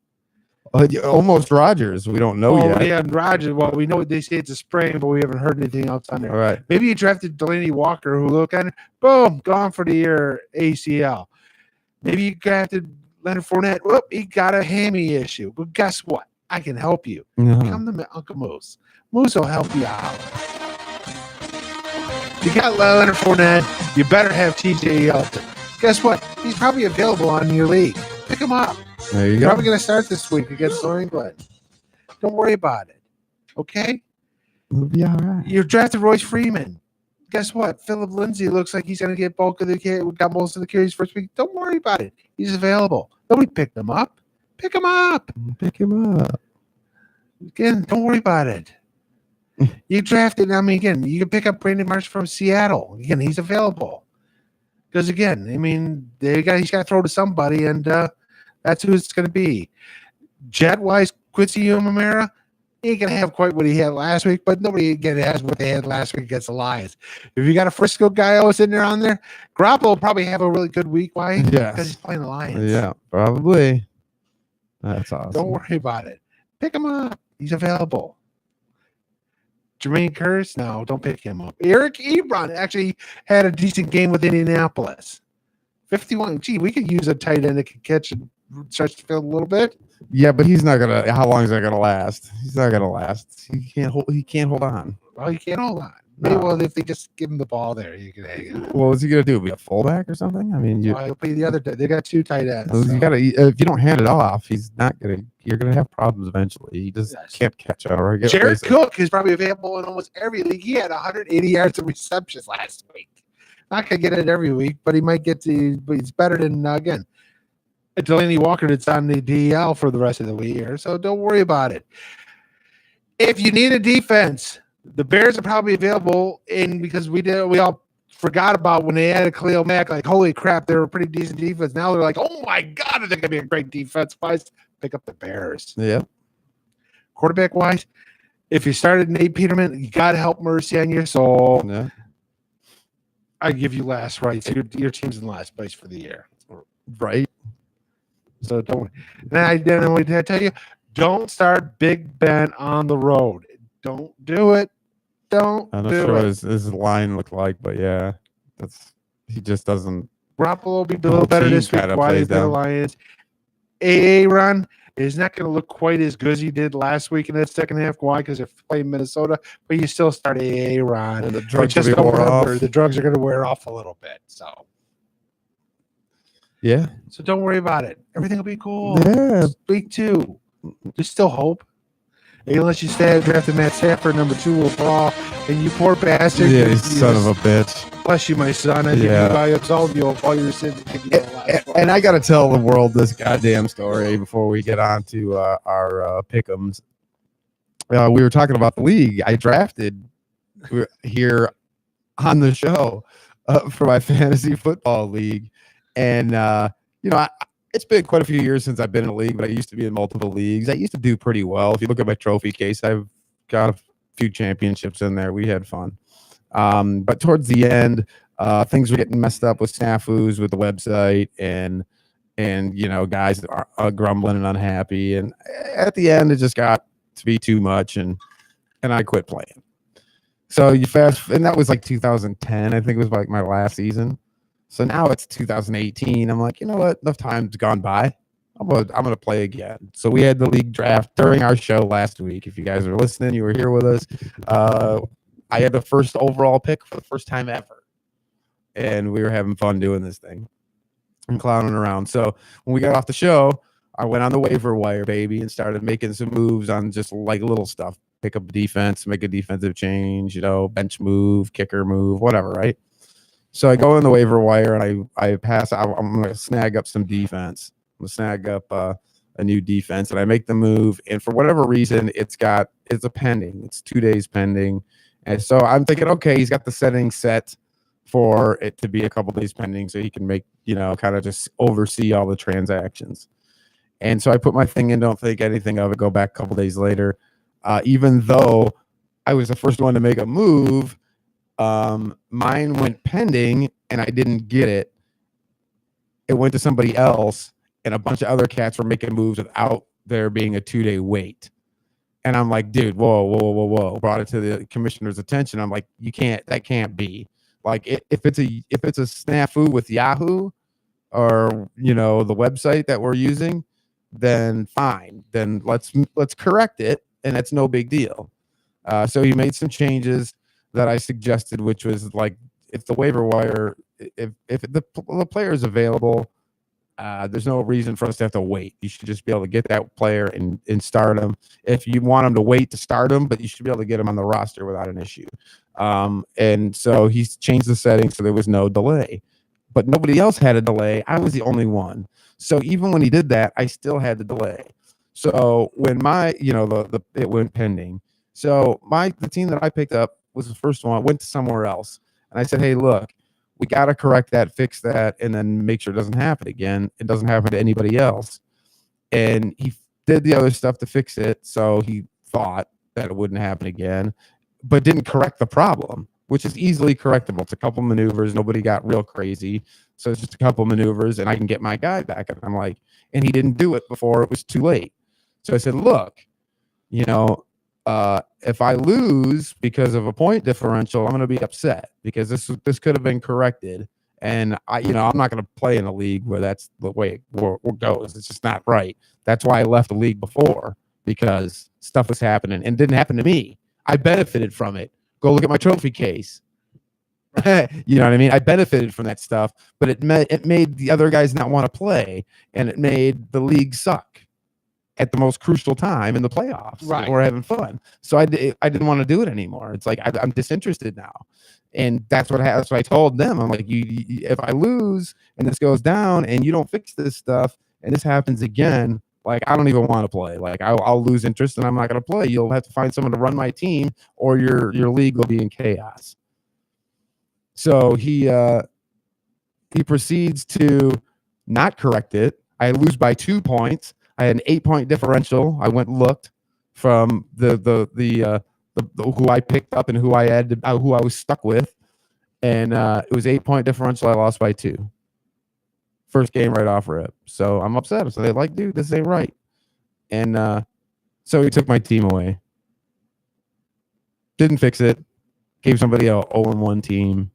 D: Almost Rogers. We don't know yet.
C: Yeah, and Roger. Well, we know they say it's a sprain, but we haven't heard anything else on there.
D: All right.
C: Maybe you drafted Delaney Walker, who look at it, boom, gone for the year, ACL. Maybe you drafted Leonard Fournette. Whoop, he got a hammy issue. But guess what? I can help you.
D: No.
C: Come to Uncle Moose. Moose will help you out. You got Leonard Fournette. You better have TJ Yeldon. Guess what? He's probably available on your league. Pick him up.
D: There you
C: He's
D: go.
C: probably going to start this week against New England. Don't worry about it. Okay?
D: It'll be all right.
C: You drafted Royce Freeman. Guess what? Philip Lindsay looks like he's going to get bulk of the carry. Got most of the carries first week. Don't worry about it. He's available. Nobody picked him up. Pick him up.
D: Pick him up.
C: Again, don't worry about it. You drafted, I mean, again, you can pick up Brandon Marsh from Seattle. Again, he's available. Because, again, I mean, he's got to throw to somebody, and that's who it's going to be. Jet-wise, Quincy Umamara, he ain't going to have quite what he had last week, but nobody, again, has what they had last week against the Lions. If you got a Frisco guy always in there on there, Garoppolo will probably have a really good week. Why?
D: Yes.
C: Because he's playing the Lions.
D: Yeah, probably. That's awesome.
C: Don't worry about it. Pick him up. He's available. Jermaine Kearse, no, don't pick him up. Eric Ebron actually had a decent game with Indianapolis. 51. Gee, we could use a tight end that can catch and stretch the field a little bit.
D: Yeah, but he's not gonna. How long is that gonna last? He's not gonna last. He can't hold. He can't hold on.
C: Well, you can't hold on. Maybe,
D: No.
C: well, if they just give him the ball there, you can hang on.
D: Well, what's he gonna do? Be a fullback or something? I mean, you.
C: Well, he'll play the other. They got 2 tight ends.
D: You
C: so.
D: gotta. If you don't hand it off, he's not gonna. You're gonna have problems eventually. He just
C: Yes.
D: can't catch on a regular
C: Jared
D: basis.
C: Cook is probably available in almost every league. He had 180 yards of receptions last week. Not gonna get it every week, but he might get to. But he's better than again. Delaney Walker that's on the DL for the rest of the year, so don't worry about it. If you need a defense, the Bears are probably available in because we all forgot about when they added Khalil Mack. Like, holy crap, they were a pretty decent defense. Now they're like, oh my god, they're gonna be a great defense. Pick up the Bears.
D: Yeah.
C: Quarterback wise, if you started Nate Peterman, you got to help mercy on your soul.
D: Yeah.
C: I give you last rights. Your team's in last place for the year.
D: Right.
C: So don't. Then what did I tell you? Don't start Big Ben on the road. Don't do it. Don't
D: I'm not
C: do
D: sure what
C: it.
D: his line looked like, but yeah, he just doesn't.
C: Garoppolo will be a little better
D: team
C: this week.
D: kinda
C: Why
D: plays
C: is the
D: down.
C: Lions? Aaron, is not going to look quite as good as he did last week in that second half. Why? Because they're playing Minnesota, but you still start Aaron.
D: And the drugs
C: just
D: will be wore
C: remember,
D: off.
C: the drugs are going to wear off a little bit. So
D: Yeah.
C: So don't worry about it. Everything will be cool.
D: Yeah.
C: Week 2. There's still hope. Unless you drafted Matt Stafford number 2 overall, and you poor bastard.
D: Yeah, you son of a bitch.
C: Bless you, my son. I
D: Yeah.
C: I absolve you of all your sins.
D: And I got to tell the world this goddamn story before we get on to our pick'ems. We were talking about the league I drafted here on the show for my fantasy football league. And, you know, it's been quite a few years since I've been in a league, but I used to be in multiple leagues. I used to do pretty well. If you look at my trophy case, I've got a few championships in there. We had fun. But towards the end, things were getting messed up with snafus with the website and you know, guys are grumbling and unhappy. And at the end, it just got to be too much, and I quit playing. So and that was like 2010. I think it was like my last season. So now it's 2018. I'm like, you know what? Enough time's gone by. I'm gonna play again. So we had the league draft during our show last week. If you guys are listening, you were here with us. I had the first overall pick for the first time ever, and we were having fun doing this thing and clowning around. So when we got off the show, I went on the waiver wire, baby, and started making some moves on just like little stuff. Pick up defense, make a defensive change, you know, bench move, kicker move, whatever, right? So I go in the waiver wire and I pass out. I'm going to snag up some defense. I'm going to snag up a new defense, and I make the move. And for whatever reason, it's a pending. It's 2 days pending. And so I'm thinking, okay, he's got the settings set for it to be a couple days pending so he can make, you know, kind of just oversee all the transactions. And so I put my thing in, don't think anything of it, go back a couple days later. Even though I was the first one to make a move, mine went pending and I didn't get it. It went to somebody else, and a bunch of other cats were making moves without there being a 2-day wait. And I'm like, dude, whoa. Brought it to the commissioner's attention. I'm like, that can't be. Like, if it's a snafu with Yahoo or, you know, the website that we're using, then fine. Then let's correct it, and it's no big deal. So he made some changes that I suggested, which was like, if the waiver wire, if the player is available, there's no reason for us to have to wait. You should just be able to get that player and start him. If you want him to wait to start him, but you should be able to get him on the roster without an issue. And so he's changed the settings so there was no delay. But nobody else had a delay. I was the only one. So even when he did that, I still had the delay. So when my, you know, it went pending. So the team that I picked up was the first one, went to somewhere else. And I said, hey, look, we got to correct that, fix that, and then make sure it doesn't happen again. It doesn't happen to anybody else. And he did the other stuff to fix it. So he thought that it wouldn't happen again, but didn't correct the problem, which is easily correctable. It's a couple maneuvers. Nobody got real crazy. So it's just a couple maneuvers, and I can get my guy back. And I'm like, and he didn't do it before it was too late. So I said, look, you know, if I lose because of a point differential, I'm going to be upset because this could have been corrected. And I'm not going to play in a league where that's the way it goes. It's just not right. That's why I left the league before, because stuff was happening and it didn't happen to me. I benefited from it. Go look at my trophy case. You know what I mean? I benefited from that stuff, but it made the other guys not want to play, and it made the league suck at the most crucial time in the playoffs.
C: Right.
D: We're having fun. So I didn't want to do it anymore. It's like, I'm disinterested now. And that's what I told them. I'm like, if I lose and this goes down and you don't fix this stuff and this happens again, like, I don't even want to play. Like, I'll lose interest and I'm not going to play. You'll have to find someone to run my team, or your league will be in chaos. So he proceeds to not correct it. I lose by 2 points. I had an 8-point differential. I went and looked from the who I picked up and who I was stuck with, and it was 8-point differential. I lost by 2. First game right off rip. So I'm upset. So they're like, dude, this ain't right. And so he took my team away. Didn't fix it. Gave somebody a 0-1 team,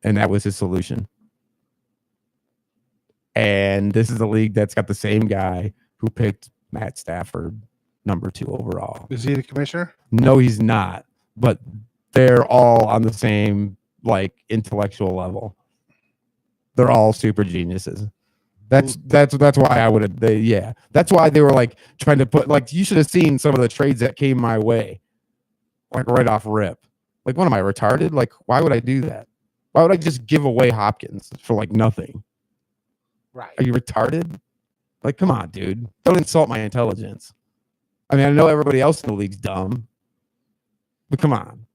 D: and that was his solution. And this is a league that's got the same guy who picked Matt Stafford number 2 overall.
C: Is he the commissioner?
D: No, he's not. But they're all on the same like intellectual level. They're all super geniuses. That's why I would have. That's why they were like trying to put like you should have seen some of the trades that came my way, like right off rip. Like, what am I retarded? Like, why would I do that? Why would I just give away Hopkins for like nothing?
C: Right.
D: Are you retarded? Like, come on, dude. Don't insult my intelligence. I mean, I know everybody else in the league's dumb, but come on.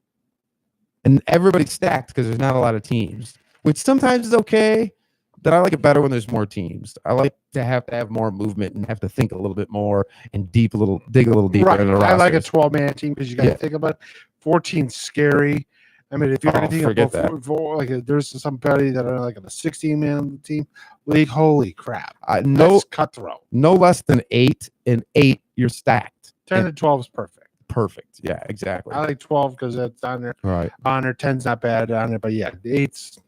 D: And everybody's stacked because there's not a lot of teams, which sometimes is okay. But I like it better when there's more teams. I like to have more movement and have to think a little bit more and dig a little deeper
C: Right.
D: into the
C: I like a
D: rosters.
C: 12-man team because you got to think about it. 14's scary. I mean, if you're going to think
D: forget
C: about like there's somebody that are like on a 16-man team league, holy crap.
D: No,
C: cutthroat.
D: No less than 8, and 8, you're stacked.
C: 10 to 12 is perfect.
D: Perfect. Yeah, exactly.
C: I like 12 because that's on there.
D: Right.
C: On there, 10's not bad on there, but yeah, 8's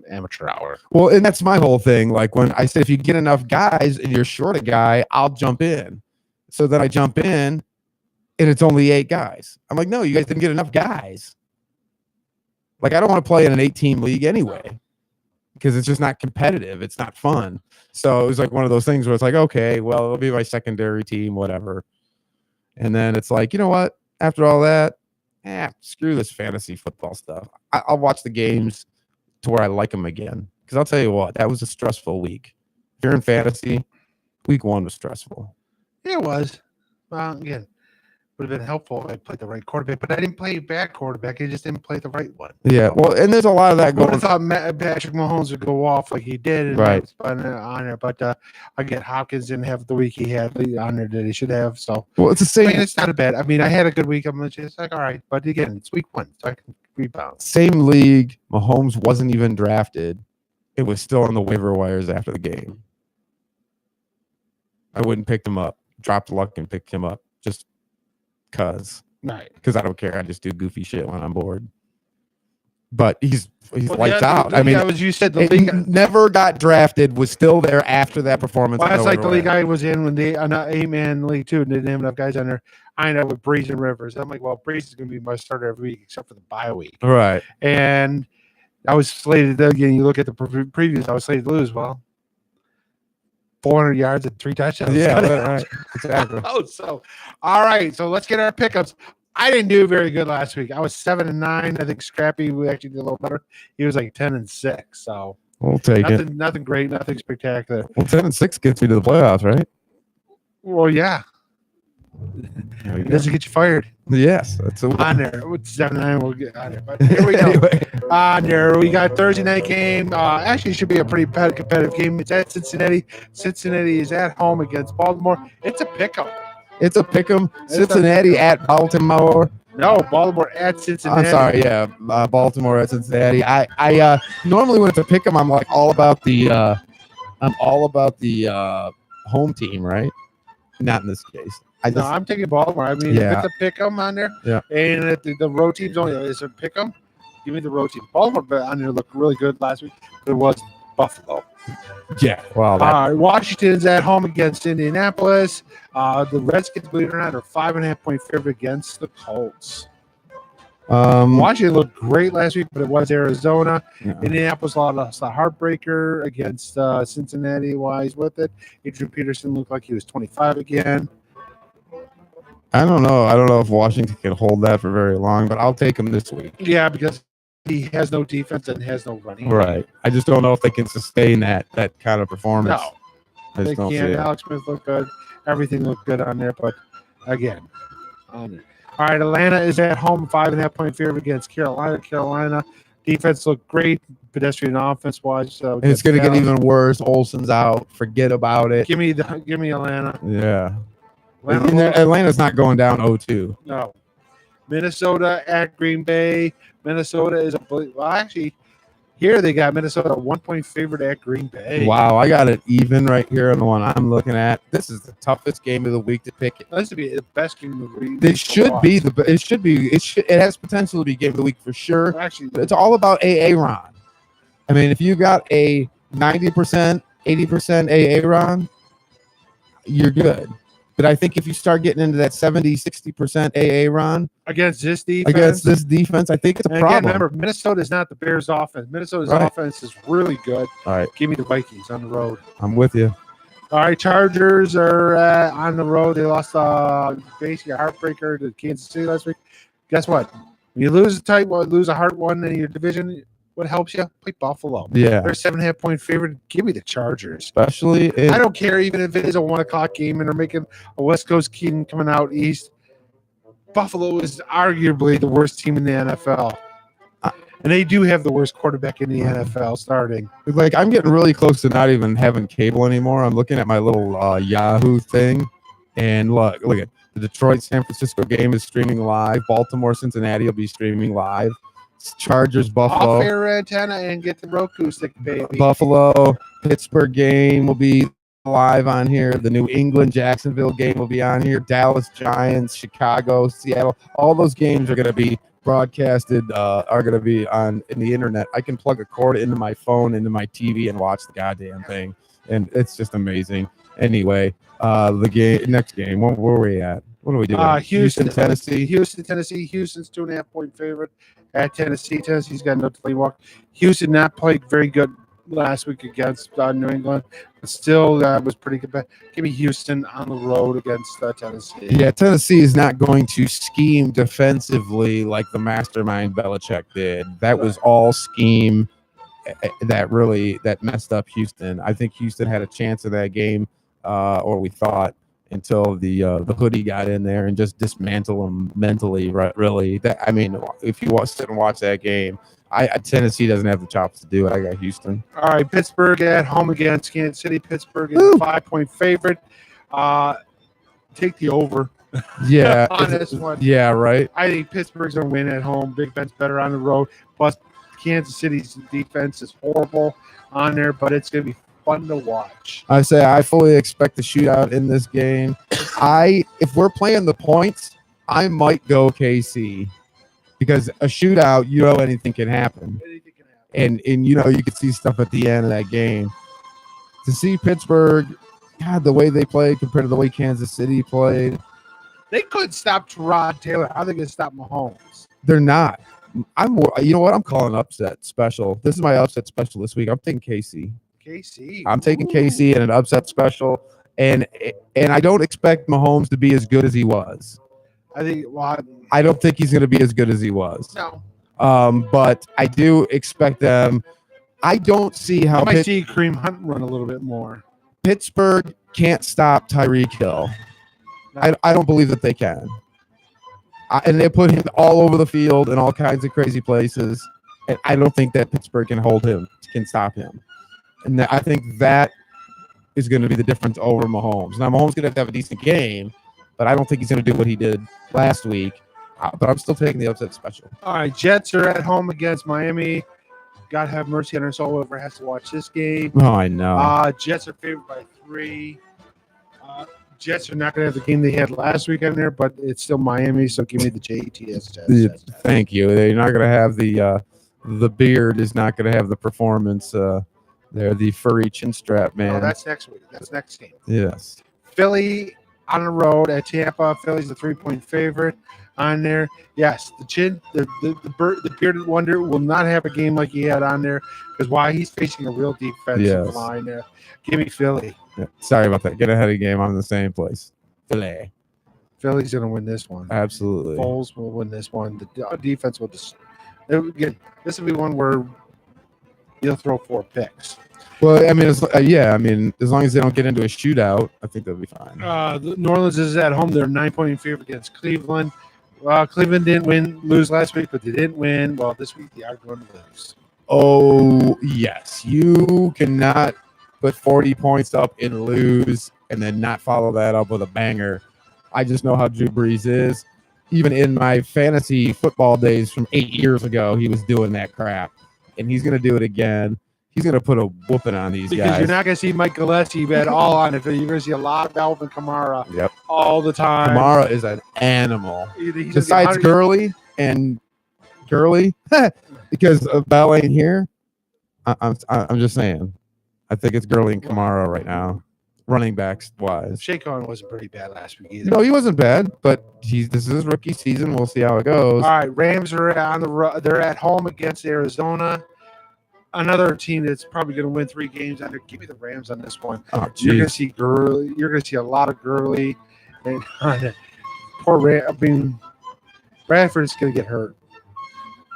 C: amateur hour.
D: Well, and that's my whole thing. Like when I say if you get enough guys and you're short a guy, I'll jump in. So then I jump in and it's only 8 guys. I'm like, no, you guys didn't get enough guys. Like, I don't want to play in an 8-team league anyway because it's just not competitive. It's not fun. So it was like one of those things where it's like, okay, well, it'll be my secondary team, whatever. And then it's like, you know what? After all that, screw this fantasy football stuff. I'll watch the games to where I like them again. Because I'll tell you what, that was a stressful week. If you're in fantasy, week 1 was stressful.
C: Yeah, it was. Well, again, would have been helpful if I played the right quarterback, but I didn't play a bad quarterback. I just didn't play the right one.
D: Yeah, well, and there's a lot of that going on.
C: I thought Patrick Mahomes would go off like he did, and
D: right
C: on there. But again, Hopkins didn't have the week he had on there that he should have. So,
D: well, it's the same.
C: I mean, it's not a bad. I mean, I had a good week. I'm just like, all right, but again, it's week 1, so I can rebound.
D: Same league. Mahomes wasn't even drafted. It was still on the waiver wires after the game. I wouldn't pick him up. Dropped luck and picked him up just because I don't care. I just do goofy shit when I'm bored. But he's lights out. I mean,
C: as you said, the
D: league never got drafted. Was still there after that performance.
C: Well, that's like the league I was in when they on an 8-man league too, and they didn't have enough guys on there. I ended up with Breeze and Rivers. I'm like, well, Breeze is going to be my starter every week except for the bye week.
D: Right.
C: And I was slated again. You look at the previews. I was slated to lose. Well, 400 yards and 3 touchdowns.
D: Yeah, right. Exactly.
C: Oh, so all right. So let's get our pickups. I didn't do very good last week. I was 7-9. I think Scrappy we actually did a little better. He was like 10-6. So
D: we'll take it.
C: Nothing great, nothing spectacular.
D: Well, 10-6 gets you to the playoffs, right?
C: Well, yeah. It doesn't get you fired.
D: Yes, that's
C: on there. With 7-9, we'll get on there. But here we go.
D: Anyway.
C: On there, we got Thursday night game. Actually, it should be a pretty competitive game. It's at Cincinnati. Cincinnati is at home against Baltimore. It's a pick'em.
D: It's a pick'em. Cincinnati at Baltimore.
C: No, Baltimore at Cincinnati.
D: I'm sorry, yeah, Baltimore at Cincinnati. I normally when it's a pick'em, I'm like all about the home team, right? Not in this case.
C: I'm taking Baltimore. I mean,
D: yeah.
C: If it's a pick'em on there,
D: yeah,
C: and if the road team's only is a pick'em, give me the road team. Baltimore on there looked really good last week, but it was Buffalo.
D: Yeah, wow.
C: Washington's at home against Indianapolis. The Redskins, believe it or not, are 5.5-point favorite against the Colts. Washington looked great last week, but it was Arizona. Yeah. Indianapolis lost a heartbreaker against Cincinnati. Wise with it. Adrian Peterson looked like he was 25 again.
D: I don't know if Washington can hold that for very long, but I'll take him this week.
C: Yeah, because he has no defense and has no running.
D: Right. I just don't know if they can sustain that kind of performance.
C: No, they can't. Alex Smith looked good. Everything looked good on there, but again, on it. All right, Atlanta is at home, 5.5-point favorite against Carolina. Carolina defense looked great, pedestrian offense wise. So
D: it's going to get even worse. Olsen's out. Forget about it.
C: Give me Atlanta.
D: Yeah. Atlanta's not going down 0-2.
C: No. Minnesota at Green Bay. Minnesota is actually here they got Minnesota 1-point favorite at Green Bay.
D: Wow, I got it even right here on the one I'm looking at. This is the toughest game of the week to pick.
C: This would be the best game of the week.
D: It has potential to be game of the week for sure.
C: Actually,
D: it's all about Aaron. I mean, if you got a 90%, 80% Aaron, you're good. But I think if you start getting into that 70-60% AA run
C: against this defense,
D: I think it's a
C: and
D: problem.
C: again, remember, Minnesota is not the Bears' offense. Minnesota's
D: Right.
C: offense is really good.
D: All right,
C: Give me the Vikings on the road.
D: I'm with you.
C: All right, Chargers are on the road. They lost basically a heartbreaker to Kansas City last week. Guess what? When you lose a tight one, lose a hard one in your division, what helps you? Play Buffalo.
D: Yeah,
C: They're 7.5-point favorite. Give me the Chargers.
D: especially
C: I don't care even if it is a 1 o'clock game and they're making a West Coast team coming out east. Buffalo is arguably the worst team in the NFL. And they do have the worst quarterback in the NFL starting.
D: like I'm getting really close to not even having cable anymore. I'm looking at my little Yahoo thing, and look at the Detroit San Francisco game is streaming live. Baltimore Cincinnati will be streaming live. Chargers Buffalo.
C: Off air antenna and get the Roku stick, baby.
D: Buffalo Pittsburgh game will be live on here. The New England Jacksonville game will be on here. Dallas Giants, Chicago, Seattle. All those games are going to be broadcasted, are going to be on in the internet. I can plug a cord into my phone, into my TV, and watch the goddamn thing, and it's just amazing. Anyway, the next game. Where are we at? What are we doing?
C: Houston,
D: Tennessee.
C: Tennessee. Houston's 2.5-point favorite at Tennessee. Tennessee's got no play walk. Houston not played very good last week against New England, but still was pretty good. Give me Houston on the road against Tennessee.
D: Yeah, Tennessee is not going to scheme defensively like the mastermind Belichick did. That was all scheme that messed up Houston. I think Houston had a chance in that game, or we thought, until the hoodie got in there and just dismantle them mentally. Right? Really, if you sit and watch that game, Tennessee doesn't have the chops to do it. I got Houston.
C: All right, Pittsburgh at home against Kansas City. Pittsburgh is a 5-point favorite. Take the over.
D: Yeah,
C: on this one.
D: Yeah, right.
C: I think Pittsburgh's gonna win at home. Big Ben's better on the road. Plus, Kansas City's defense is horrible on there, but it's gonna be fun to watch.
D: I say I fully expect a shootout in this game. If we're playing the points, I might go KC. Because a shootout, anything can happen. And you could see stuff at the end of that game. To see Pittsburgh, God, the way they played compared to the way Kansas City played.
C: They couldn't stop Tyrod Taylor. How are they going to stop Mahomes?
D: They're not. You know what? I'm calling upset special. This is my upset special this week. I'm taking KC.
C: KC.
D: I'm taking KC in an upset special. And I don't expect Mahomes to be as good as he was. I don't think he's going to be as good as he was.
C: No.
D: But I do expect them. I don't see how.
C: I might see Kareem Hunt run a little bit more.
D: Pittsburgh can't stop Tyreek Hill. I don't believe that they can. And they put him all over the field in all kinds of crazy places. And I don't think that Pittsburgh can stop him. And I think that is going to be the difference over Mahomes. Now, Mahomes is going to have a decent game, but I don't think he's going to do what he did last week. But I'm still taking the upset special.
C: All right, Jets are at home against Miami. God have mercy on our soul, whoever has to watch this game.
D: Oh, I know.
C: Jets are favored by 3. Jets are not going to have the game they had last week on there, but it's still Miami, so give me the Jets.
D: Thank you. They're not going to have the beard is not going to have the performance there. The furry chin strap, man.
C: Oh, that's next week. That's next game.
D: Yes.
C: Philly on the road at Tampa. Philly's a 3-point favorite on there. Yes, the bearded wonder will not have a game like he had on there because he's facing a real defensive line there. Give me Philly.
D: Yeah. Sorry about that. Get ahead of the game. I'm in the same place. Philly's
C: going to win this one.
D: Absolutely.
C: Foles will win this one. The defense will just again. This will be one where you'll throw 4 picks.
D: Well, I mean, as long as they don't get into a shootout, I think they'll be fine.
C: New Orleans is at home. They're 9-point favorite against Cleveland. Cleveland didn't lose last week, but they didn't win. Well, this week they are going to lose.
D: Oh, yes. You cannot put 40 points up and lose and then not follow that up with a banger. I just know how Drew Brees is. Even in my fantasy football days from 8 years ago, he was doing that crap. And he's going to do it again. He's going to put a whooping on these
C: because
D: guys.
C: You're not going to see Mike Gillespie at all on it. You're going to see a lot of Alvin Kamara all the time.
D: Kamara is an animal. Besides Gurley, because Bell ain't here, I'm just saying. I think it's Gurley and Kamara right now. running backs wise.
C: Shaquan wasn't pretty bad last week either.
D: No, he wasn't bad, but this is his rookie season. We'll see how it goes.
C: All right, Rams are they're at home against Arizona. Another team that's probably going to win 3 games. Give me the Rams on this one.
D: Oh,
C: You're going to
D: jeez.
C: see Gurley. You're going to see a lot of Gurley, and poor Bradford's going to get hurt.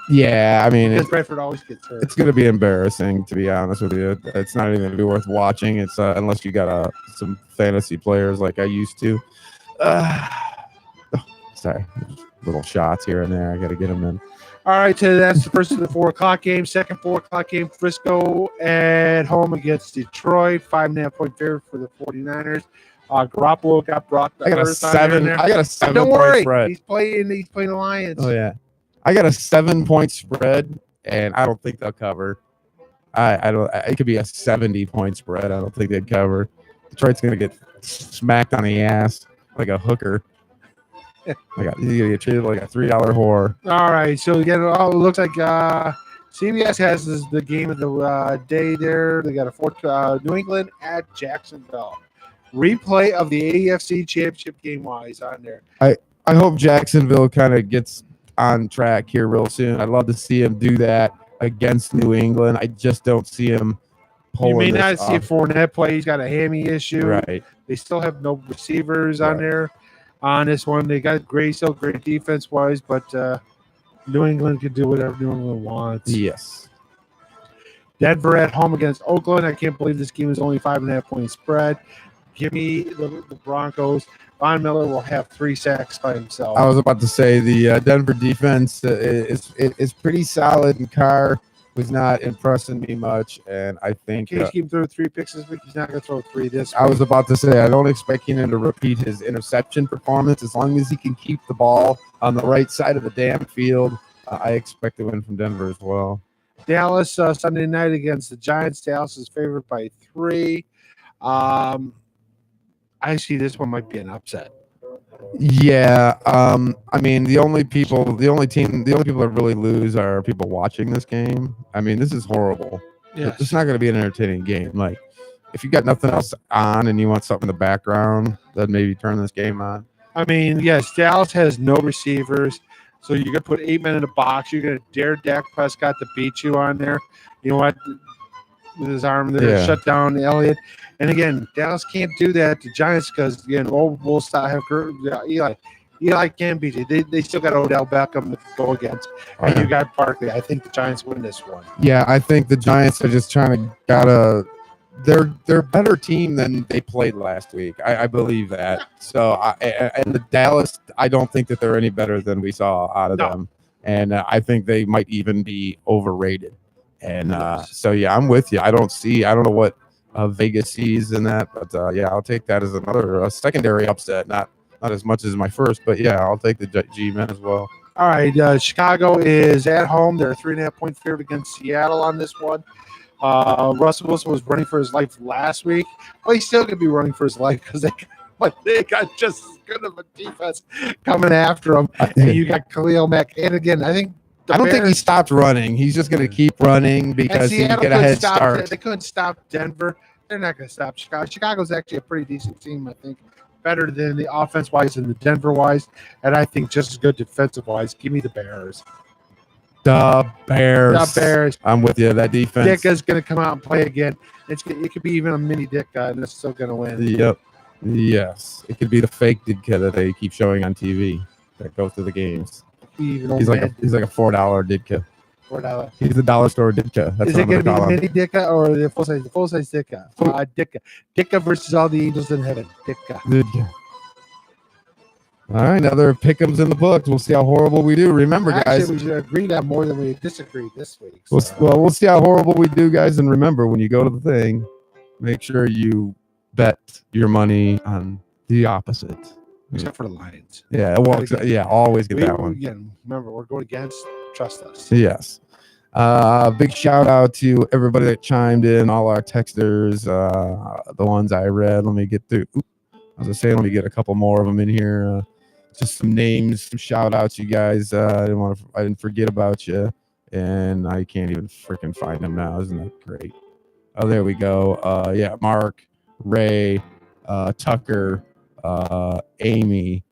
D: Yeah, I mean,
C: Because Bradford always gets hurt.
D: it's going to be embarrassing, to be honest with you. It's not even going to be worth watching. It's unless you got some fantasy players like I used to. Sorry, little shots here and there. I got to get them in.
C: All right, so that's the first of the 4 o'clock game. Second 4 o'clock game, Frisco at home against Detroit. 5.5 point favorite for the 49ers. Garoppolo got brought to
D: I got a
C: earth out here and
D: 7.
C: there.
D: I got a 7
C: Don't
D: point
C: worry,
D: spread.
C: he's playing the Lions.
D: Oh yeah, I got a 7 point spread, and I don't think they'll cover. I don't. It could be a 70 point spread. I don't think they'd cover. Detroit's gonna get smacked on the ass like a hooker. He's gonna get treated like a $3 whore.
C: All right, so again, it looks like CBS has the game of the day there. They got a New England at Jacksonville. Replay of the AFC Championship game while he's on there.
D: I hope Jacksonville kind of gets on track here real soon. I'd love to see him do that against New England. I just don't see him pulling
C: You may
D: this
C: not see
D: off.
C: Fournette play. He's got a hammy issue.
D: Right.
C: They still have no receivers on
D: Right.
C: there. On this one, they got great defense wise, but New England can do whatever New England wants.
D: Yes.
C: Denver at home against Oakland. I can't believe this game is only 5.5 point spread. Give me the Broncos. Von Miller will have 3 sacks by himself.
D: I was about to say the Denver defense is pretty solid, and Carr was not impressing me much. And I think
C: Case Keenum threw 3 picks this week. He's not going to throw 3 this week.
D: I was about to say I don't expect him to repeat his interception performance as long as he can keep the ball on the right side of the damn field. I expect to win from Denver as well.
C: Dallas Sunday night against the Giants. Dallas is favored by 3. I see this one might be an upset.
D: Yeah, I mean the only people that really lose are people watching this game. I mean, this is horrible.
C: Yes.
D: It's not going to be an entertaining game. Like, if you got nothing else on and you want something in the background, then maybe turn this game on.
C: I mean, yes, Dallas has no receivers, so you're going to put 8 men in the box. You're going to dare Dak Prescott to beat you on there. You know what? With his arm there,
D: Yeah.
C: shut down Elliott. And again, Dallas can't do that to Giants because, again, we'll stop have Eli. Eli can't beat you. They still got Odell Beckham to go against. And you got Barkley. I think the Giants win this one.
D: Yeah, I think the Giants are just trying to they're a better team than they played last week. I believe that. So and the Dallas, I don't think that they're any better than we saw out of them. And I think they might even be overrated. And so yeah, I'm with you. I don't know what Vegas sees in that, but yeah, I'll take that as another secondary upset. Not as much as my first, but yeah, I'll take the G-men as well.
C: All right, Chicago is at home. They're a 3.5 point favorite against Seattle on this one. Russell Wilson was running for his life last week. Well, he's still going to be running for his life because they got just as good of a defense coming after him. And you got Khalil Mack. And again, I don't
D: think he stopped running. He's just going to keep running because he can get a head start.
C: They couldn't stop Denver. They're not going to stop Chicago. Chicago's actually a pretty decent team, I think. Better than the offense-wise and the Denver-wise. And I think just as good defensive-wise. Give me the Bears.
D: The Bears. I'm with you. That defense.
C: Dicka's going to come out and play again. It could be even a mini Dicka, and it's still going to win.
D: Yep. Yes. It could be the fake Didka that they keep showing on TV that goes to the games. He's like a $4 Didka.
C: $4.
D: He's a dollar store Didka. That's
C: Is
D: what
C: it going to
D: I'm
C: be the
D: call him.
C: mini Dicka or the full size? The full size Dicka. Dicka. Dicka versus all the angels in heaven. Dicka.
D: Didka. All right, another pick'ems in the books. We'll see how horrible we do. Remember, guys.
C: Actually, we should agree on more than we disagreed this week.
D: We'll see how horrible we do, guys. And remember, when you go to the thing, make sure you bet your money on the opposite.
C: Except for the Lions.
D: Yeah, well, yeah, always get that one.
C: Again, remember, we're going against. Trust us.
D: Yes. Big shout out to everybody that chimed in, all our texters, the ones I read. Let me get through. As I say, let me get a couple more of them in here. Just some names, some shout outs, you guys. I didn't forget about you, and I can't even freaking find them now. Isn't that great? Oh, there we go. Yeah, Mark, Ray, Tucker, Amy,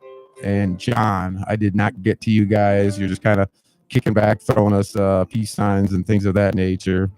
D: and John. I did not get to you guys. You're just kind of kicking back, throwing us peace signs and things of that nature.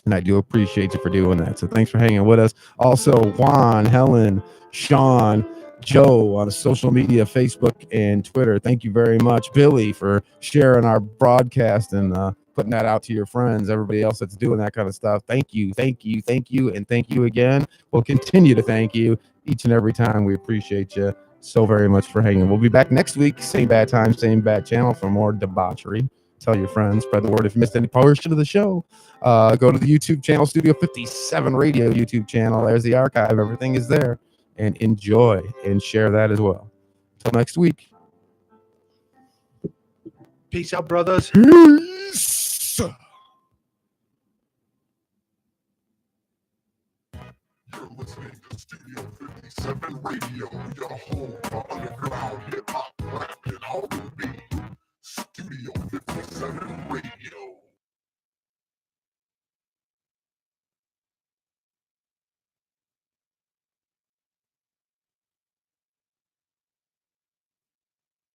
D: And I do appreciate you for doing that. So thanks for hanging with us. Also, Juan, Helen, Sean, Joe on social media, Facebook and Twitter. Thank you very much. Billy for sharing our broadcast and putting that out to your friends. Everybody else that's doing that kind of stuff. Thank you, thank you, thank you, and thank you again. We'll continue to thank you each and every time. We appreciate you so very much for hanging. We'll be back next week. Same bad time, same bad channel for more debauchery. Tell your friends, spread the word. If you missed any portion of the show, go to the YouTube channel, Studio 57 Radio YouTube channel. There's the archive. Everything is there. And enjoy and share that as well. Till next week.
C: Peace out, brothers.
D: Peace.
A: You're listening to Studio 57 Radio, your home for underground hip hop, rap, and R&B.